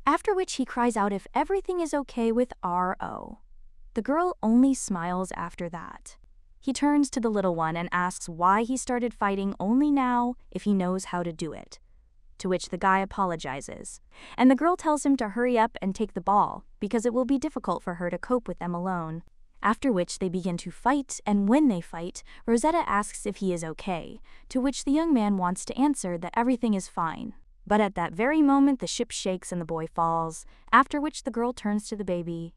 After which he cries out if everything is okay with R.O. The girl only smiles after that. He turns to the little one and asks why he started fighting only now if he knows how to do it. To which the guy apologizes, and the girl tells him to hurry up and take the ball because it will be difficult for her to cope with them alone. After which they begin to fight, and when they fight, Rosetta asks if he is okay, to which the young man wants to answer that everything is fine. But at that very moment the ship shakes and the boy falls, after which the girl turns to the baby,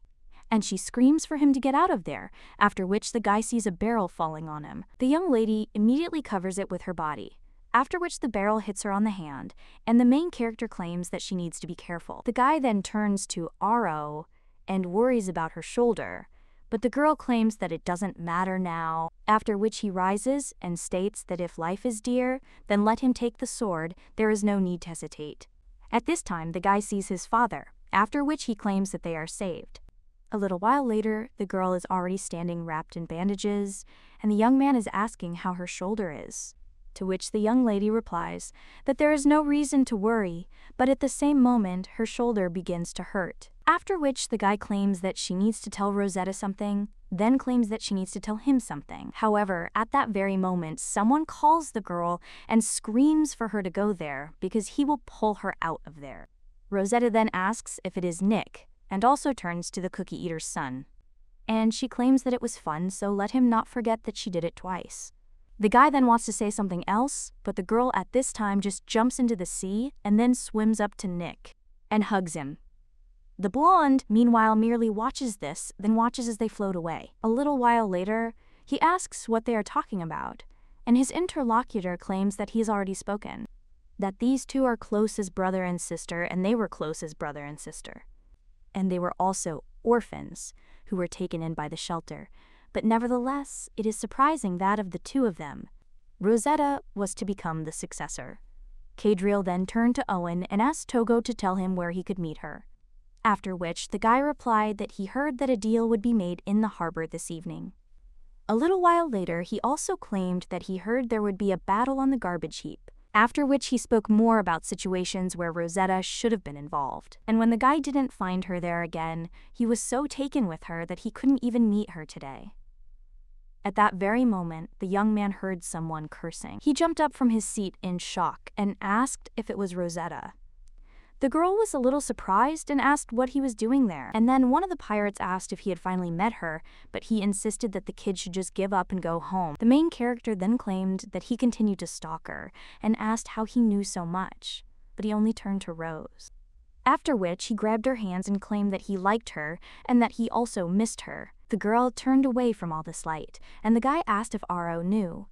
and she screams for him to get out of there, after which the guy sees a barrel falling on him. The young lady immediately covers it with her body, after which the barrel hits her on the hand, and the main character claims that she needs to be careful. The guy then turns to Aro and worries about her shoulder, but the girl claims that it doesn't matter now, after which he rises and states that if life is dear, then let him take the sword, there is no need to hesitate. At this time, the guy sees his father, after which he claims that they are saved. A little while later, the girl is already standing wrapped in bandages, and the young man is asking how her shoulder is. To which the young lady replies that there is no reason to worry, but at the same moment her shoulder begins to hurt. After which the guy claims that she needs to tell Rosetta something, then claims that she needs to tell him something. However, at that very moment, someone calls the girl and screams for her to go there because he will pull her out of there. Rosetta then asks if it is Nick, and also turns to the cookie eater's son. And she claims that it was fun, so let him not forget that she did it twice. The guy then wants to say something else, but the girl at this time just jumps into the sea and then swims up to Nick and hugs him. The blonde, meanwhile, merely watches this, then watches as they float away. A little while later, he asks what they are talking about, and his interlocutor claims that he has already spoken, that these two are close as brother and sister, and they were close as brother and sister. And they were also orphans who were taken in by the shelter. But nevertheless, it is surprising that of the two of them, Rosetta was to become the successor. Cadriel then turned to Owen and asked Togo to tell him where he could meet her. After which, the guy replied that he heard that a deal would be made in the harbor this evening. A little while later, he also claimed that he heard there would be a battle on the garbage heap, after which he spoke more about situations where Rosetta should have been involved. And when the guy didn't find her there again, he was so taken with her that he couldn't even meet her today. At that very moment, the young man heard someone cursing. He jumped up from his seat in shock and asked if it was Rosetta. The girl was a little surprised and asked what he was doing there. And then one of the pirates asked if he had finally met her, but he insisted that the kid should just give up and go home. The main character then claimed that he continued to stalk her and asked how he knew so much, but he only turned to Rose. After which, he grabbed her hands and claimed that he liked her and that he also missed her. The girl turned away from all this light, and the guy asked if Aro knew.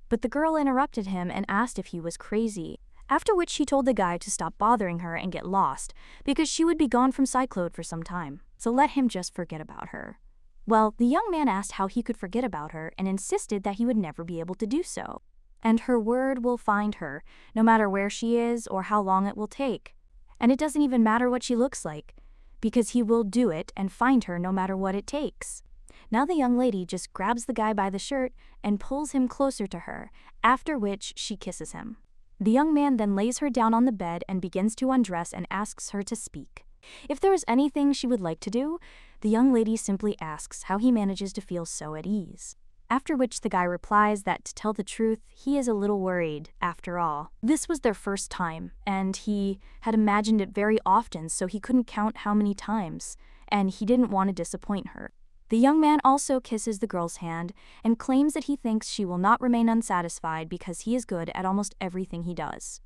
But the girl interrupted him and asked if he was crazy, after which she told the guy to stop bothering her and get lost, because she would be gone from Cyclode for some time, so let him just forget about her. Well, the young man asked how he could forget about her and insisted that he would never be able to do so. And her word will find her, no matter where she is or how long it will take. And it doesn't even matter what she looks like, because he will do it and find her no matter what it takes. Now the young lady just grabs the guy by the shirt and pulls him closer to her, after which she kisses him. The young man then lays her down on the bed and begins to undress and asks her to speak. If there is anything she would like to do, the young lady simply asks how he manages to feel so at ease. After which the guy replies that, to tell the truth, he is a little worried, after all. This was their first time, and he had imagined it very often, so he couldn't count how many times, and he didn't want to disappoint her. The young man also kisses the girl's hand and claims that he thinks she will not remain unsatisfied because he is good at almost everything he does.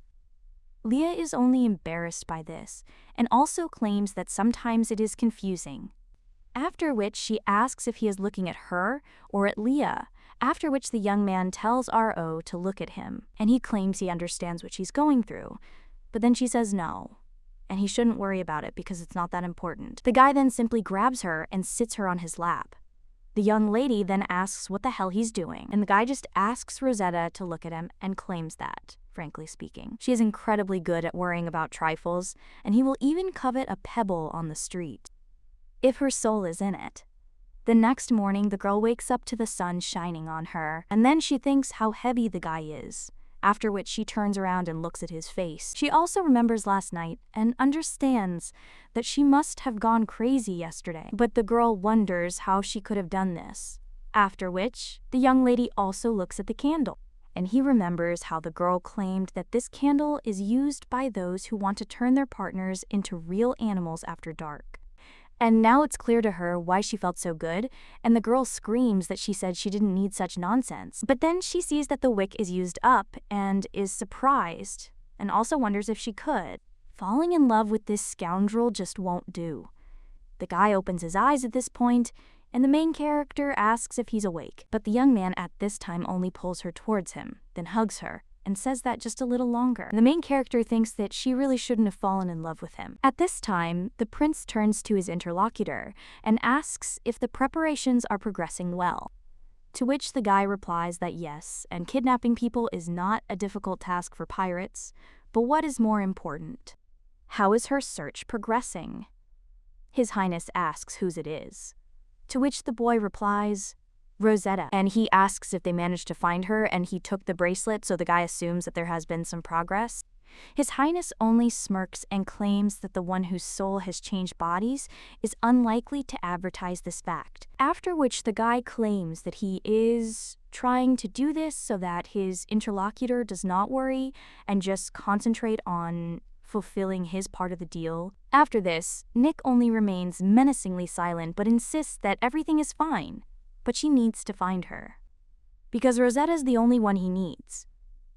Leah is only embarrassed by this, and also claims that sometimes it is confusing. After which she asks if he is looking at her or at Leah, after which the young man tells R.O. to look at him, and he claims he understands what she's going through, but then she says no, and he shouldn't worry about it because it's not that important. The guy then simply grabs her and sits her on his lap. The young lady then asks what the hell he's doing, and the guy just asks Rosetta to look at him and claims that, frankly speaking, she is incredibly good at worrying about trifles, and he will even covet a pebble on the street if her soul is in it. The next morning, the girl wakes up to the sun shining on her, and then she thinks how heavy the guy is, after which she turns around and looks at his face. She also remembers last night and understands that she must have gone crazy yesterday, but the girl wonders how she could have done this. After which, the young lady also looks at the candle, and he remembers how the girl claimed that this candle is used by those who want to turn their partners into real animals after dark. And now it's clear to her why she felt so good, and the girl screams that she said she didn't need such nonsense. But then she sees that the wick is used up and is surprised, and also wonders if she could. Falling in love with this scoundrel just won't do. The guy opens his eyes at this point, and the main character asks if he's awake. But the young man at this time only pulls her towards him, then hugs her, and says that just a little longer. The main character thinks that she really shouldn't have fallen in love with him. At this time, the prince turns to his interlocutor and asks if the preparations are progressing well. To which the guy replies that yes, and kidnapping people is not a difficult task for pirates, but what is more important? How is her search progressing? His Highness asks whose it is. To which the boy replies, Rosetta, and he asks if they managed to find her, and he took the bracelet, so the guy assumes that there has been some progress. His Highness only smirks and claims that the one whose soul has changed bodies is unlikely to advertise this fact. After which the guy claims that he is trying to do this so that his interlocutor does not worry and just concentrate on fulfilling his part of the deal. After this, Nick only remains menacingly silent but insists that everything is fine, but she needs to find her, because Rosetta's the only one he needs.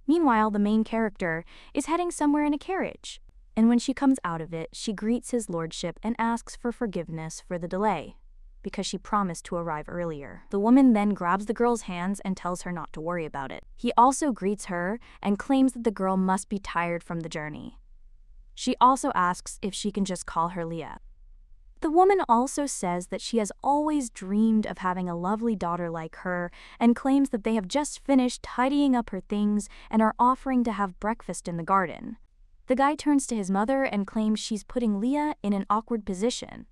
Meanwhile, the main character is heading somewhere in a carriage, and when she comes out of it, she greets his lordship and asks for forgiveness for the delay, because she promised to arrive earlier. The woman then grabs the girl's hands and tells her not to worry about it. He also greets her and claims that the girl must be tired from the journey. She also asks if she can just call her Leah. The woman also says that she has always dreamed of having a lovely daughter like her, and claims that they have just finished tidying up her things and are offering to have breakfast in the garden. The guy turns to his mother and claims she's putting Leah in an awkward position.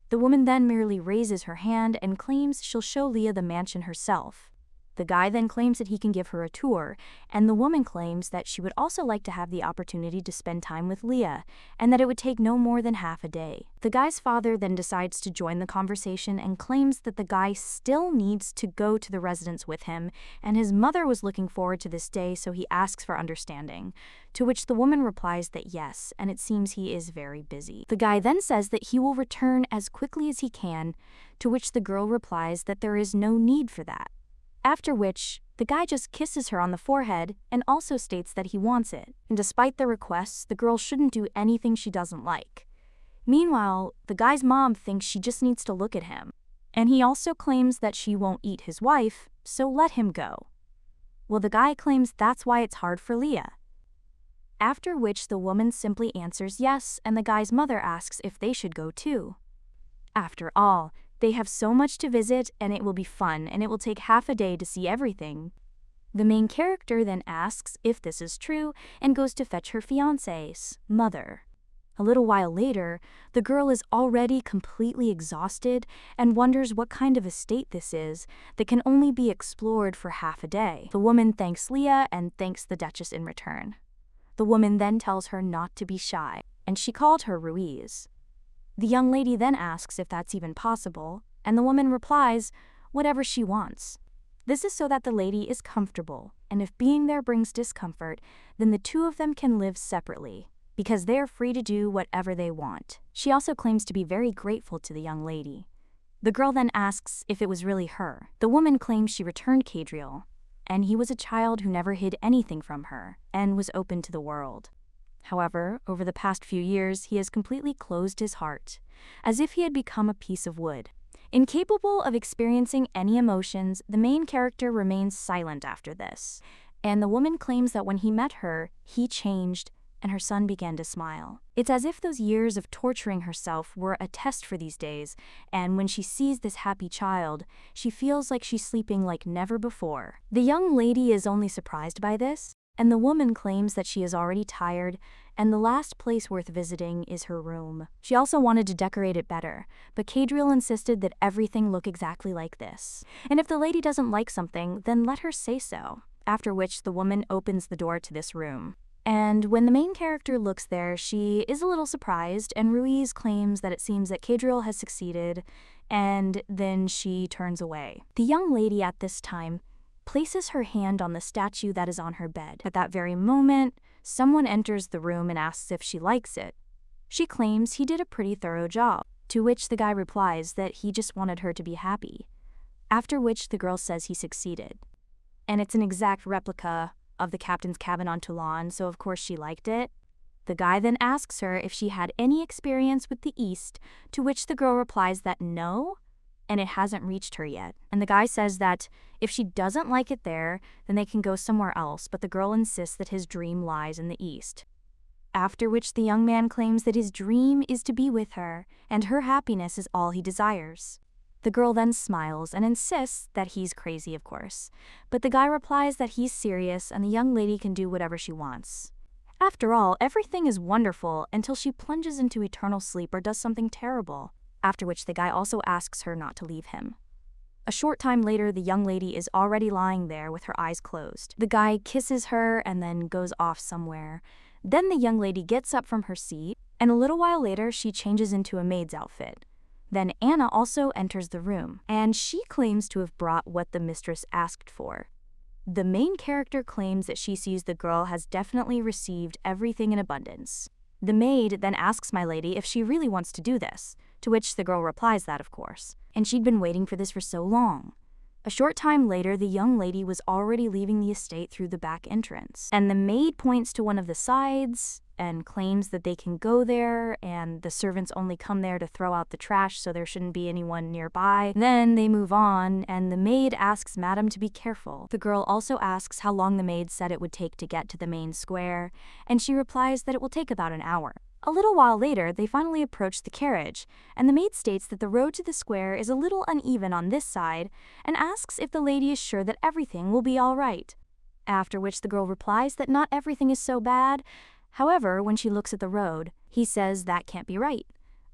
The woman then merely raises her hand and claims she'll show Leah the mansion herself. The guy then claims that he can give her a tour, and the woman claims that she would also like to have the opportunity to spend time with Leah, and that it would take no more than half a day. The guy's father then decides to join the conversation and claims that the guy still needs to go to the residence with him, and his mother was looking forward to this day, so he asks for understanding, to which the woman replies that yes, and it seems he is very busy. The guy then says that he will return as quickly as he can, to which the girl replies that there is no need for that. After which, the guy just kisses her on the forehead and also states that he wants it, and despite the requests, the girl shouldn't do anything she doesn't like. Meanwhile, the guy's mom thinks she just needs to look at him, and he also claims that she won't eat his wife, so let him go. Well, the guy claims that's why it's hard for Leah. After which the woman simply answers yes, and the guy's mother asks if they should go too. After all, they have so much to visit, and it will be fun, and it will take half a day to see everything. The main character then asks if this is true and goes to fetch her fiancé's mother. A little while later, the girl is already completely exhausted and wonders what kind of estate this is that can only be explored for half a day. The woman thanks Leah and thanks the Duchess in return. The woman then tells her not to be shy, and she called her Ruiz. The young lady then asks if that's even possible, and the woman replies, whatever she wants. This is so that the lady is comfortable, and if being there brings discomfort, then the two of them can live separately, because they are free to do whatever they want. She also claims to be very grateful to the young lady. The girl then asks if it was really her. The woman claims she returned Cadriel, and he was a child who never hid anything from her, and was open to the world. However, over the past few years, he has completely closed his heart, as if he had become a piece of wood. Incapable of experiencing any emotions, the main character remains silent after this, and the woman claims that when he met her, he changed, and her son began to smile. It's as if those years of torturing herself were a test for these days, and when she sees this happy child, she feels like she's sleeping like never before. The young lady is only surprised by this, and the woman claims that she is already tired, and the last place worth visiting is her room. She also wanted to decorate it better, but Cadriel insisted that everything look exactly like this. And if the lady doesn't like something, then let her say so. after which the woman opens the door to this room. And when the main character looks there, she is a little surprised, and Ruiz claims that it seems that Kadriel has succeeded, and then she turns away. The young lady at this time places her hand on the statue that is on her bed. At that very moment, someone enters the room and asks if she likes it. She claims he did a pretty thorough job, to which the guy replies that he just wanted her to be happy, after which the girl says he succeeded. And it's an exact replica of the captain's cabin on Toulon, so of course she liked it. The guy then asks her if she had any experience with the East, to which the girl replies that no, and it hasn't reached her yet. And the guy says that if she doesn't like it there, then they can go somewhere else, but the girl insists that his dream lies in the East. After which the young man claims that his dream is to be with her, and her happiness is all he desires. The girl then smiles and insists that he's crazy, of course, but the guy replies that he's serious and the young lady can do whatever she wants. After all, everything is wonderful until she plunges into eternal sleep or does something terrible, after which the guy also asks her not to leave him. A short time later, the young lady is already lying there with her eyes closed. The guy kisses her and then goes off somewhere. Then the young lady gets up from her seat, and a little while later she changes into a maid's outfit. Then Anna also enters the room, and she claims to have brought what the mistress asked for. The main character claims that she sees the girl has definitely received everything in abundance. The maid then asks my lady if she really wants to do this, to which the girl replies that of course, and she'd been waiting for this for so long. A short time later, the young lady was already leaving the estate through the back entrance, and the maid points to one of the sides and claims that they can go there, and the servants only come there to throw out the trash, so there shouldn't be anyone nearby. Then they move on, and the maid asks Madam to be careful. The girl also asks how long the maid said it would take to get to the main square, and she replies that it will take about an hour. A little while later, they finally approach the carriage, and the maid states that the road to the square is a little uneven on this side, and asks if the lady is sure that everything will be all right. After which the girl replies that not everything is so bad. However, when she looks at the road, he says that can't be right.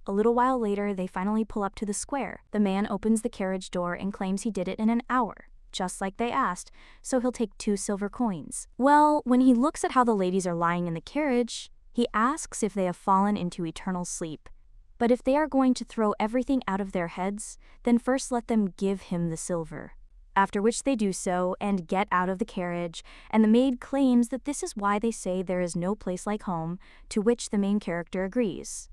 A little while later, they finally pull up to the square. The man opens the carriage door and claims he did it in an hour, just like they asked, so he'll take 2 silver coins. Well, when he looks at how the ladies are lying in the carriage, he asks if they have fallen into eternal sleep. But if they are going to throw everything out of their heads, then first let them give him the silver. After which they do so and get out of the carriage, and the maid claims that this is why they say there is no place like home, to which the main character agrees.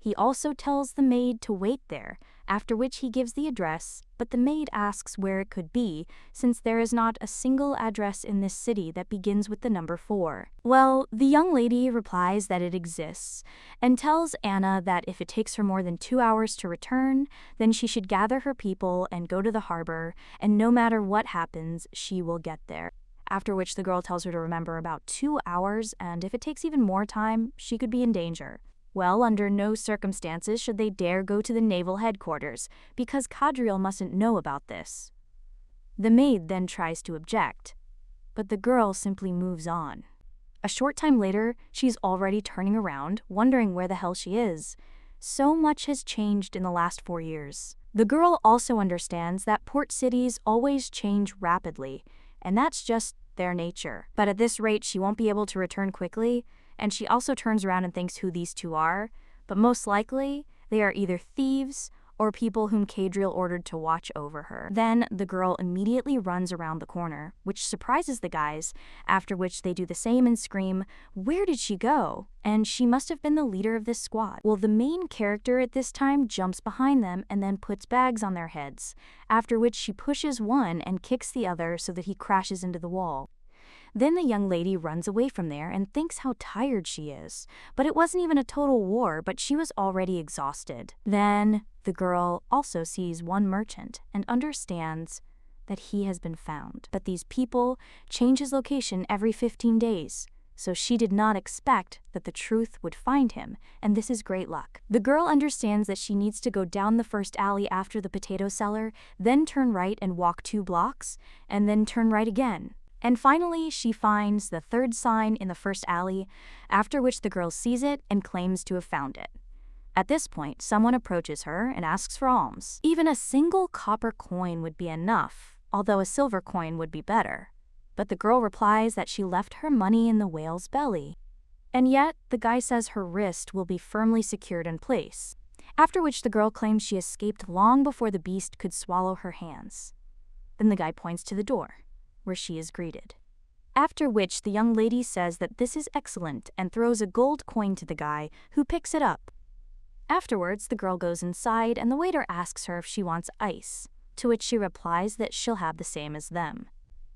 He also tells the maid to wait there, after which he gives the address, but the maid asks where it could be, since there is not a single address in this city that begins with the number 4. Well, the young lady replies that it exists, and tells Anna that if it takes her more than 2 hours to return, then she should gather her people and go to the harbor, and no matter what happens, she will get there. After which the girl tells her to remember about 2 hours, and if it takes even more time, she could be in danger. Well, under no circumstances should they dare go to the naval headquarters, because Kadriel mustn't know about this. The maid then tries to object, but the girl simply moves on. A short time later, she's already turning around, wondering where the hell she is. So much has changed in the last 4 years. The girl also understands that port cities always change rapidly, and that's just their nature. But at this rate, she won't be able to return quickly, and she also turns around and thinks who these 2 are, but most likely, they are either thieves or people whom Kadriel ordered to watch over her. Then the girl immediately runs around the corner, which surprises the guys, after which they do the same and scream, "Where did she go?" And she must have been the leader of this squad. Well, the main character at this time jumps behind them and then puts bags on their heads, after which she pushes one and kicks the other so that he crashes into the wall. Then the young lady runs away from there and thinks how tired she is. But it wasn't even a total war, but she was already exhausted. Then the girl also sees one merchant and understands that he has been found. But these people change his location every 15 days, so she did not expect that the truth would find him, and this is great luck. The girl understands that she needs to go down the first alley after the potato cellar, then turn right and walk 2 blocks, and then turn right again. And finally, she finds the 3rd sign in the first alley, after which the girl sees it and claims to have found it. At this point, someone approaches her and asks for alms. Even a single copper coin would be enough, although a silver coin would be better. but the girl replies that she left her money in the whale's belly. And yet, the guy says her wrist will be firmly secured in place, after which the girl claims she escaped long before the beast could swallow her hands. Then the guy points to the door, where she is greeted. After which the young lady says that this is excellent and throws a gold coin to the guy, who picks it up. Afterwards, the girl goes inside and the waiter asks her if she wants ice, to which she replies that she'll have the same as them.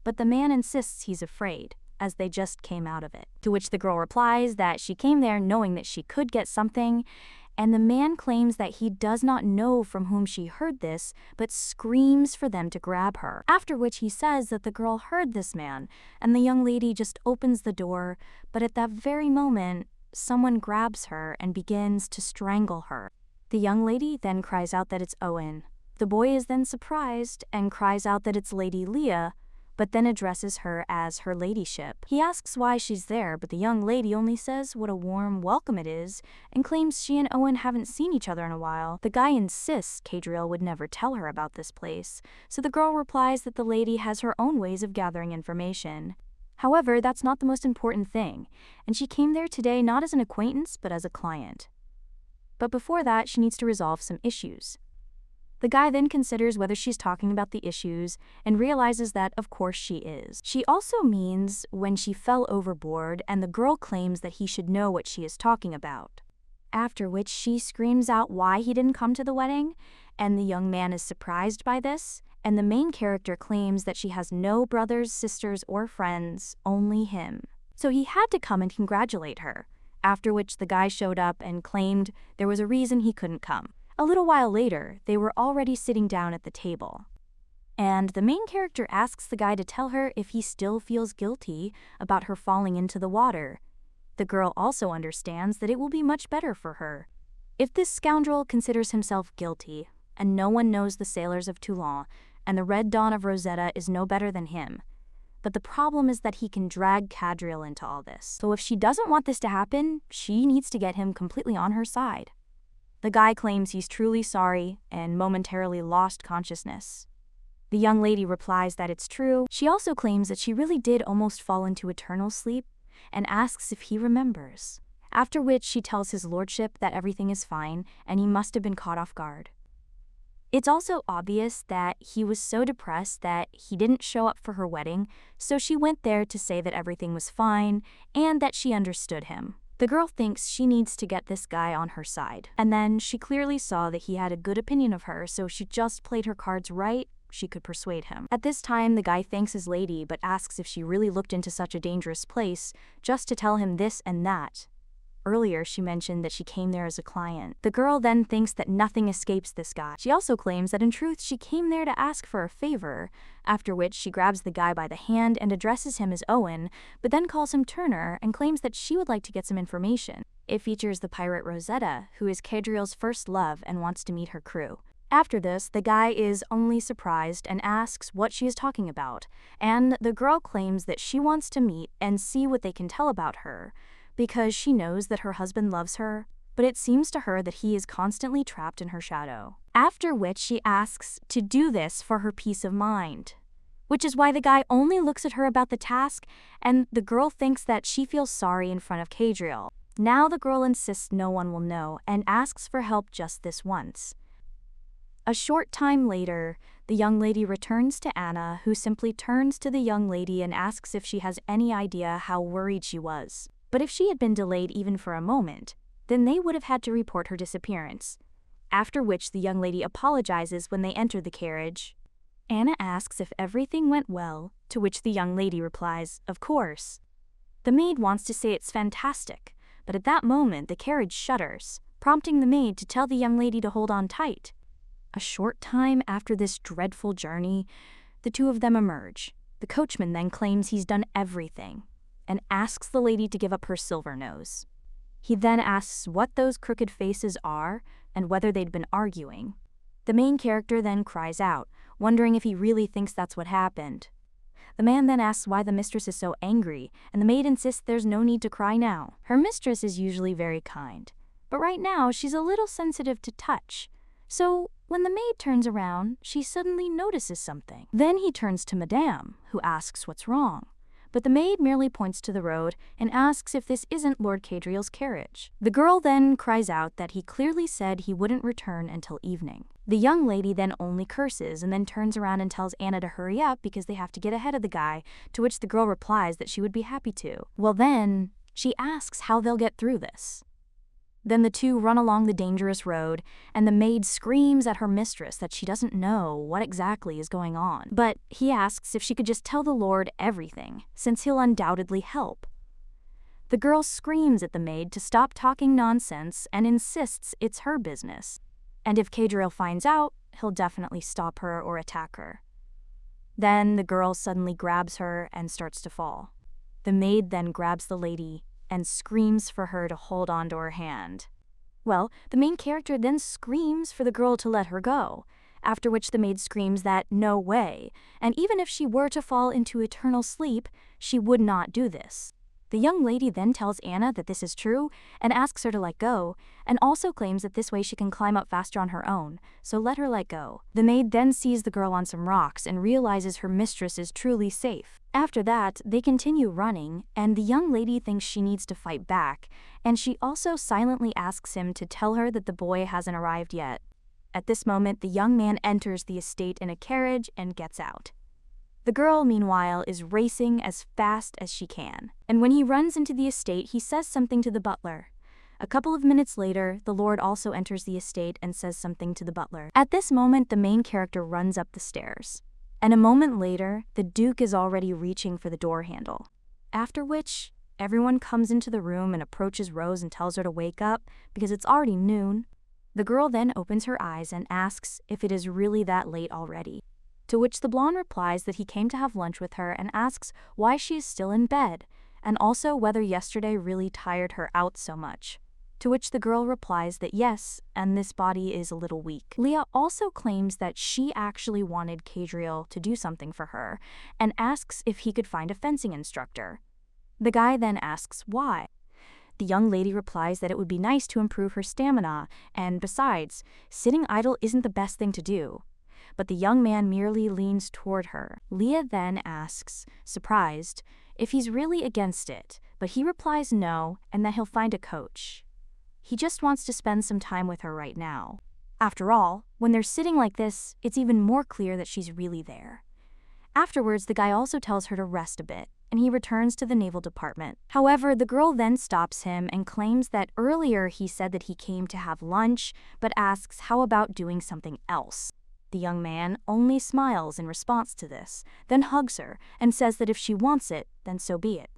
But the man insists he's afraid, as they just came out of it. To which the girl replies that she came there knowing that she could get something, and the man claims that he does not know from whom she heard this, but screams for them to grab her. After which he says that the girl heard this man, and the young lady just opens the door, but at that very moment, someone grabs her and begins to strangle her. The young lady then cries out that it's Owen. The boy is then surprised and cries out that it's Lady Leah, but then addresses her as her ladyship. He asks why she's there, but the young lady only says what a warm welcome it is, and claims she and Owen haven't seen each other in a while. The guy insists Cadriel would never tell her about this place, so the girl replies that the lady has her own ways of gathering information. However, that's not the most important thing, and she came there today not as an acquaintance, but as a client. But before that, she needs to resolve some issues. The guy then considers whether she's talking about the issues and realizes that, of course, she is. She also means when she fell overboard, and the girl claims that he should know what she is talking about. After which she screams out why he didn't come to the wedding, and the young man is surprised by this, and the main character claims that she has no brothers, sisters, or friends, only him. So he had to come and congratulate her, after which the guy showed up and claimed there was a reason he couldn't come. A little while later, they were already sitting down at the table. And the main character asks the guy to tell her if he still feels guilty about her falling into the water. The girl also understands that it will be much better for her if this scoundrel considers himself guilty, and no one knows the sailors of Toulon, and the Red Dawn of Rosetta is no better than him. But the problem is that he can drag Cadriel into all this. So if she doesn't want this to happen, she needs to get him completely on her side. The guy claims he's truly sorry and momentarily lost consciousness. The young lady replies that it's true. She also claims that she really did almost fall into eternal sleep and asks if he remembers. After which she tells his lordship that everything is fine and he must have been caught off guard. It's also obvious that he was so depressed that he didn't show up for her wedding, so she went there to say that everything was fine and that she understood him. The girl thinks she needs to get this guy on her side. And then she clearly saw that he had a good opinion of her, so she just played her cards right. She could persuade him. At this time, the guy thanks his lady but asks if she really looked into such a dangerous place just to tell him this and that. Earlier, she mentioned that she came there as a client. The girl then thinks that nothing escapes this guy. She also claims that in truth she came there to ask for a favor, after which she grabs the guy by the hand and addresses him as Owen, but then calls him Turner and claims that she would like to get some information. It features the pirate Rosetta, who is Cadriel's first love and wants to meet her crew. After this, the guy is only surprised and asks what she is talking about, and the girl claims that she wants to meet and see what they can tell about her, because she knows that her husband loves her, but it seems to her that he is constantly trapped in her shadow. After which she asks to do this for her peace of mind, which is why the guy only looks at her about the task, and the girl thinks that she feels sorry in front of Cadriel. Now the girl insists no one will know and asks for help just this once. A short time later, the young lady returns to Anna, who simply turns to the young lady and asks if she has any idea how worried she was. But if she had been delayed even for a moment, then they would have had to report her disappearance. After which the young lady apologizes when they enter the carriage. Anna asks if everything went well, to which the young lady replies, of course. The maid wants to say it's fantastic, but at that moment the carriage shudders, prompting the maid to tell the young lady to hold on tight. A short time after this dreadful journey, the two of them emerge. The coachman then claims he's done everything, and asks the lady to give up her silver nose. He then asks what those crooked faces are and whether they'd been arguing. The main character then cries out, wondering if he really thinks that's what happened. The man then asks why the mistress is so angry, and the maid insists there's no need to cry now. Her mistress is usually very kind, but right now she's a little sensitive to touch. So When the maid turns around, she suddenly notices something. Then he turns to Madame, who asks what's wrong. But the maid merely points to the road and asks if this isn't Lord Cadriel's carriage. The girl then cries out that he clearly said he wouldn't return until evening. The young lady then only curses and then turns around and tells Anna to hurry up because they have to get ahead of the guy, to which the girl replies that she would be happy to. Well then, she asks how they'll get through this. Then the two run along the dangerous road, and the maid screams at her mistress that she doesn't know what exactly is going on. But he asks if she could just tell the Lord everything, since he'll undoubtedly help. The girl screams at the maid to stop talking nonsense and insists it's her business. And if Cadriel finds out, he'll definitely stop her or attack her. Then the girl suddenly grabs her and starts to fall. The maid then grabs the lady and screams for her to hold on to her hand. Well, the main character then screams for the girl to let her go, after which the maid screams that no way, and even if she were to fall into eternal sleep, she would not do this. The young lady then tells Anna that this is true and asks her to let go, and also claims that this way she can climb up faster on her own, so let her let go. The maid then sees the girl on some rocks and realizes her mistress is truly safe. After that, they continue running, and the young lady thinks she needs to fight back, and she also silently asks him to tell her that the boy hasn't arrived yet. At this moment, the young man enters the estate in a carriage and gets out. The girl, meanwhile, is racing as fast as she can. And when he runs into the estate, he says something to the butler. A couple of minutes later, the Lord also enters the estate and says something to the butler. At this moment, the main character runs up the stairs. And a moment later, the Duke is already reaching for the door handle. After which, everyone comes into the room and approaches Rose and tells her to wake up because it's already noon. The girl then opens her eyes and asks if it is really that late already. To which the blonde replies that he came to have lunch with her and asks why she is still in bed, and also whether yesterday really tired her out so much. To which the girl replies that yes, and this body is a little weak. Leah also claims that she actually wanted Cadriel to do something for her, and asks if he could find a fencing instructor. The guy then asks why. The young lady replies that it would be nice to improve her stamina, and besides, sitting idle isn't the best thing to do. But the young man merely leans toward her. Leah then asks, surprised, if he's really against it, but he replies no, and that he'll find a coach. He just wants to spend some time with her right now. After all, when they're sitting like this, it's even more clear that she's really there. Afterwards, the guy also tells her to rest a bit, and he returns to the naval department. However, the girl then stops him and claims that earlier he said that he came to have lunch, but asks how about doing something else. The young man only smiles in response to this, then hugs her and says that if she wants it, then so be it.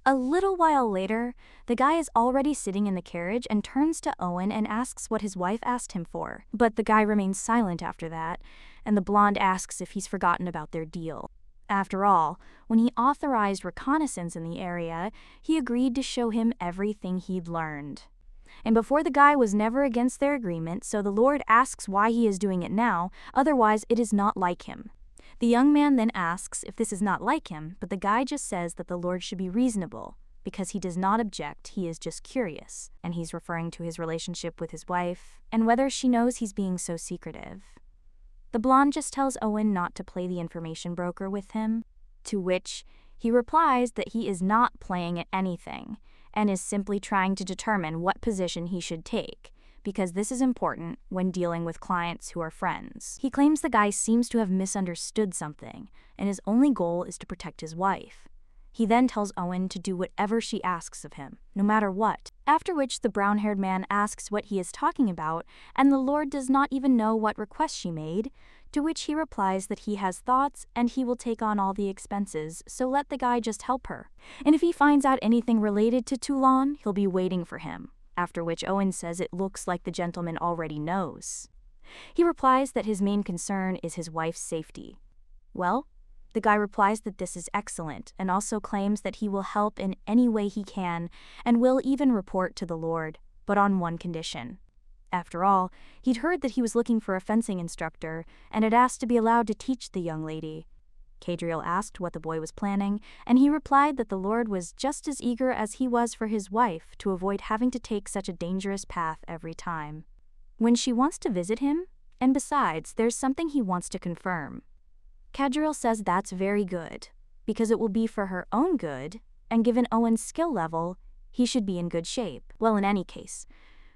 A little while later, the guy is already sitting in the carriage and turns to Owen and asks what his wife asked him for. But the guy remains silent after that, and the blonde asks if he's forgotten about their deal. After all, when he authorized reconnaissance in the area, he agreed to show him everything he'd learned. And before the guy was never against their agreement, so the Lord asks why he is doing it now, otherwise it is not like him. The young man then asks if this is not like him, but the guy just says that the Lord should be reasonable, because he does not object, he is just curious, and he's referring to his relationship with his wife, and whether she knows he's being so secretive. The blonde just tells Owen not to play the information broker with him, to which he replies that he is not playing at anything, and is simply trying to determine what position he should take, because this is important when dealing with clients who are friends. He claims the guy seems to have misunderstood something, and his only goal is to protect his wife. He then tells Owen to do whatever she asks of him, no matter what. After which the brown-haired man asks what he is talking about, and the Lord does not even know what request she made, to which he replies that he has thoughts and he will take on all the expenses, so let the guy just help her. And if he finds out anything related to Toulon, he'll be waiting for him, after which Owen says it looks like the gentleman already knows. He replies that his main concern is his wife's safety. Well, the guy replies that this is excellent and also claims that he will help in any way he can and will even report to the Lord, but on one condition. After all, he'd heard that he was looking for a fencing instructor and had asked to be allowed to teach the young lady. Cadriel asked what the boy was planning, and he replied that the Lord was just as eager as he was for his wife to avoid having to take such a dangerous path every time. when she wants to visit him, and besides, there's something he wants to confirm. Kadriel says that's very good, because it will be for her own good, and given Owen's skill level, he should be in good shape. Well, in any case,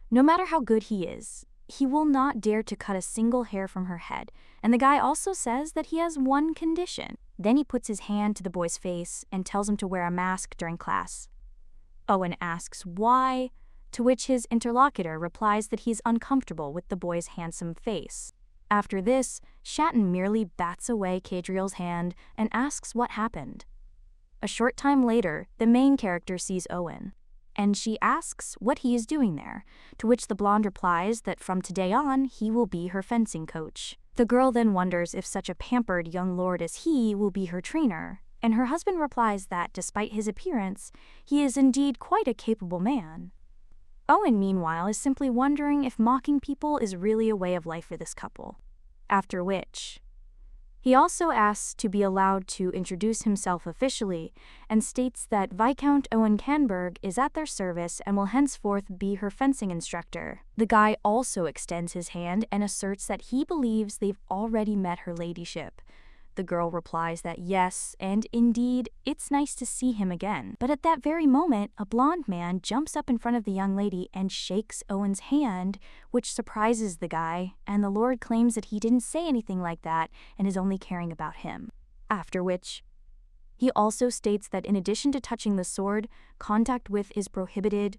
no matter how good he is, he will not dare to cut a single hair from her head, and the guy also says that he has one condition. Then he puts his hand to the boy's face and tells him to wear a mask during class. Owen asks why, to which his interlocutor replies that he's uncomfortable with the boy's handsome face. After this, Shatton merely bats away Kadriel's hand and asks what happened. A short time later, the main character sees Owen, and she asks what he is doing there, to which the blonde replies that from today on he will be her fencing coach. The girl then wonders if such a pampered young lord as he will be her trainer, and her husband replies that despite his appearance, he is indeed quite a capable man. Owen, meanwhile, is simply wondering if mocking people is really a way of life for this couple. After which, he also asks to be allowed to introduce himself officially and states that Viscount Owen Canberg is at their service and will henceforth be her fencing instructor. The guy also extends his hand and asserts that he believes they've already met her ladyship. The girl replies that yes, and indeed, it's nice to see him again. But at that very moment, a blonde man jumps up in front of the young lady and shakes Owen's hand, which surprises the guy, and the lord claims that he didn't say anything like that and is only caring about him. After which, he also states that in addition to touching the sword, contact with is prohibited.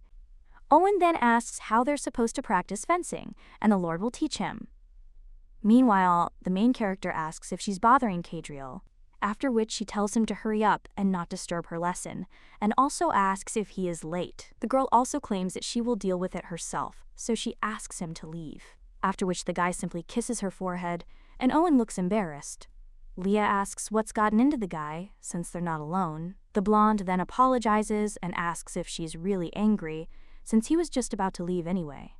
Owen then asks how they're supposed to practice fencing, and the lord will teach him. Meanwhile, the main character asks if she's bothering Kadriel, after which she tells him to hurry up and not disturb her lesson, and also asks if he is late. The girl also claims that she will deal with it herself, so she asks him to leave, after which the guy simply kisses her forehead, and Owen looks embarrassed. Leah asks what's gotten into the guy, since they're not alone. The blonde then apologizes and asks if she's really angry, since he was just about to leave anyway,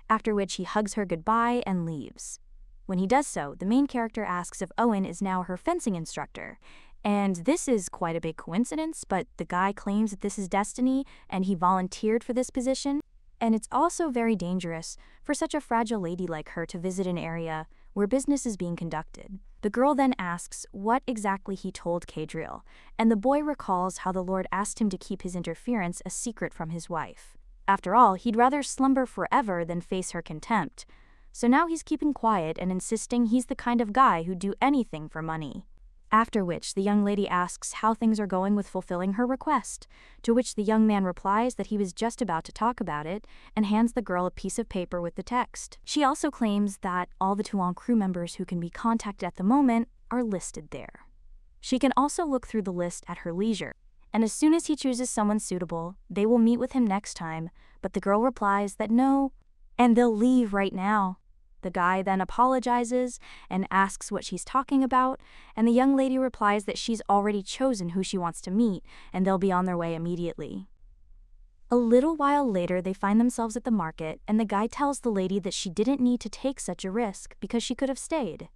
after which he hugs her goodbye and leaves. When he does so, the main character asks if Owen is now her fencing instructor, and this is quite a big coincidence, but the guy claims that this is destiny and he volunteered for this position, and it's also very dangerous for such a fragile lady like her to visit an area where business is being conducted. The girl then asks what exactly he told Kadriel, and the boy recalls how the lord asked him to keep his interference a secret from his wife. After all, he'd rather slumber forever than face her contempt. So now he's keeping quiet and insisting he's the kind of guy who'd do anything for money. After which, the young lady asks how things are going with fulfilling her request, to which the young man replies that he was just about to talk about it and hands the girl a piece of paper with the text. She also claims that all the Toulon crew members who can be contacted at the moment are listed there. She can also look through the list at her leisure, and as soon as he chooses someone suitable, they will meet with him next time, but the girl replies that no, and they'll leave right now. The guy then apologizes and asks what she's talking about, and the young lady replies that she's already chosen who she wants to meet, and they'll be on their way immediately. A little while later, they find themselves at the market, and the guy tells the lady that she didn't need to take such a risk because she could have stayed.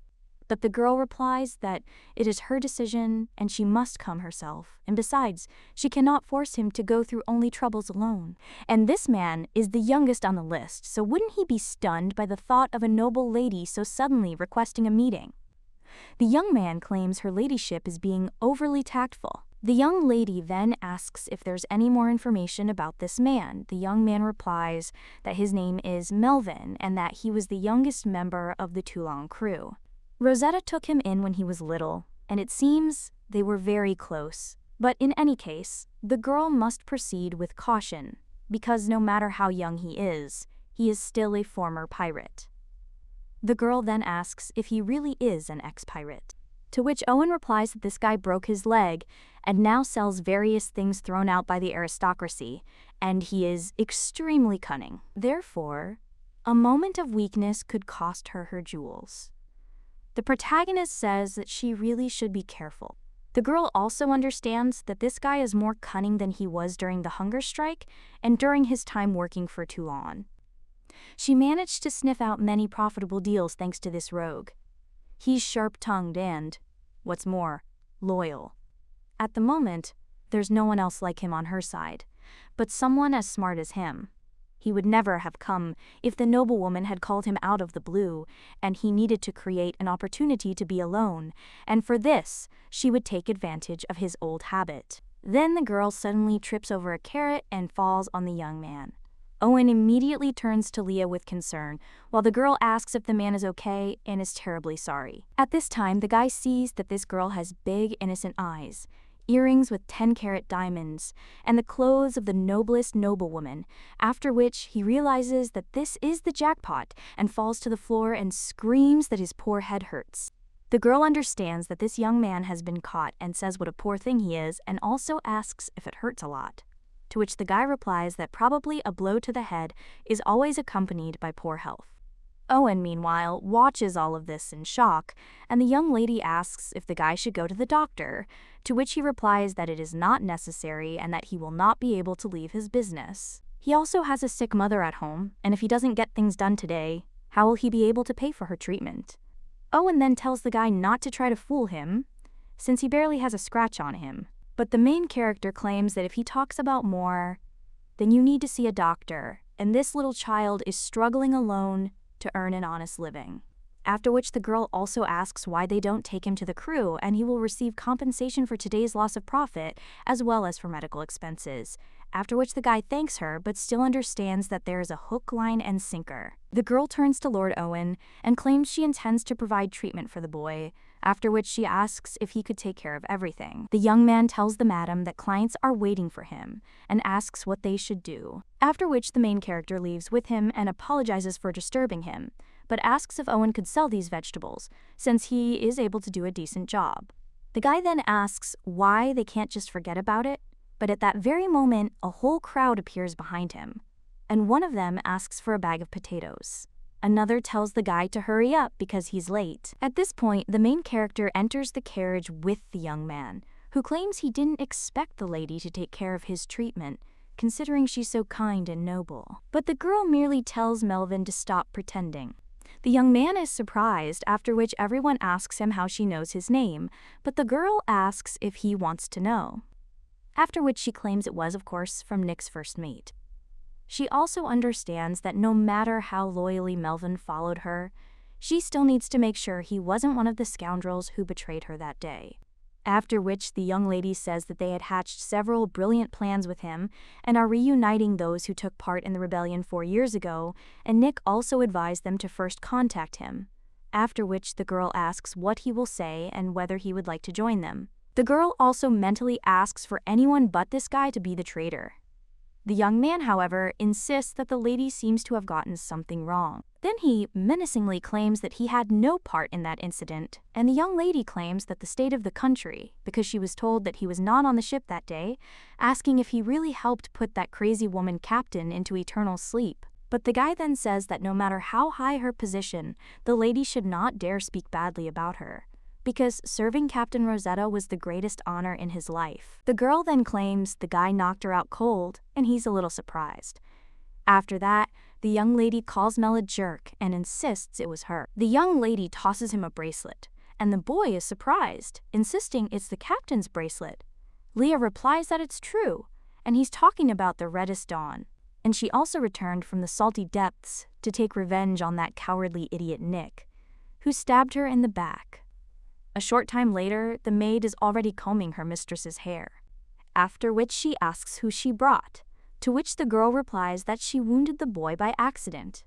But the girl replies that it is her decision and she must come herself, and besides, she cannot force him to go through only troubles alone. And this man is the youngest on the list, so wouldn't he be stunned by the thought of a noble lady so suddenly requesting a meeting? The young man claims her ladyship is being overly tactful. The young lady then asks if there's any more information about this man. The young man replies that his name is Melvin and that he was the youngest member of the Toulon crew. Rosetta took him in when he was little, and it seems they were very close. But in any case, the girl must proceed with caution, because no matter how young he is still a former pirate. The girl then asks if he really is an ex-pirate, to which Owen replies that this guy broke his leg and now sells various things thrown out by the aristocracy, and he is extremely cunning. Therefore, a moment of weakness could cost her her jewels. The protagonist says that she really should be careful. The girl also understands that this guy is more cunning than he was during the hunger strike and during his time working for Toulon. She managed to sniff out many profitable deals thanks to this rogue. He's sharp-tongued and, what's more, loyal. At the moment, there's no one else like him on her side, but someone as smart as him. He would never have come if the noblewoman had called him out of the blue, and he needed to create an opportunity to be alone, and for this, she would take advantage of his old habit. Then the girl suddenly trips over a carrot and falls on the young man. Owen immediately turns to Leah with concern, while the girl asks if the man is okay and is terribly sorry. At this time, the guy sees that this girl has big, innocent eyes, earrings with 10-carat diamonds, and the clothes of the noblest noblewoman, after which he realizes that this is the jackpot and falls to the floor and screams that his poor head hurts. The girl understands that this young man has been caught and says what a poor thing he is and also asks if it hurts a lot. To which the guy replies that probably a blow to the head is always accompanied by poor health. Owen, meanwhile, watches all of this in shock, and the young lady asks if the guy should go to the doctor, to which he replies that it is not necessary and that he will not be able to leave his business. He also has a sick mother at home, and if he doesn't get things done today, how will he be able to pay for her treatment? Owen then tells the guy not to try to fool him, since he barely has a scratch on him. But the main character claims that if he talks about more, then you need to see a doctor, and this little child is struggling alone to earn an honest living. After which the girl also asks why they don't take him to the crew, and he will receive compensation for today's loss of profit, as well as for medical expenses. After which the guy thanks her, but still understands that there is a hook, line, and sinker. The girl turns to Lord Owen and claims she intends to provide treatment for the boy, after which she asks if he could take care of everything. The young man tells the madam that clients are waiting for him and asks what they should do. After which the main character leaves with him and apologizes for disturbing him, but asks if Owen could sell these vegetables, since he is able to do a decent job. The guy then asks why they can't just forget about it, but at that very moment, a whole crowd appears behind him, and one of them asks for a bag of potatoes. Another tells the guy to hurry up because he's late. At this point, the main character enters the carriage with the young man, who claims he didn't expect the lady to take care of his treatment, considering she's so kind and noble. But the girl merely tells Melvin to stop pretending. The young man is surprised, after which everyone asks him how she knows his name, but the girl asks if he wants to know. After which she claims it was, of course, from Nick's first mate. She also understands that no matter how loyally Melvin followed her, she still needs to make sure he wasn't one of the scoundrels who betrayed her that day. After which the young lady says that they had hatched several brilliant plans with him and are reuniting those who took part in the rebellion 4 years ago, and Nick also advised them to first contact him. After which the girl asks what he will say and whether he would like to join them. The girl also mentally asks for anyone but this guy to be the traitor. The young man, however, insists that the lady seems to have gotten something wrong. Then he menacingly claims that he had no part in that incident, and the young lady claims that the state of the country, because she was told that he was not on the ship that day, asking if he really helped put that crazy woman captain into eternal sleep. But the guy then says that no matter how high her position, the lady should not dare speak badly about her, because serving Captain Rosetta was the greatest honor in his life. The girl then claims the guy knocked her out cold, and he's a little surprised. After that, the young lady calls Mel a jerk and insists it was her. The young lady tosses him a bracelet, and the boy is surprised, insisting it's the captain's bracelet. Leah replies that it's true, and he's talking about the reddest dawn, and she also returned from the salty depths to take revenge on that cowardly idiot Nick, who stabbed her in the back. A short time later, the maid is already combing her mistress's hair, after which she asks who she brought, to which the girl replies that she wounded the boy by accident.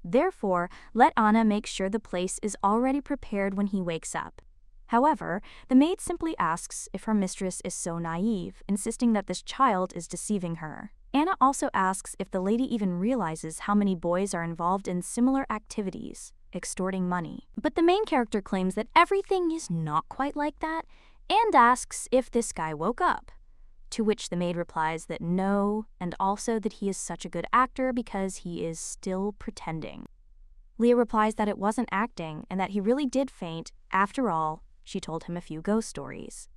Therefore, let Anna make sure the place is already prepared when he wakes up. However, the maid simply asks if her mistress is so naive, insisting that this child is deceiving her. Anna also asks if the lady even realizes how many boys are involved in similar activities, extorting money. But the main character claims that everything is not quite like that, and asks if this guy woke up. To which the maid replies that no, and also that he is such a good actor because he is still pretending. Leah replies that it wasn't acting and that he really did faint. After all, she told him a few ghost stories.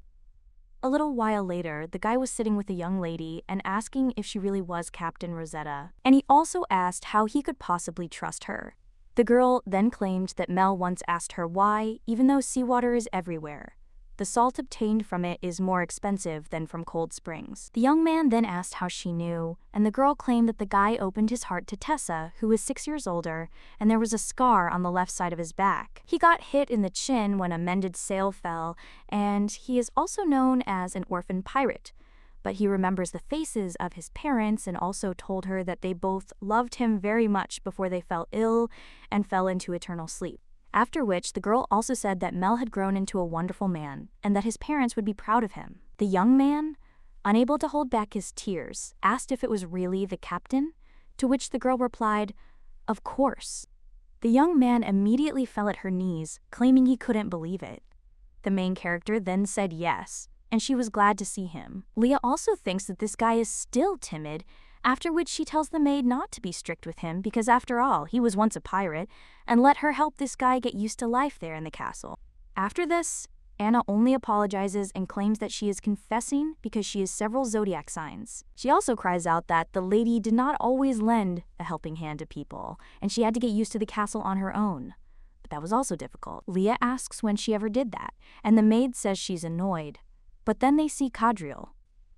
A little while later, the guy was sitting with a young lady and asking if she really was Captain Rosetta, and he also asked how he could possibly trust her. The girl then claimed that Mel once asked her why, even though seawater is everywhere. The salt obtained from it is more expensive than from cold springs. The young man then asked how she knew, and the girl claimed that the guy opened his heart to Tessa, who was 6 years older, and there was a scar on the left side of his back. He got hit in the chin when a mended sail fell, and he is also known as an orphan pirate. But he remembers the faces of his parents and also told her that they both loved him very much before they fell ill and fell into eternal sleep. After which, the girl also said that Mel had grown into a wonderful man and that his parents would be proud of him. The young man, unable to hold back his tears, asked if it was really the captain, to which the girl replied, "Of course." The young man immediately fell at her knees, claiming he couldn't believe it. The main character then said yes, and she was glad to see him. Leah also thinks that this guy is still timid, after which she tells the maid not to be strict with him because after all, he was once a pirate, and let her help this guy get used to life there in the castle. After this, Anna only apologizes and claims that she is confessing because she has several zodiac signs. She also cries out that the lady did not always lend a helping hand to people, and she had to get used to the castle on her own. But that was also difficult. Leah asks when she ever did that, and the maid says she's annoyed. But then they see Kadriel.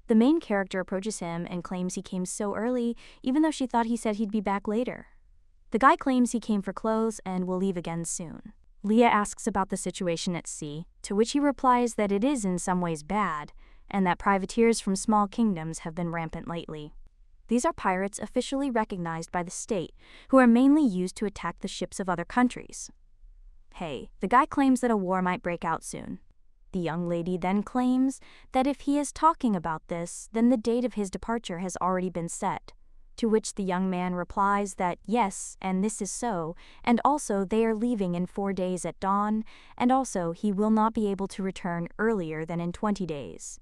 The main character approaches him and claims he came so early, even though she thought he said he'd be back later. The guy claims he came for clothes and will leave again soon. Leah asks about the situation at sea, to which he replies that it is in some ways bad, and that privateers from small kingdoms have been rampant lately. These are pirates officially recognized by the state, who are mainly used to attack the ships of other countries. Hey, the guy claims that a war might break out soon. The young lady then claims that if he is talking about this, then the date of his departure has already been set, to which the young man replies that yes, and this is so, and also they are leaving in 4 days at dawn, and also he will not be able to return earlier than in 20 days.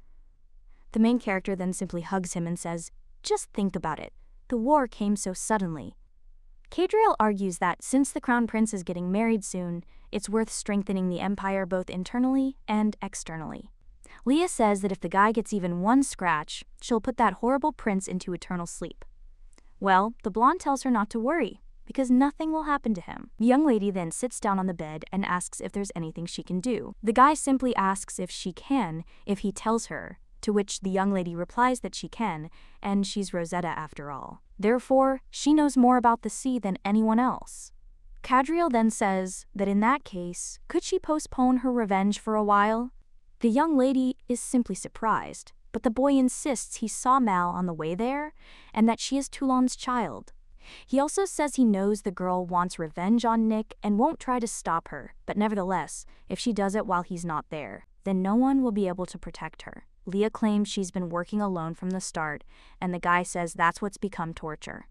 The main character then simply hugs him and says, "Just think about it. The war came so suddenly." Kadriel argues that since the crown prince is getting married soon, it's worth strengthening the empire both internally and externally. Leah says that if the guy gets even one scratch, she'll put that horrible prince into eternal sleep. Well, the blonde tells her not to worry, because nothing will happen to him. The young lady then sits down on the bed and asks if there's anything she can do. The guy simply asks if she can, if he tells her, to which the young lady replies that she can, and she's Rosetta after all. Therefore, she knows more about the sea than anyone else. Kadriel then says that in that case, could she postpone her revenge for a while? The young lady is simply surprised, but the boy insists he saw Mal on the way there, and that she is Toulon's child. He also says he knows the girl wants revenge on Nick and won't try to stop her, but nevertheless, if she does it while he's not there, then no one will be able to protect her. Leah claims she's been working alone from the start, and the guy says that's what's become torture.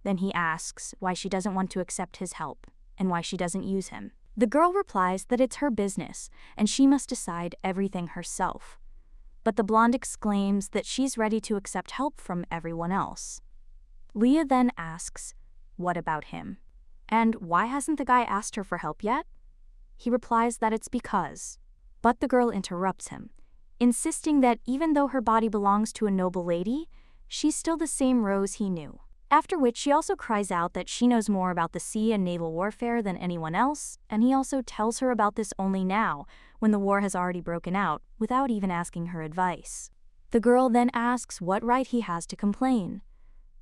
Then he asks why she doesn't want to accept his help, and why she doesn't use him. The girl replies that it's her business, and she must decide everything herself. But the blonde exclaims that she's ready to accept help from everyone else. Leah then asks, what about him? And why hasn't the guy asked her for help yet? He replies that it's because. But the girl interrupts him, insisting that even though her body belongs to a noble lady, she's still the same Rose he knew. After which she also cries out that she knows more about the sea and naval warfare than anyone else, and he also tells her about this only now, when the war has already broken out, without even asking her advice. The girl then asks what right he has to complain.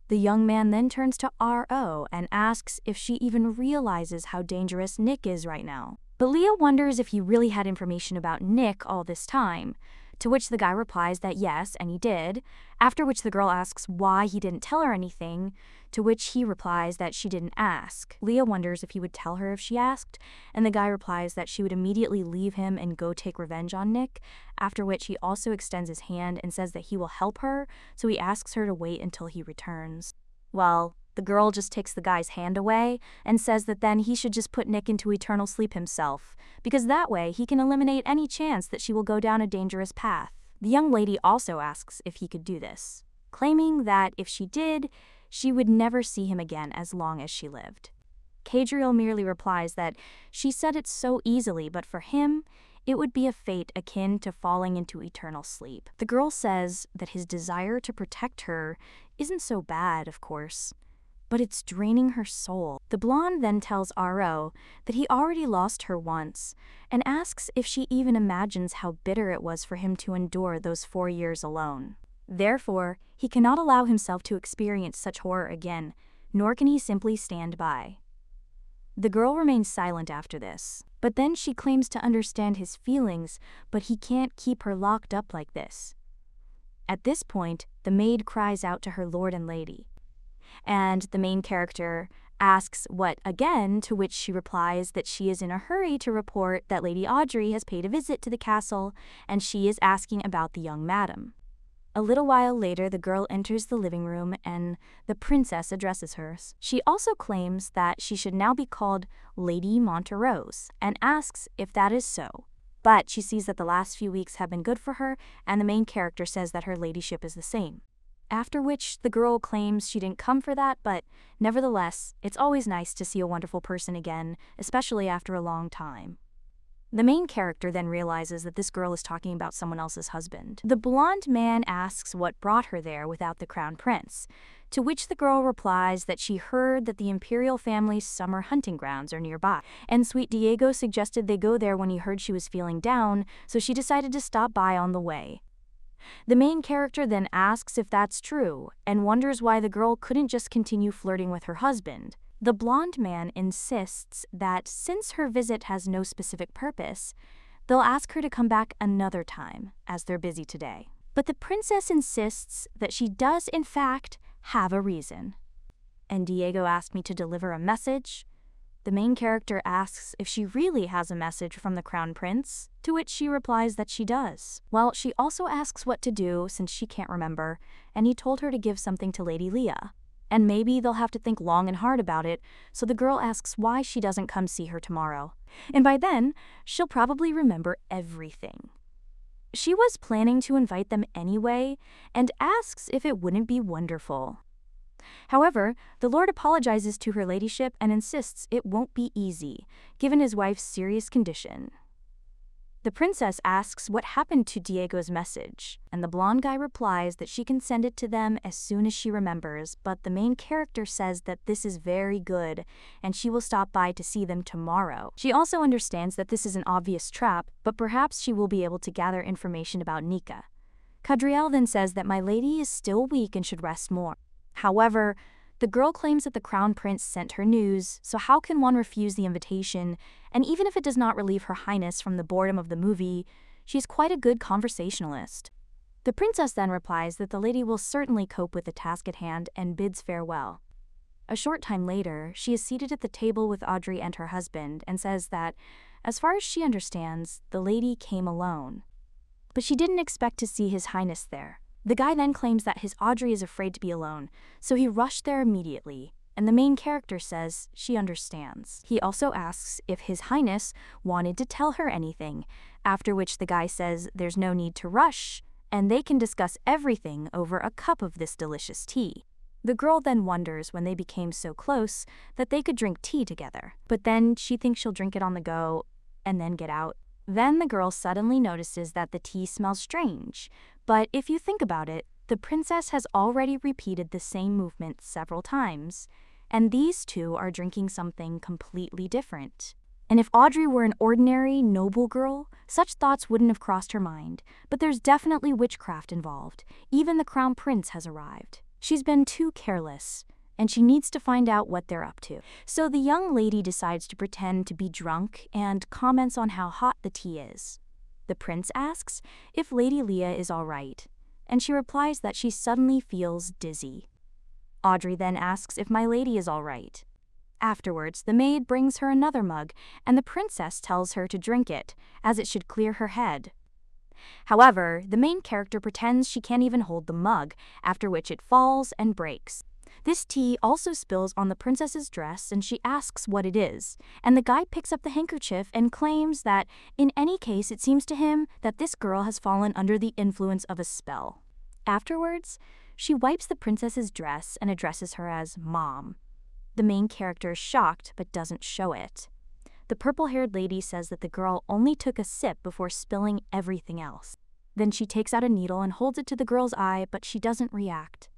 The young man then turns to R.O. and asks if she even realizes how dangerous Nick is right now. But Leah wonders if he really had information about Nick all this time, to which the guy replies that yes, and he did, after which the girl asks why he didn't tell her anything, to which he replies that she didn't ask. Leah wonders if he would tell her if she asked, and the guy replies that she would immediately leave him and go take revenge on Nick, after which he also extends his hand and says that he will help her, so he asks her to wait until he returns. Well, the girl just takes the guy's hand away and says that then he should just put Nick into eternal sleep himself, because that way he can eliminate any chance that she will go down a dangerous path. The young lady also asks if he could do this, claiming that if she did, she would never see him again as long as she lived. Kadriel merely replies that she said it so easily, but for him, it would be a fate akin to falling into eternal sleep. The girl says that his desire to protect her isn't so bad, of course, but it's draining her soul. The blonde then tells Aro that he already lost her once and asks if she even imagines how bitter it was for him to endure those 4 years alone. Therefore, he cannot allow himself to experience such horror again, nor can he simply stand by. The girl remains silent after this, but then she claims to understand his feelings, but he can't keep her locked up like this. At this point, the maid cries out to her lord and lady, and the main character asks what again, to which she replies that she is in a hurry to report that Lady Audrey has paid a visit to the castle and she is asking about the young madam. A little while later, the girl enters the living room and the princess addresses her. She also claims that she should now be called Lady Monterose and asks if that is so. But she sees that the last few weeks have been good for her, and the main character says that her ladyship is the same. After which, the girl claims she didn't come for that, but nevertheless, it's always nice to see a wonderful person again, especially after a long time. The main character then realizes that this girl is talking about someone else's husband. The blonde man asks what brought her there without the crown prince, to which the girl replies that she heard that the imperial family's summer hunting grounds are nearby, and sweet Diego suggested they go there when he heard she was feeling down, so she decided to stop by on the way. The main character then asks if that's true, and wonders why the girl couldn't just continue flirting with her husband. The blonde man insists that since her visit has no specific purpose, they'll ask her to come back another time, as they're busy today. But the princess insists that she does in fact have a reason. And Diego asked me to deliver a message. The main character asks if she really has a message from the crown prince, to which she replies that she does. Well, she also asks what to do since she can't remember, and he told her to give something to Lady Leah. And maybe they'll have to think long and hard about it, so the girl asks why she doesn't come see her tomorrow. And by then, she'll probably remember everything. She was planning to invite them anyway, and asks if it wouldn't be wonderful. However, the lord apologizes to her ladyship and insists it won't be easy, given his wife's serious condition. The princess asks what happened to Diego's message, and the blonde guy replies that she can send it to them as soon as she remembers, but the main character says that this is very good, and she will stop by to see them tomorrow. She also understands that this is an obvious trap, but perhaps she will be able to gather information about Nika. Cadriel then says that my lady is still weak and should rest more. However, the girl claims that the crown prince sent her news, so how can one refuse the invitation? And even if it does not relieve her highness from the boredom of the movie, she's quite a good conversationalist. The princess then replies that the lady will certainly cope with the task at hand and bids farewell. A short time later, she is seated at the table with Audrey and her husband and says that, as far as she understands, the lady came alone. But she didn't expect to see his highness there. The guy then claims that his Audrey is afraid to be alone, so he rushed there immediately, and the main character says she understands. He also asks if his highness wanted to tell her anything, after which the guy says there's no need to rush, and they can discuss everything over a cup of this delicious tea. The girl then wonders when they became so close that they could drink tea together, but then she thinks she'll drink it on the go and then get out. Then the girl suddenly notices that the tea smells strange, but if you think about it, the princess has already repeated the same movement several times, and these two are drinking something completely different. And if Audrey were an ordinary, noble girl, such thoughts wouldn't have crossed her mind, but there's definitely witchcraft involved. Even the crown prince has arrived. She's been too careless, and she needs to find out what they're up to. So the young lady decides to pretend to be drunk and comments on how hot the tea is. The prince asks if Lady Leah is all right, and she replies that she suddenly feels dizzy. Audrey then asks if my lady is all right. Afterwards, the maid brings her another mug, and the princess tells her to drink it, as it should clear her head. However, the main character pretends she can't even hold the mug, after which it falls and breaks. This tea also spills on the princess's dress, and she asks what it is, and the guy picks up the handkerchief and claims that, in any case, it seems to him that this girl has fallen under the influence of a spell. Afterwards, she wipes the princess's dress and addresses her as Mom. The main character is shocked but doesn't show it. The purple-haired lady says that the girl only took a sip before spilling everything else. Then she takes out a needle and holds it to the girl's eye, but she doesn't react.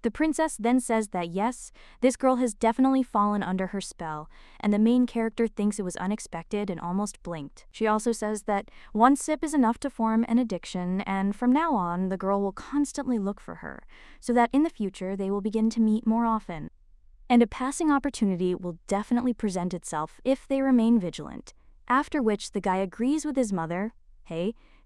The princess then says that yes, this girl has definitely fallen under her spell, and the main character thinks it was unexpected and almost blinked. She also says that one sip is enough to form an addiction, and from now on, the girl will constantly look for her, so that in the future they will begin to meet more often. And a passing opportunity will definitely present itself if they remain vigilant. After which the guy agrees with his mother,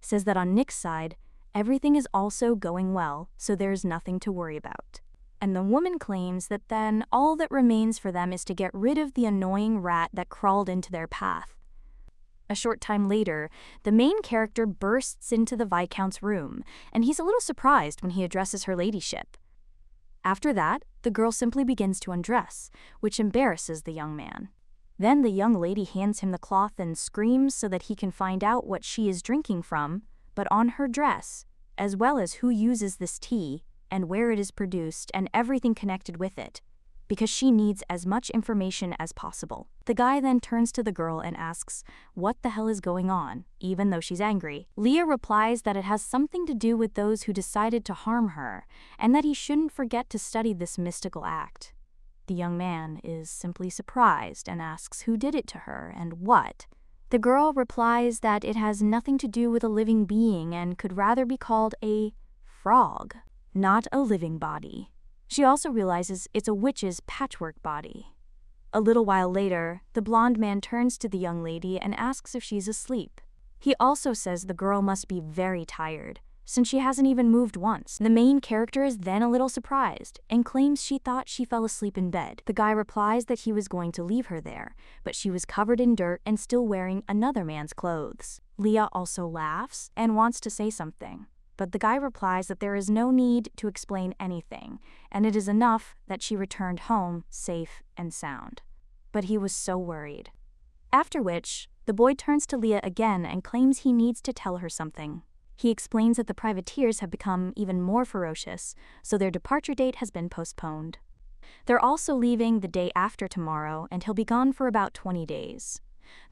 says that on Nick's side, everything is also going well, so there's nothing to worry about. And the woman claims that then all that remains for them is to get rid of the annoying rat that crawled into their path. A short time later, the main character bursts into the Viscount's room, and he's a little surprised when he addresses her ladyship. After that, the girl simply begins to undress, which embarrasses the young man. Then the young lady hands him the cloth and screams so that he can find out what she is drinking from, but on her dress, as well as who uses this tea, and where it is produced, and everything connected with it, because she needs as much information as possible. The guy then turns to the girl and asks what the hell is going on, even though she's angry. Leah replies that it has something to do with those who decided to harm her, and that he shouldn't forget to study this mystical act. The young man is simply surprised and asks who did it to her and what. The girl replies that it has nothing to do with a living being and could rather be called a frog, not a living body. She also realizes it's a witch's patchwork body. A little while later, the blonde man turns to the young lady and asks if she's asleep. He also says the girl must be very tired, since she hasn't even moved once. The main character is then a little surprised and claims she thought she fell asleep in bed. The guy replies that he was going to leave her there, but she was covered in dirt and still wearing another man's clothes. Leah also laughs and wants to say something, but the guy replies that there is no need to explain anything, and it is enough that she returned home safe and sound. But he was so worried. After which, the boy turns to Leah again and claims he needs to tell her something. He explains that the privateers have become even more ferocious, so their departure date has been postponed. They're also leaving the day after tomorrow, and he'll be gone for about 20 days.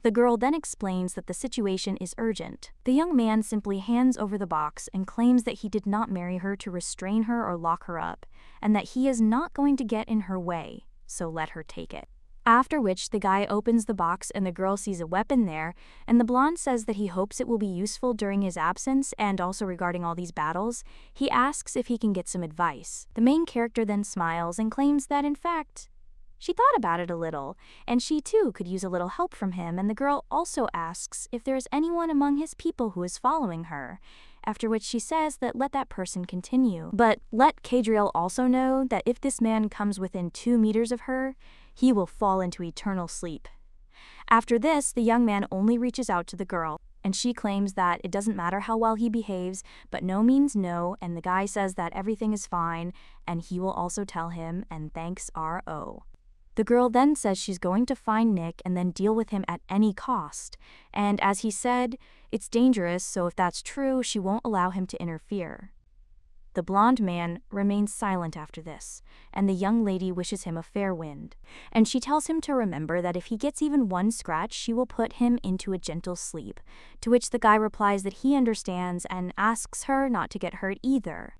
The girl then explains that the situation is urgent. The young man simply hands over the box and claims that he did not marry her to restrain her or lock her up, and that he is not going to get in her way, so let her take it. After which the guy opens the box and the girl sees a weapon there, and the blonde says that he hopes it will be useful during his absence and also regarding all these battles. He asks if he can get some advice. The main character then smiles and claims that in fact, she thought about it a little, and she too could use a little help from him, and the girl also asks if there is anyone among his people who is following her, after which she says that let that person continue. But let Kadriel also know that if this man comes within 2 meters of her, he will fall into eternal sleep. After this, the young man only reaches out to the girl, and she claims that it doesn't matter how well he behaves, but no means no, and the guy says that everything is fine, and he will also tell him, and thanks R.O. The girl then says she's going to find Nick and then deal with him at any cost, and as he said, it's dangerous, so if that's true, she won't allow him to interfere. The blonde man remains silent after this, and the young lady wishes him a fair wind, and she tells him to remember that if he gets even one scratch, she will put him into a gentle sleep, to which the guy replies that he understands and asks her not to get hurt either.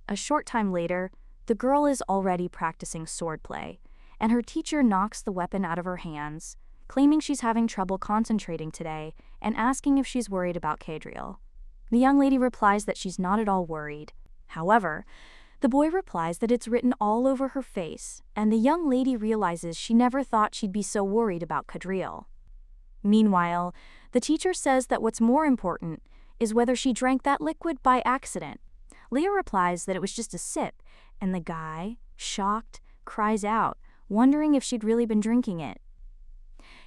A short time later, the girl is already practicing swordplay, and her teacher knocks the weapon out of her hands, claiming she's having trouble concentrating today and asking if she's worried about Kadriel. The young lady replies that she's not at all worried. However, the boy replies that it's written all over her face, and the young lady realizes she never thought she'd be so worried about Kadriel. Meanwhile, the teacher says that what's more important is whether she drank that liquid by accident. Leah replies that it was just a sip, and the guy, shocked, cries out, wondering if she'd really been drinking it.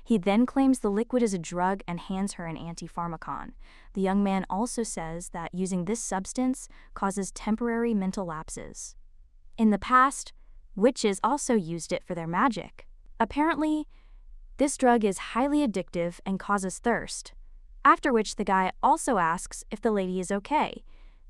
He then claims the liquid is a drug and hands her an antipharmacon. The young man also says that using this substance causes temporary mental lapses. In the past, witches also used it for their magic. Apparently, this drug is highly addictive and causes thirst, after which the guy also asks if the lady is okay.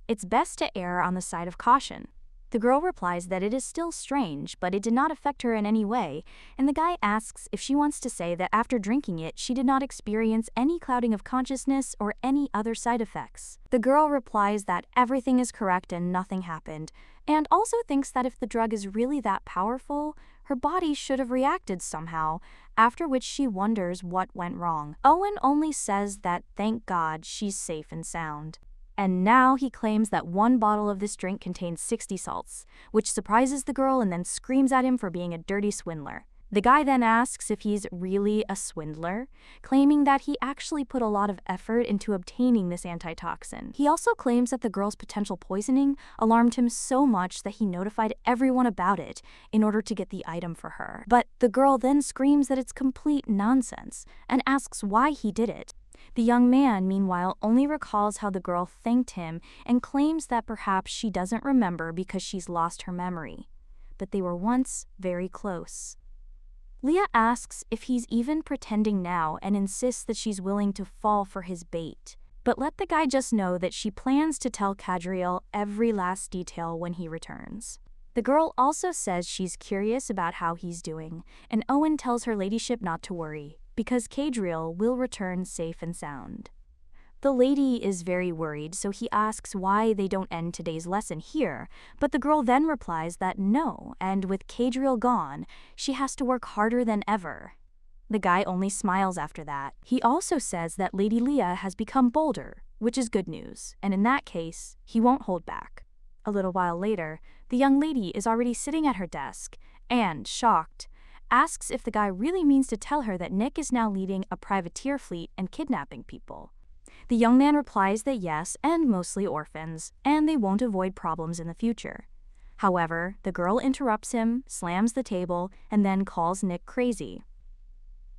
It's best to err on the side of caution. The girl replies that it is still strange, but it did not affect her in any way, and the guy asks if she wants to say that after drinking it, she did not experience any clouding of consciousness or any other side effects. The girl replies that everything is correct and nothing happened, and also thinks that if the drug is really that powerful, her body should have reacted somehow, after which she wonders what went wrong. Owen only says that thank God she's safe and sound. And now he claims that one bottle of this drink contains 60 salts, which surprises the girl and then screams at him for being a dirty swindler. The guy then asks if he's really a swindler, claiming that he actually put a lot of effort into obtaining this antitoxin. He also claims that the girl's potential poisoning alarmed him so much that he notified everyone about it in order to get the item for her. But the girl then screams that it's complete nonsense and asks why he did it. The young man, meanwhile, only recalls how the girl thanked him and claims that perhaps she doesn't remember because she's lost her memory. But they were once very close. Leah asks if he's even pretending now and insists that she's willing to fall for his bait. But let the guy just know that she plans to tell Kadriel every last detail when he returns. The girl also says she's curious about how he's doing, and Owen tells her ladyship not to worry, because Kadriel will return safe and sound. The lady is very worried, so he asks why they don't end today's lesson here, but the girl then replies that no, and with Kadriel gone, she has to work harder than ever. The guy only smiles after that. He also says that Lady Leah has become bolder, which is good news, and in that case, he won't hold back. A little while later, the young lady is already sitting at her desk, and, shocked, asks if the guy really means to tell her that Nick is now leading a privateer fleet and kidnapping people. The young man replies that yes, and mostly orphans, and they won't avoid problems in the future. However, the girl interrupts him, slams the table, and then calls Nick crazy.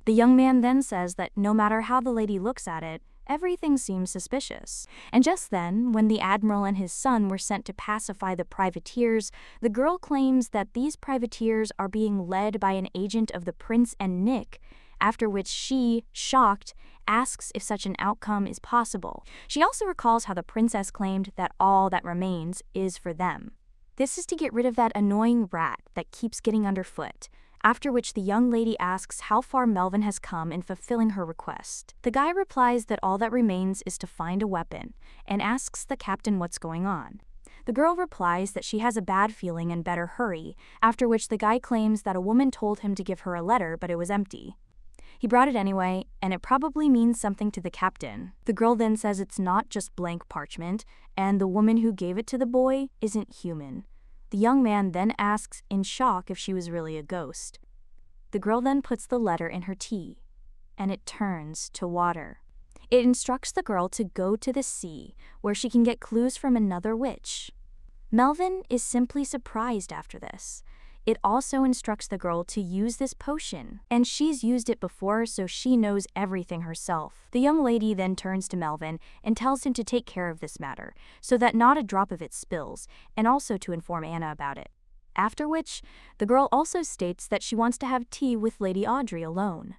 The young man then says that no matter how the lady looks at it, everything seems suspicious. And just then, when the admiral and his son were sent to pacify the privateers, the girl claims that these privateers are being led by an agent of the prince and Nick, after which she, shocked, asks if such an outcome is possible. She also recalls how the princess claimed that all that remains is for them. This is to get rid of that annoying rat that keeps getting underfoot, after which the young lady asks how far Melvin has come in fulfilling her request. The guy replies that all that remains is to find a weapon, and asks the captain what's going on. The girl replies that she has a bad feeling and better hurry, after which the guy claims that a woman told him to give her a letter but it was empty. He brought it anyway, and it probably means something to the captain. The girl then says it's not just blank parchment, and the woman who gave it to the boy isn't human. The young man then asks in shock if she was really a ghost. The girl then puts the letter in her tea, and it turns to water. It instructs the girl to go to the sea, where she can get clues from another witch. Melvin is simply surprised after this. It also instructs the girl to use this potion, and she's used it before, so she knows everything herself. The young lady then turns to Melvin and tells him to take care of this matter, so that not a drop of it spills, and also to inform Anna about it. After which, the girl also states that she wants to have tea with Lady Audrey alone.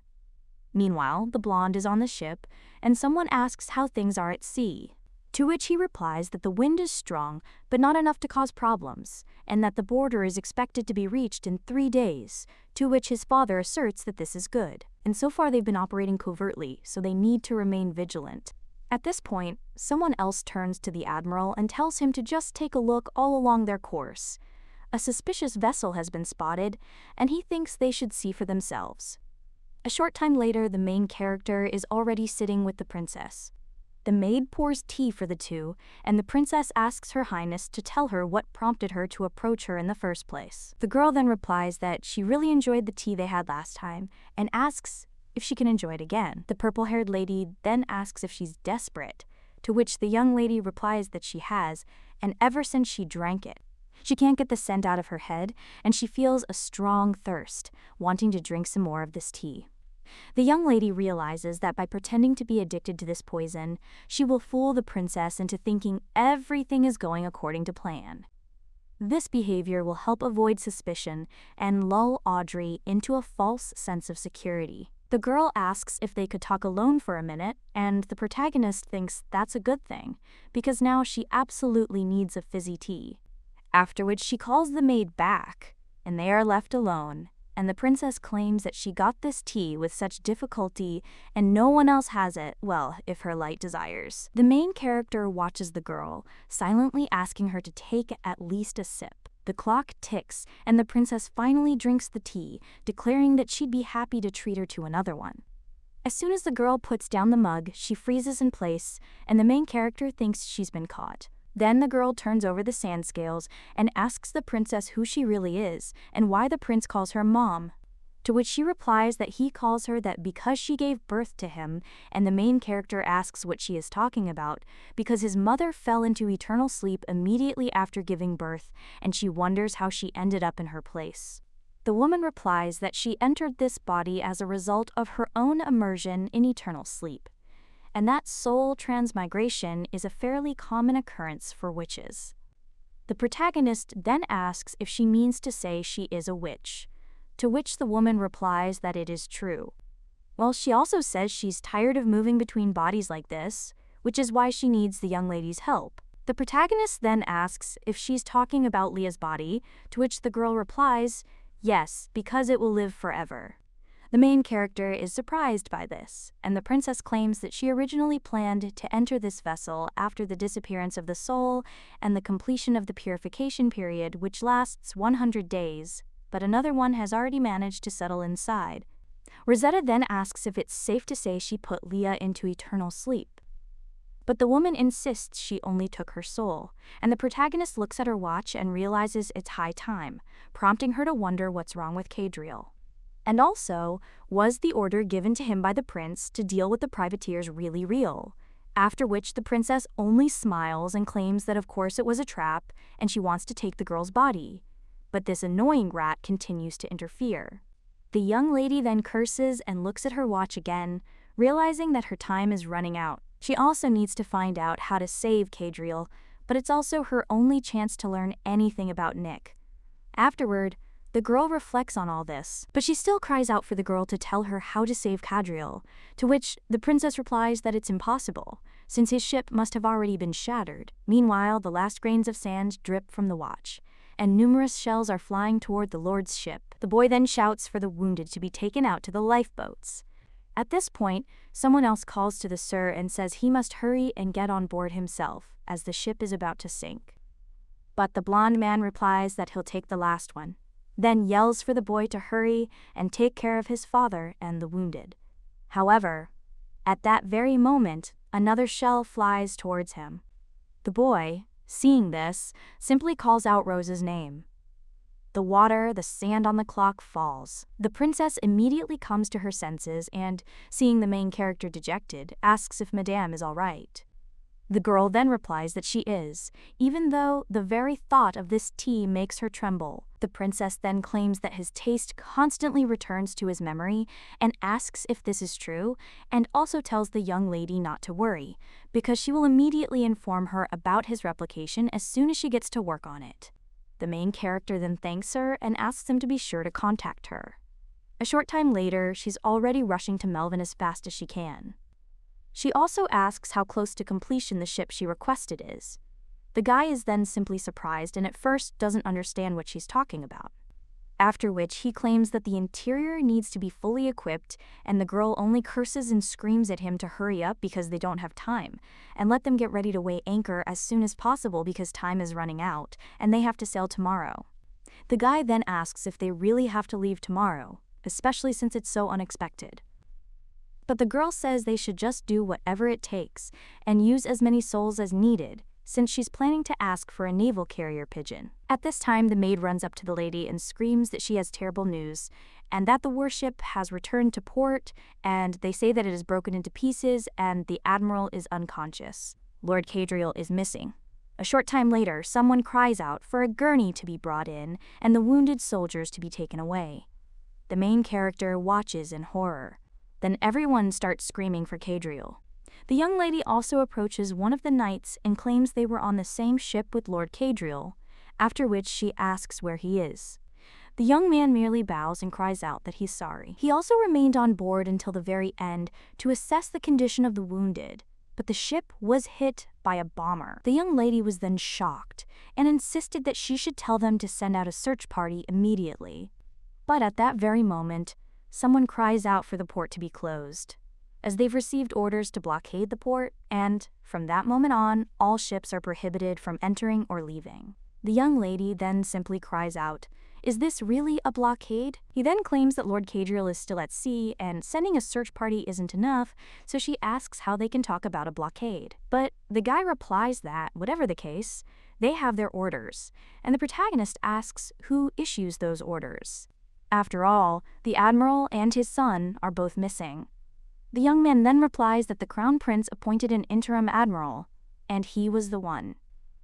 Meanwhile, the blonde is on the ship, and someone asks how things are at sea. To which he replies that the wind is strong, but not enough to cause problems, and that the border is expected to be reached in 3 days, to which his father asserts that this is good. And so far they've been operating covertly, so they need to remain vigilant. At this point, someone else turns to the admiral and tells him to just take a look all along their course. A suspicious vessel has been spotted, and he thinks they should see for themselves. A short time later, the main character is already sitting with the princess. The maid pours tea for the two, and the princess asks Her Highness to tell her what prompted her to approach her in the first place. The girl then replies that she really enjoyed the tea they had last time, and asks if she can enjoy it again. The purple-haired lady then asks if she's desperate, to which the young lady replies that she has, and ever since she drank it. She can't get the scent out of her head, and she feels a strong thirst, wanting to drink some more of this tea. The young lady realizes that by pretending to be addicted to this poison, she will fool the princess into thinking everything is going according to plan. This behavior will help avoid suspicion and lull Audrey into a false sense of security. The girl asks if they could talk alone for a minute, and the protagonist thinks that's a good thing, because now she absolutely needs a fizzy tea. after which she calls the maid back, and they are left alone, and the princess claims that she got this tea with such difficulty and no one else has it, well, if her light desires. The main character watches the girl, silently asking her to take at least a sip. The clock ticks, and the princess finally drinks the tea, declaring that she'd be happy to treat her to another one. As soon as the girl puts down the mug, she freezes in place, and the main character thinks she's been caught. Then the girl turns over the sand scales and asks the princess who she really is and why the prince calls her mom, to which she replies that he calls her that because she gave birth to him, and the main character asks what she is talking about, because his mother fell into eternal sleep immediately after giving birth, and she wonders how she ended up in her place. The woman replies that she entered this body as a result of her own immersion in eternal sleep, and that soul transmigration is a fairly common occurrence for witches. The protagonist then asks if she means to say she is a witch, to which the woman replies that it is true. Well, she also says she's tired of moving between bodies like this, which is why she needs the young lady's help. The protagonist then asks if she's talking about Leah's body, to which the girl replies, yes, because it will live forever. The main character is surprised by this, and the princess claims that she originally planned to enter this vessel after the disappearance of the soul and the completion of the purification period, which lasts 100 days, but another one has already managed to settle inside. Rosetta then asks if it's safe to say she put Leah into eternal sleep. But the woman insists she only took her soul, and the protagonist looks at her watch and realizes it's high time, prompting her to wonder what's wrong with Cadriel. And also, was the order given to him by the prince to deal with the privateers really real? After which the princess only smiles and claims that of course it was a trap and she wants to take the girl's body. But this annoying rat continues to interfere. The young lady then curses and looks at her watch again, realizing that her time is running out. She also needs to find out how to save Cadriel, but it's also her only chance to learn anything about Nick. Afterward, the girl reflects on all this, but she still cries out for the girl to tell her how to save Cadriel, to which the princess replies that it's impossible, since his ship must have already been shattered. Meanwhile, the last grains of sand drip from the watch, and numerous shells are flying toward the Lord's ship. The boy then shouts for the wounded to be taken out to the lifeboats. At this point, someone else calls to the sir and says he must hurry and get on board himself, as the ship is about to sink. But the blonde man replies that he'll take the last one, then yells for the boy to hurry and take care of his father and the wounded. However, at that very moment, another shell flies towards him. The boy, seeing this, simply calls out Rose's name. The water, the sand on the clock falls. The princess immediately comes to her senses and, seeing the main character dejected, asks if Madame is all right. The girl then replies that she is, even though the very thought of this tea makes her tremble. The princess then claims that his taste constantly returns to his memory and asks if this is true, and also tells the young lady not to worry, because she will immediately inform her about his replication as soon as she gets to work on it. The main character then thanks her and asks him to be sure to contact her. A short time later, she's already rushing to Melvin as fast as she can. She also asks how close to completion the ship she requested is. The guy is then simply surprised and at first doesn't understand what she's talking about. After which he claims that the interior needs to be fully equipped, and the girl only curses and screams at him to hurry up because they don't have time, and let them get ready to weigh anchor as soon as possible because time is running out, and they have to sail tomorrow. The guy then asks if they really have to leave tomorrow, especially since it's so unexpected. But the girl says they should just do whatever it takes and use as many souls as needed, since she's planning to ask for a naval carrier pigeon. At this time, the maid runs up to the lady and screams that she has terrible news, and that the warship has returned to port, and they say that it is broken into pieces and the admiral is unconscious. Lord Cadriel is missing. A short time later, someone cries out for a gurney to be brought in and the wounded soldiers to be taken away. The main character watches in horror. Then everyone starts screaming for Cadriel. The young lady also approaches one of the knights and claims they were on the same ship with Lord Cadriel, after which she asks where he is. The young man merely bows and cries out that he's sorry. He also remained on board until the very end to assess the condition of the wounded, but the ship was hit by a bomber. The young lady was then shocked and insisted that she should tell them to send out a search party immediately. But at that very moment, someone cries out for the port to be closed, as they've received orders to blockade the port, and from that moment on, all ships are prohibited from entering or leaving. The young lady then simply cries out, "Is this really a blockade?" He then claims that Lord Cadriel is still at sea and sending a search party isn't enough, so she asks how they can talk about a blockade. But the guy replies that, whatever the case, they have their orders, and the protagonist asks who issues those orders. After all, the admiral and his son are both missing. The young man then replies that the crown prince appointed an interim admiral, and he was the one.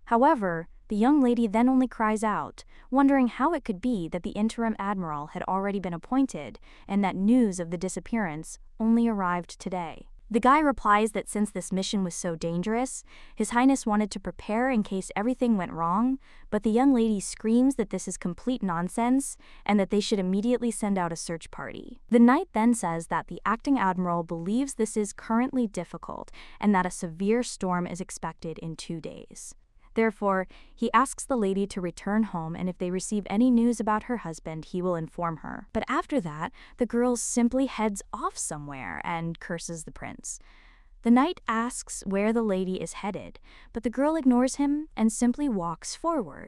However, the young lady then only cries out, wondering how it could be that the interim admiral had already been appointed and that news of the disappearance only arrived today. The guy replies that since this mission was so dangerous, His Highness wanted to prepare in case everything went wrong, but the young lady screams that this is complete nonsense and that they should immediately send out a search party. The knight then says that the acting admiral believes this is currently difficult and that a severe storm is expected in 2 days. Therefore, he asks the lady to return home, and if they receive any news about her husband, he will inform her. But after that, the girl simply heads off somewhere and curses the prince. The knight asks where the lady is headed, but the girl ignores him and simply walks forward.